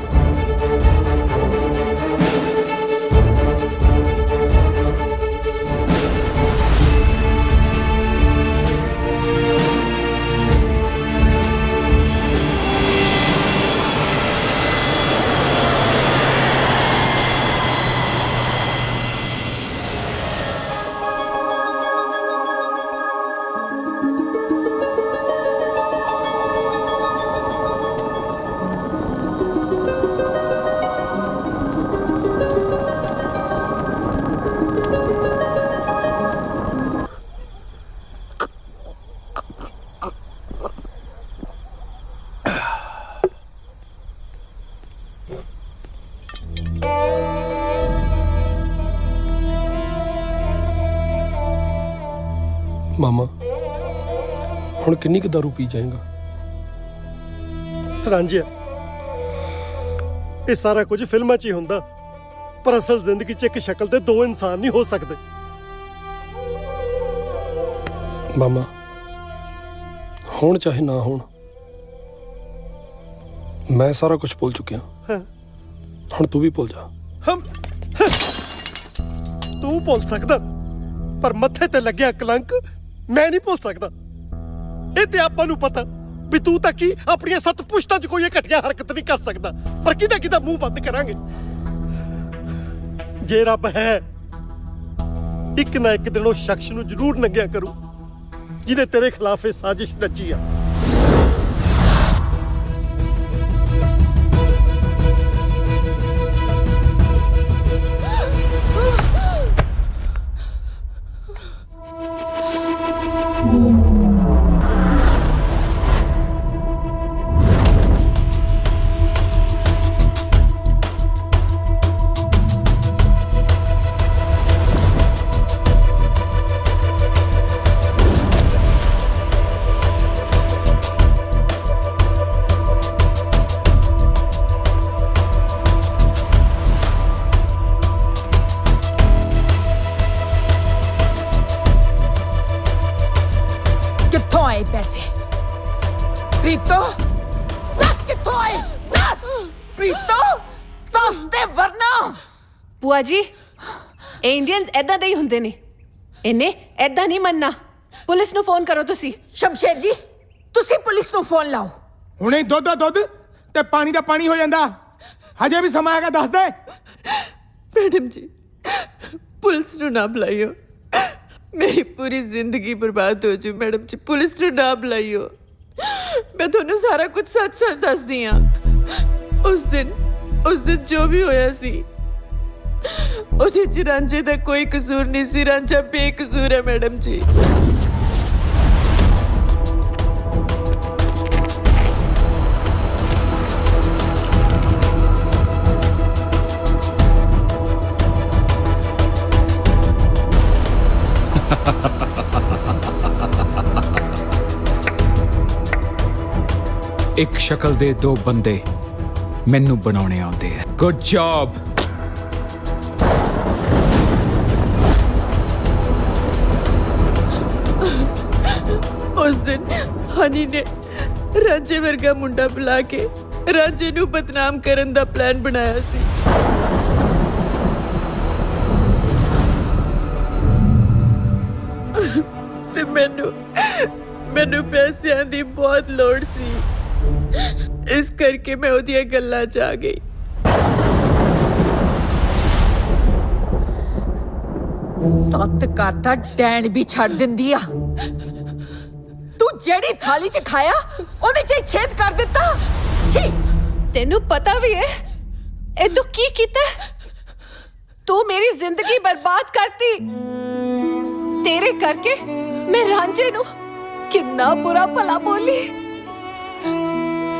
S3: ਮਾਮਾ, ਹੁਣ ਕਿੰਨੀ ਕੁ ਦਾਰੂ ਪੀ ਜਾਏਗਾ?
S2: ਰਾਂਝਿਆ, ਇਹ ਸਾਰਾ ਕੁਝ ਫਿਲਮਾਂ 'ਚ ਹੀ ਹੁੰਦਾ, ਪਰ ਅਸਲ ਜ਼ਿੰਦਗੀ 'ਚ ਇੱਕ ਸ਼ਕਲ ਦੇ ਦੋ ਇਨਸਾਨ ਨਹੀਂ ਹੋ ਸਕਦੇ।
S3: ਮਾਮਾ, ਹੁਣ ਚਾਹੇ ਨਾ ਹੋਣ, ਮੈਂ ਸਾਰਾ ਕੁਝ ਭੁੱਲ ਚੁੱਕਿਆ। ਹੁਣ ਤੂੰ ਵੀ ਭੁੱਲ ਜਾ।
S2: ਤੂੰ ਭੁੱਲ ਸਕਦਾ, ਪਰ ਮੱਥੇ ਤੇ ਲੱਗਿਆ ਕਲੰਕ ਮੈਂ ਨਹੀਂ ਭੁੱਲ ਸਕਦਾ। ਇਹ ਤੇ ਆਪਾਂ ਨੂੰ ਪਤਾ ਵੀ ਤੂੰ ਤਾਂ ਕੀ ਆਪਣੀਆਂ 7 ਪੁਸ਼ਤਾਂ 'ਚ ਕੋਈ ਘਟੀਆ ਹਰਕਤ ਨਹੀਂ ਕਰ ਸਕਦਾ, ਪਰ ਕਿਹਦਾ ਮੂੰਹ ਬੰਦ ਕਰਾਂਗੇ। ਜੇ ਰੱਬ ਹੈ, ਇੱਕ ਨਾ ਇੱਕ ਦਿਨ ਉਹ ਸ਼ਖਸ ਨੂੰ ਜ਼ਰੂਰ ਨੰਗਿਆ ਕਰੂ ਜਿਹਨੇ ਤੇਰੇ ਖਿਲਾਫ ਇਹ ਸਾਜ਼ਿਸ਼ ਰਚੀ ਆ।
S4: ਕਿੱਥੋਂ ਆਏ ਪੈਸੇ? ਪ੍ਰੀਤੋ ਦੱਸ ਕਿੱਥੋਂ ਆਏ? ਦੱਸ ਪ੍ਰੀਤੋ, ਦੱਸ ਦੇ ਵਰਨਾ।
S5: ਭੂਆ ਜੀ, ਇਹ ਇੰਡੀਅਨਸ ਐਦਾਂ ਦੇ ਹੀ ਹੁੰਦੇ ਨੇ। ਇਹਨੇ ਐਦਾਂ ਨਹੀਂ ਮੰਨਣਾ। ਪੁਲਿਸ ਨੂੰ ਫੋਨ ਕਰੋ ਤੁਸੀਂ।
S4: ਸ਼ਮਸ਼ੇਰ ਜੀ, ਤੁਸੀਂ ਪੁਲਿਸ ਨੂੰ ਫੋਨ ਲਾਓ।
S7: ਹੁਣੇ ਦੁੱਧ ਦਾ ਦੁੱਧ ਤੇ ਪਾਣੀ ਦਾ ਪਾਣੀ ਹੋ ਜਾਂਦਾ। ਹਜੇ ਵੀ ਸਮਾਂ ਹੈਗਾ, ਦੱਸ ਦੇ।
S1: ਮੈਡਮ ਜੀ, ਪੁਲਿਸ ਨੂੰ ਨਾ ਬੁਲਾਇਓ, ਮੇਰੀ ਪੂਰੀ ਜ਼ਿੰਦਗੀ ਬਰਬਾਦ ਹੋ ਜੂ। ਮੈਡਮ ਜੀ, ਪੁਲਿਸ ਨੂੰ ਨਾ ਬੁਲਾਇਓ, ਮੈਂ ਤੁਹਾਨੂੰ ਸਾਰਾ ਕੁਝ ਸੱਚ-ਸੱਚ ਦੱਸਦੀ ਹਾਂ। ਉਸ ਦਿਨ ਜੋ ਵੀ ਹੋਇਆ ਸੀ, ਉਹਦੇ 'ਚ ਰਾਂਝੇ ਦਾ ਕੋਈ ਕਸੂਰ ਨਹੀਂ ਸੀ। ਰਾਂਝਾ ਬੇਕਸੂਰ ਹੈ ਮੈਡਮ ਜੀ।
S15: ਇੱਕ ਸ਼ਕਲ ਦੇ ਦੋ ਬੰਦੇ ਮੈਨੂੰ ਬਣਾਉਣੇ ਆਉਂਦੇ ਆ। Good job.
S1: ਉਸ ਦਿਨ ਹਨੀ ਨੇ ਰਾਂਝੇ ਵਰਗਾ ਮੁੰਡਾ ਬੁਲਾ ਕੇ ਰਾਂਝੇ ਨੂੰ ਬਦਨਾਮ ਕਰਨ ਦਾ ਪਲਾਨ ਬਣਾਇਆ ਸੀ। ਤੇ ਮੈਨੂੰ ਪੈਸਿਆਂ ਦੀ ਬਹੁਤ ਲੋੜ ਸੀ, ਇਸ ਕਰਕੇ ਮੈਂ ਉਹਦੀਆਂ ਗੱਲਾਂ 'ਚ ਆ ਗਈ।
S4: ਸੱਤ ਘਰ ਦਾ ਡੈਣ ਵੀ ਛੱਡ ਦਿੰਦੀ ਆ। ਤੂੰ ਜਿਹੜੀ ਥਾਲੀ 'ਚ ਖਾਇਆ ਉਹਦੇ 'ਚ ਹੀ ਛੇਦ ਕਰ ਦਿੱਤਾ। ਛੀ,
S5: ਤੈਨੂੰ ਪਤਾ ਵੀ ਹੈ ਇਹ ਤੂੰ ਕੀ ਕੀਤਾ? ਤੂੰ ਮੇਰੀ ਜ਼ਿੰਦਗੀ ਬਰਬਾਦ ਕਰਤੀ। ਤੇਰੇ ਕਰਕੇ ਮੈਂ ਰਾਂਝੇ ਨੂੰ ਕਿੰਨਾ ਬੁਰਾ ਭਲਾ ਬੋਲੀ।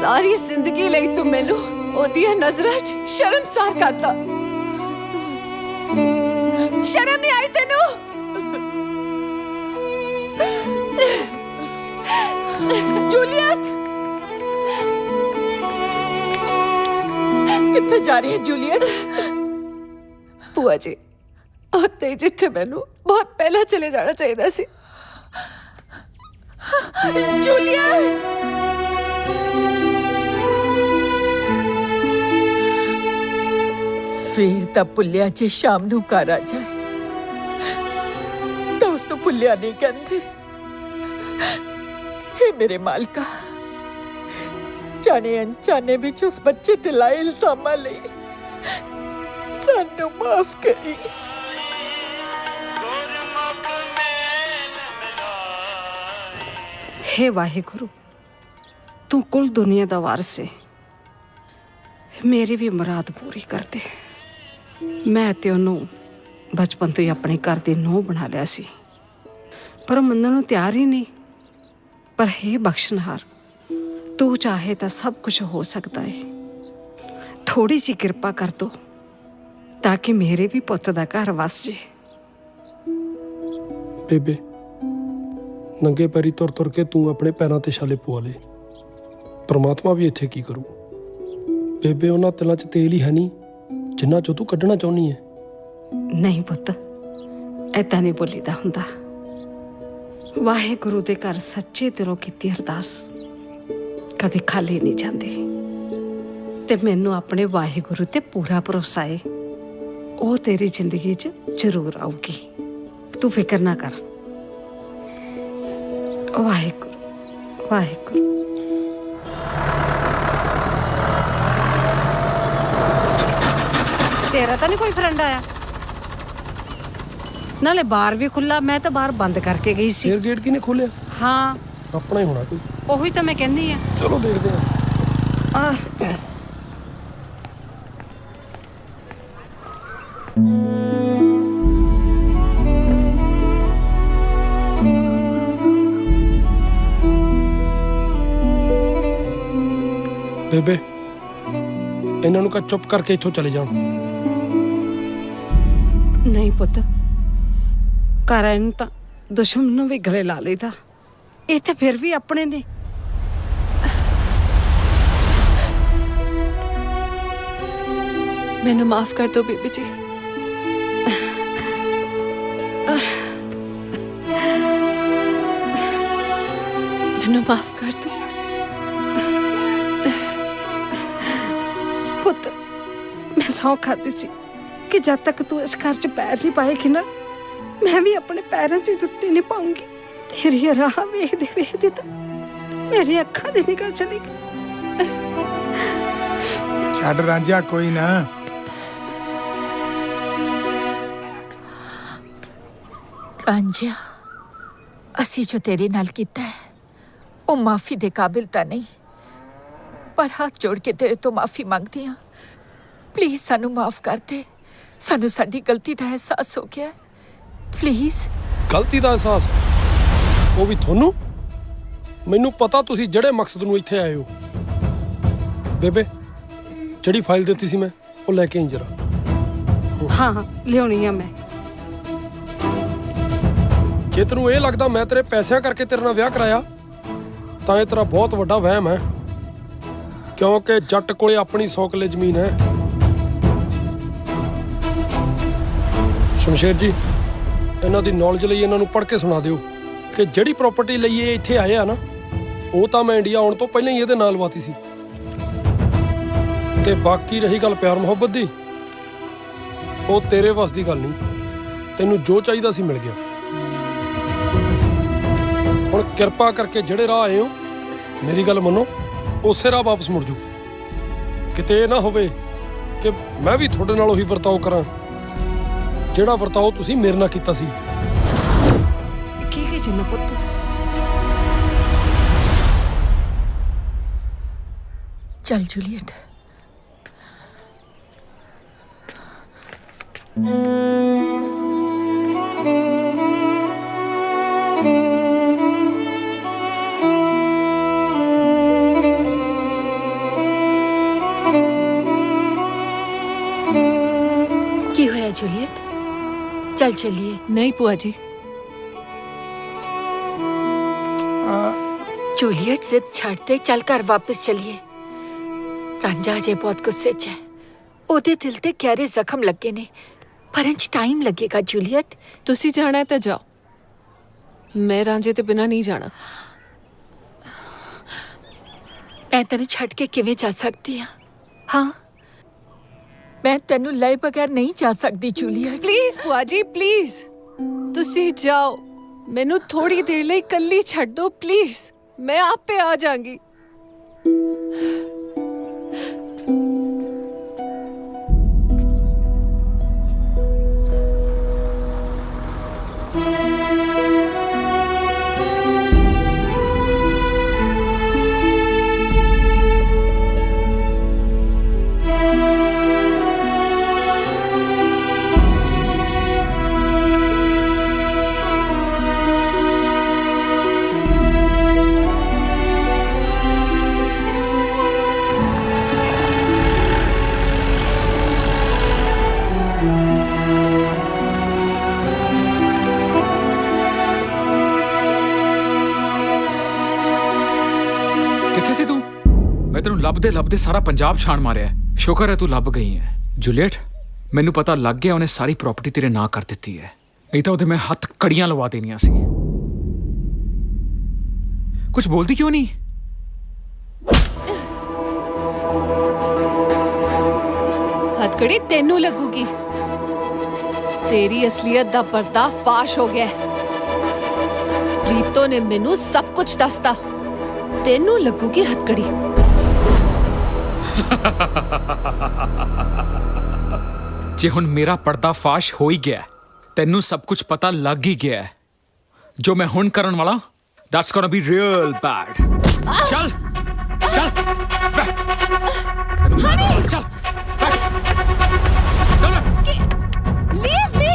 S5: ਸਾਰੀ ਜ਼ਿੰਦਗੀ ਲਈ ਤੂੰ ਮੈਨੂੰ ਉਹਦੀਆਂ ਨਜ਼ਰਾਂ 'ਚ ਸ਼ਰਮਸਾਰ ਕਰਤਾ। ਸ਼ਰਮ ਨਹੀਂ ਆਈ ਤੈਨੂੰ?
S4: ਜੂਲੀਅਟ, ਕਿੱਥੇ ਜਾ ਰਹੀ ਹੈ ਜੂਲੀਅਟ?
S5: ਭੂਆ ਜੀ, ਉੱਥੇ ਜਿੱਥੇ ਮੈਨੂੰ ਬਹੁਤ ਪਹਿਲਾਂ ਚਲੇ ਜਾਣਾ ਚਾਹੀਦਾ ਸੀ।
S4: ਜੂਲੀਅਟ, ਸਵੇਰ ਦਾ ਭੁੱਲਿਆ ਜੇ ਸ਼ਾਮ ਨੂੰ ਘਰ ਆ ਜਾਏ ਤਾਂ ਉਸ ਨੂੰ ਭੁੱਲਿਆ ਨਹੀਂ ਕਹਿੰਦੇ। हे ਮੇਰੇ ਮਾਲਕਾ, ਜਾਣੇ ਅਣਜਾਣੇ ਵਿੱਚ ਉਸ ਬੱਚੇ ਤੇ ਲਾਏ ਇਲਜ਼ਾਮਾਂ ਲਈ ਸਾਨੂੰ ਮਾਫ ਕਰੀ।
S13: हे ਵਾਹਿਗੁਰੂ, ਤੂੰ ਕੁੱਲ ਦੁਨੀਆ ਦਾ ਵਾਰਿਸ ਹੈ, ਮੇਰੀ ਵੀ ਮੁਰਾਦ ਪੂਰੀ ਕਰ ਦੇ। ਮੈਂ ਤੇ ਉਹਨੂੰ ਬਚਪਨ ਤੋਂ ਹੀ ਆਪਣੇ ਘਰ ਦੀ ਨੂੰਹ ਬਣਾ ਲਿਆ ਸੀ, ਪਰ ਉਹ ਮੰਨਣ ਨੂੰ ਤਿਆਰ ਹੀ ਨਹੀਂ। ਪਰ हे ਬਖਸ਼ਨਹਾਰ, ਤੂੰ ਚਾਹੇ ਤਾਂ ਸਭ ਕੁਝ ਹੋ ਸਕਦਾ ਹੈ। ਥੋੜੀ ਜਿਹੀ ਕਿਰਪਾ ਕਰ ਦੋ ਤਾਂ ਕਿ ਮੇਰੇ ਵੀ ਪੁੱਤ ਦਾ ਘਰ ਵਸ ਜੇ।
S3: ਬੇਬੇ, ਨੰਗੇ ਪੈਰੀ ਤੁਰ ਤੁਰ ਕੇ ਤੂੰ ਆਪਣੇ ਪੈਰਾਂ ਤੇ ਛਾਲੇ ਪਵਾ ਲੇ। ਪਰਮਾਤਮਾ ਵੀ ਇੱਥੇ ਕੀ ਕਰੂ? ਬੇਬੇ, ਉਹਨਾਂ ਤਿਲਾਂ 'ਚ ਤੇਲ ਹੀ ਹੈ ਨਹੀਂ ਜਿੰਨਾ ਚੋਂ ਤੂੰ ਕੱਢਣਾ ਚਾਹੁੰਦੀ ਹੈ।
S13: ਨਹੀਂ ਪੁੱਤ, ਏਦਾਂ ਨਹੀਂ ਬੋਲੀਦਾ ਹੁੰਦਾ। ਵਾਹਿਗੁਰੂ ਦੇ ਘਰ ਸੱਚੇ ਦਿਲੋਂ ਕੀਤੀ ਅਰਦਾਸ ਕਦੇ ਖਾਲੀ ਨਹੀਂ ਜਾਂਦੀ। ਤੇ ਮੈਨੂੰ ਆਪਣੇ ਵਾਹਿਗੁਰੂ ਤੇ ਪੂਰਾ ਭਰੋਸਾ ਹੈ, ਉਹ ਤੇਰੀ ਜ਼ਿੰਦਗੀ 'ਚ ਜ਼ਰੂਰ ਆਊਗੀ। ਤੂੰ ਫਿਕਰ ਨਾ ਕਰ। ਵਾਹਿਗੁਰੂ ਵਾਹਿਗੁਰੂ। ਤੇਰਾ ਤਾਂ ਨਹੀਂ ਕੋਈ ਫਰੈਂਡ ਆਇਆ? ਨਾਲੇ ਬਾਰ ਵੀ ਖੁੱਲਾ, ਮੈਂ ਤਾਂ ਬਾਹਰ ਬੰਦ ਕਰਕੇ ਗਈ ਸੀ।
S3: ਫੇਰ ਗੇਟ ਕਿਹਨੇ ਖੋਲਿਆ?
S13: ਹਾਂ,
S3: ਆਪਣਾ ਹੀ ਹੋਣਾ ਕੋਈ।
S13: ਉਹੀ ਤਾਂ ਮੈਂ ਕਹਿੰਦੀ ਆ।
S3: ਚਲੋ ਦੇਖਦੇ ਆ। ਬੇਬੇ, ਇਹਨਾਂ ਨੂੰ ਕਹ ਚੁੱਪ ਕਰਕੇ ਇੱਥੋਂ ਚਲੇ ਜਾਣ।
S13: ਨਹੀਂ ਪੁੱਤ, ਘਰ ਆਏ ਨੂੰ ਤਾਂ ਦੁਸ਼ਮਣ ਨੂੰ ਵੀ ਗਲੇ ਲਾ ਲਈਦਾ। ਇਹ ਤਾਂ ਫਿਰ ਵੀ ਆਪਣੇ ਨੇ।
S5: ਮੈਨੂੰ ਮਾਫ ਕਰ ਦਿਓ ਬੀਬੀ ਜੀ। ਮੈਨੂੰ ਮਾਫ ਕਰ ਦੋ
S13: ਪੁੱਤ। ਮੈਂ ਸਹੁੰ ਖਾਦੀ ਸੀ ਕਿ ਜਦ ਤੱਕ ਤੂੰ ਇਸ ਘਰ 'ਚ ਪੈਰ ਨਹੀਂ ਪਾਏਗੀ ਨਾ, ਮੈਂ ਵੀ ਆਪਣੇ ਪੈਰਾਂ 'ਚ ਜੁੱਤੀ ਨਹੀਂ ਪਾਉਂਗੀ। ਤੇਰੀ ਰਾਹ ਵੇਖਦੇ ਵੇਖਦੇ ਤਾਂ ਮੇਰੀ ਅੱਖਾਂ ਦੀ ਨਿਗਾਹ ਚਲੀ ਗਈ।
S7: ਛੱਡ ਰਾਂਝਾ, ਕੋਈ ਨਾ।
S4: ਰਾਂਝਾ, ਅਸੀਂ ਜੋ ਤੇਰੇ ਨਾਲ ਕੀਤਾ ਹੈ ਉਹ ਮਾਫੀ ਦੇ ਕਾਬਿਲ ਤਾਂ ਨਹੀਂ, ਪਰ ਹੱਥ ਜੋੜ ਕੇ ਤੇਰੇ ਤੋਂ ਮਾਫੀ ਮੰਗਦੀ ਹਾਂ। ਪਲੀਜ਼ ਸਾਨੂੰ ਮਾਫ ਕਰ ਦੇ। ਸਾਨੂੰ ਸਾਡੀ ਗਲਤੀ ਦਾ ਅਹਿਸਾਸ ਹੋ ਗਿਆ ਹੈ। ਪਲੀਜ਼।
S3: ਗਲਤੀ ਦਾ ਅਹਿਸਾਸ? ਉਹ ਵੀ ਤੁਹਾਨੂੰ? ਮੈਨੂੰ ਪਤਾ ਤੁਸੀਂ ਜਿਹੜੇ ਮਕਸਦ ਨੂੰ ਇੱਥੇ ਆਏ ਹੋ। ਬੇਬੇ, ਜਿਹੜੀ ਫਾਈਲ ਦਿੱਤੀ ਸੀ ਮੈਂ ਉਹ ਲੈ ਕੇ ਆਈ ਜਰਾ।
S13: ਹਾਂ, ਲਿਆਉਣੀ ਆ ਮੈਂ।
S3: ਜੇ ਤੈਨੂੰ ਇਹ ਲੱਗਦਾ ਮੈਂ ਤੇਰੇ ਪੈਸਿਆਂ ਕਰਕੇ ਤੇਰੇ ਨਾਲ ਵਿਆਹ ਕਰਾਇਆ ਤਾਂ ਇਹ ਤੇਰਾ ਬਹੁਤ ਵੱਡਾ ਵਹਿਮ ਹੈ, ਕਿਉਂਕਿ ਜੱਟ ਕੋਲੇ ਆਪਣੀ 100 ਕਿੱਲੇ ਜ਼ਮੀਨ ਹੈ। ਸ਼ਮਸ਼ੇਰ ਜੀ, ਇਹਨਾਂ ਦੀ ਨੌਲੇਜ ਲਈ ਇਹਨਾਂ ਨੂੰ ਪੜ੍ਹ ਕੇ ਸੁਣਾ ਦਿਓ ਕਿ ਜਿਹੜੀ ਪ੍ਰਾਪਰਟੀ ਲਈ ਇਹ ਇੱਥੇ ਆਏ ਆ ਨਾ, ਉਹ ਤਾਂ ਮੈਂ ਇੰਡੀਆ ਆਉਣ ਤੋਂ ਪਹਿਲਾਂ ਹੀ ਇਹਦੇ ਨਾਲ ਲਵਾਤੀ ਸੀ। ਤੇ ਬਾਕੀ ਰਹੀ ਗੱਲ ਪਿਆਰ ਮੁਹੱਬਤ ਦੀ, ਉਹ ਤੇਰੇ ਵੱਸ ਦੀ ਗੱਲ ਨਹੀਂ। ਤੈਨੂੰ ਜੋ ਚਾਹੀਦਾ ਸੀ ਮਿਲ ਗਿਆ। ਹੁਣ ਕਿਰਪਾ ਕਰਕੇ ਜਿਹੜੇ ਰਾਹ ਆਏ ਹੋ, ਮੇਰੀ ਗੱਲ ਮੰਨੋ, ਉਸੇ ਰਾਹ ਵਾਪਸ ਮੁੜ ਜਾਓ। ਕਿਤੇ ਇਹ ਨਾ ਹੋਵੇ ਕਿ ਮੈਂ ਵੀ ਤੁਹਾਡੇ ਨਾਲ ਉਹੀ ਵਰਤਾਓ ਕਰਾਂ ਜਿਹੜਾ ਵਰਤਾਓ ਤੁਸੀਂ ਮੇਰੇ ਨਾਲ ਕੀਤਾ ਸੀ।
S13: ਕੀ ਜਿੰਨਾ ਪੁੱਤ?
S4: ਚੱਲ ਜੂਲੀਅਟ। ਕੀ ਹੋਇਆ ਜੂਲੀਅਟ? चल चलिए।
S5: नहीं बुआ जी।
S4: जूलियट जिद छाड़ते चल कर वापस चलिए। रांझा अजे बहुत गुस्से च है, ओदे दिल ते गहरे जख्म लगे ने, पर इंच टाइम लगेगा। जूलियट
S5: तुसी जाना है तो जाओ, मैं रांझे ते बिना नहीं जाना।
S4: मैं तेन छड़ के किवें जा सकती हाँ? हाँ, मैं तेनू लाए बगैर नहीं जा सकती जूलियट।
S5: प्लीज बुआ जी प्लीज, तुसी जाओ, मैनू थोड़ी देर लिए कल्ली छड़ दो प्लीज, मैं आप पे आ जाऊंगी।
S15: ਲੱਭਦੇ ਸਾਰਾ ਪੰਜਾਬ ਛਾਣ ਮਾਰਿਆ। ਸ਼ੁਕਰ ਹੈ ਤੂੰ ਲੱਭ ਗਈ ਹੈ। ਜੂਲੀਅਟ, ਮੈਨੂੰ ਪਤਾ ਲੱਗ ਗਿਆ ਉਹਨੇ ਸਾਰੀ ਪ੍ਰਾਪਰਟੀ ਤੇਰੇ ਨਾਂ ਕਰ ਦਿੱਤੀ ਹੈ, ਨਹੀਂ ਤਾਂ ਉਹਦੇ ਮੈਂ ਹੱਥ ਕੜੀਆਂ ਲਵਾ ਦੇਣੀਆਂ ਸੀ। ਕੁਝ ਬੋਲਦੀ ਕਿਉਂ ਨਹੀਂ?
S5: हथकड़ी तेनू लगूगी, तेरी असलियत दा पर्दाफाश हो गया। प्रीतो ने मैनू सब कुछ दसता, तेनू लगूगी हथकड़ी।
S15: जे हुण मेरा पर्दाफाश हो ही गया, तेनू सब कुछ पता लग ही गया, जो मैं हुण करन वाला that's gonna be real bad. चल चल चल
S5: लीव मी।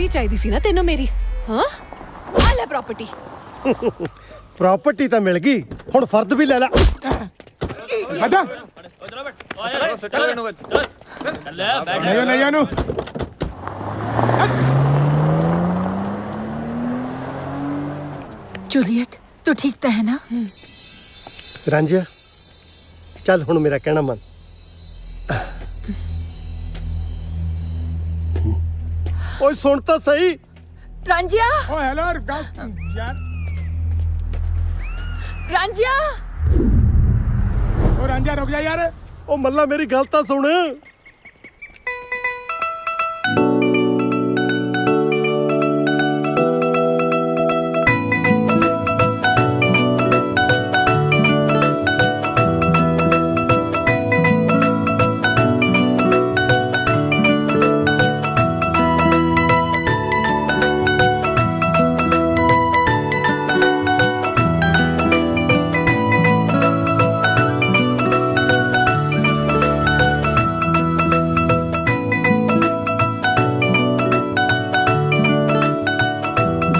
S5: ਪ੍ਰਾਪਰਟੀ ਚਾਹੀਦੀ ਸੀ ਨਾ ਤੈਨੂੰ ਮੇਰੀ ਹਾਂ ਆ ਲੈ ਪ੍ਰਾਪਰਟੀ
S2: ਪ੍ਰਾਪਰਟੀ ਤਾਂ ਮਿਲ ਗਈ, ਹੁਣ ਫਰਦ ਵੀ ਲੈ ਲੈ।
S7: ਅੱਛਾ ਲੈ ਜਾ ਨੂੰ
S4: जूलियट तू ठीक तो है ना?
S2: ਰਾਂਝਿਆ ਚੱਲ ਹੁਣ ਮੇਰਾ ਕਹਿਣਾ ਮੰਨ। ਓਏ ਸੁਣ ਤਾਂ ਸਹੀ।
S4: रांझिया
S7: ਓ ਹੈਲੋ ਯਾਰ
S4: रांझिया
S7: ਓ ਰਾਂਝਾ ਰੁਕ ਜਾ ਯਾਰ।
S2: ਓ ਮੱਲਾ ਮੇਰੀ ਗੱਲ ਤਾਂ ਸੁਣ।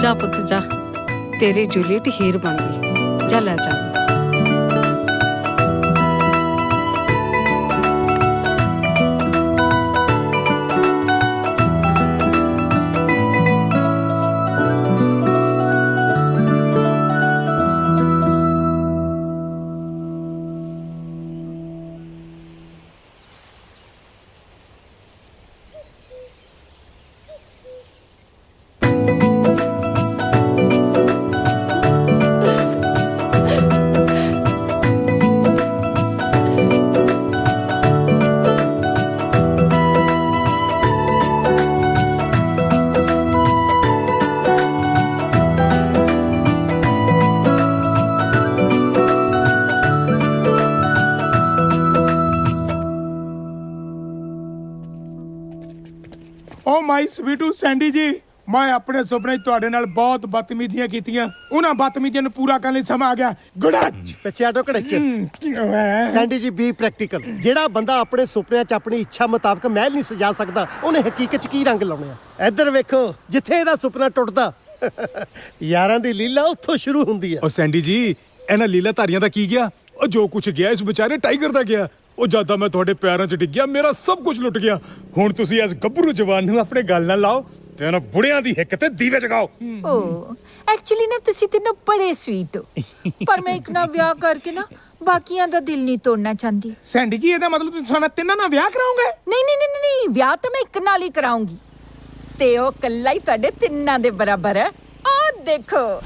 S13: ਜਾ ਪੁੱਤ ਜਾ, ਤੇਰੀ ਜੂਲੀਅਟ ਹੀਰ ਬਣ ਗਈ। ਜਾ ਲੈ ਜਾ।
S7: ਓ ਮਾਈ ਸਵੀਟੂ ਸੈਂਡੀ ਜੀ, ਮੈਂ ਆਪਣੇ ਸੁਪਨੇ 'ਚ ਤੁਹਾਡੇ ਨਾਲ ਬਹੁਤ ਬਦਤਮੀਜ਼ੀਆਂ ਕੀਤੀਆਂ। ਉਹਨਾਂ ਬਦਤਮੀਜ਼ੀਆਂ ਨੂੰ ਪੂਰਾ ਕਰਨ ਲਈ ਸਮਾਂ ਆ ਗਿਆ। ਗੁੜਾਚ
S2: ਪਿੱਛੇ ਆਟੋ ਘੜੇ ਚ। ਸੈਂਡੀ ਜੀ ਬੀ ਪ੍ਰੈਕਟੀਕਲ। ਜਿਹੜਾ ਬੰਦਾ ਆਪਣੇ ਸੁਪਨਿਆਂ 'ਚ ਆਪਣੀ ਇੱਛਾ ਮੁਤਾਬਕ ਮਹਿਲ ਨਹੀਂ ਸਜਾ ਸਕਦਾ, ਉਹਨੇ ਹਕੀਕਤ 'ਚ ਕੀ ਰੰਗ ਲਾਉਣੇ ਆ। ਇੱਧਰ ਵੇਖੋ, ਜਿੱਥੇ ਇਹਦਾ ਸੁਪਨਾ ਟੁੱਟਦਾ ਯਾਰਾਂ ਦੀ ਲੀਲਾ ਉੱਥੋਂ ਸ਼ੁਰੂ ਹੁੰਦੀ ਆ।
S12: ਉਹ ਸੈਂਡੀ ਜੀ, ਇਹਨਾਂ ਲੀਲਾ ਧਾਰੀਆਂ ਦਾ ਕੀ ਗਿਆ? ਉਹ ਜੋ ਕੁਝ ਗਿਆ ਇਸ ਵਿਚਾਰੇ ਟਾਈਗਰ ਦਾ ਗਿਆ। ਉਹ ਜਿਆਦਾ ਮੈਂ ਤੁਹਾਡੇ ਪੈਰਾਂ 'ਚ ਡਿੱਗਿਆ, ਮੇਰਾ ਸਭ ਕੁਝ ਲੁੱਟ ਗਿਆ। ਹੁਣ ਤੁਸੀਂ ਇਸ ਗੱਭਰੂ ਜਵਾਨ ਨੂੰ ਆਪਣੇ ਗੱਲ ਨਾਲ ਲਾਓ ਤੇ ਉਹਨਾਂ ਬੁੜਿਆਂ ਦੀ ਹਿੱਕ ਤੇ ਦੀਵੇ ਜਗਾਓ।
S4: ਓ ਐਕਚੁਅਲੀ ਨਾ ਤੁਸੀਂ ਤਿੰਨੋਂ ਬੜੇ ਸਵੀਟ ਹੋ, ਪਰ ਮੈਂ ਇੱਕ ਨਾ ਵਿਆਹ ਕਰਕੇ ਨਾ ਬਾਕੀਆਂ ਦਾ ਦਿਲ ਨਹੀਂ ਤੋੜਨਾ ਚਾਹੁੰਦੀ।
S7: ਸੈਂਡੀ ਜੀ, ਇਹਦਾ ਮਤਲਬ ਤੁਸੀਂ ਸਾਡਾ ਤਿੰਨਾਂ ਨਾਲ ਵਿਆਹ ਕਰਾਓਗੇ?
S4: ਨਹੀਂ ਨਹੀਂ ਨਹੀਂ ਨਹੀਂ, ਵਿਆਹ ਤਾਂ ਮੈਂ ਇੱਕ ਨਾਲ ਹੀ ਕਰਾਉਂਗੀ ਤੇ ਉਹ ਕੱਲਾ ਹੀ ਤੁਹਾਡੇ ਤਿੰਨਾਂ ਦੇ ਬਰਾਬਰ ਹੈ। ਆਹ ਦੇਖੋ।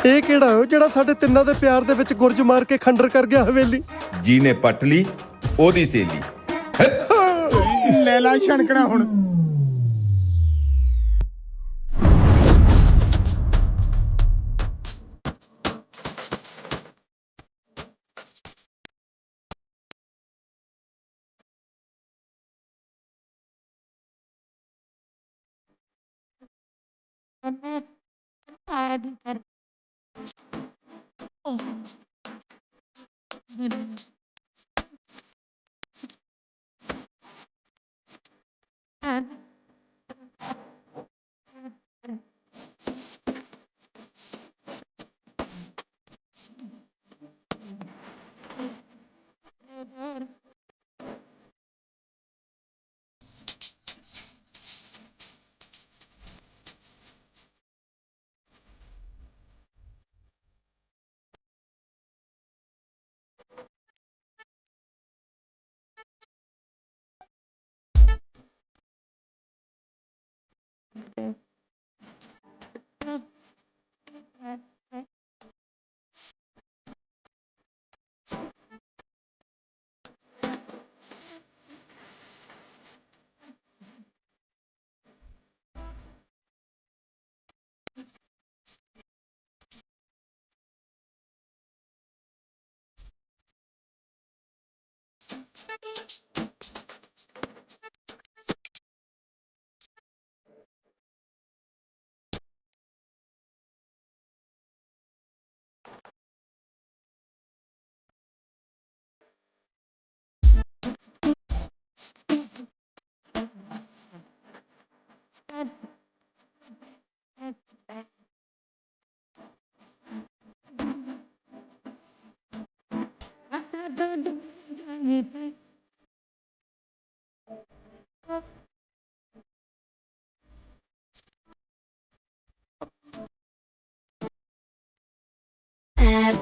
S2: ਇਹ ਕਿਹੜਾ ਹੋ ਜਿਹੜਾ ਸਾਡੇ ਤਿੰਨਾਂ ਦੇ ਪਿਆਰ ਦੇ ਵਿੱਚ ਗੁਰਜ ਮਾਰ ਕੇ ਖੰਡਰ ਕਰ ਗਿਆ ਹਵੇਲੀ?
S17: ਜੀ ਨੇ ਪੱਟ ਲਈ ਉਹਦੀ ਸੇਲੀ।
S7: ਲੈ ਲਾ ਛਣਕਣਾ ਹੁਣ।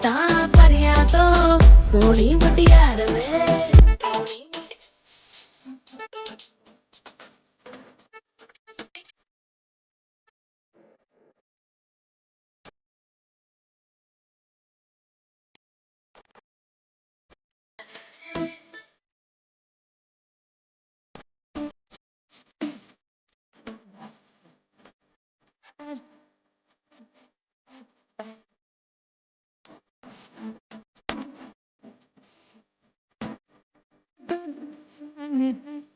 S18: ਤਾਂ ਪਰਿਆਂ ਤੋਂ ਸੋਹਣੀ ਮੁਟਿਆਰ ਵੇ
S7: Mm-hmm.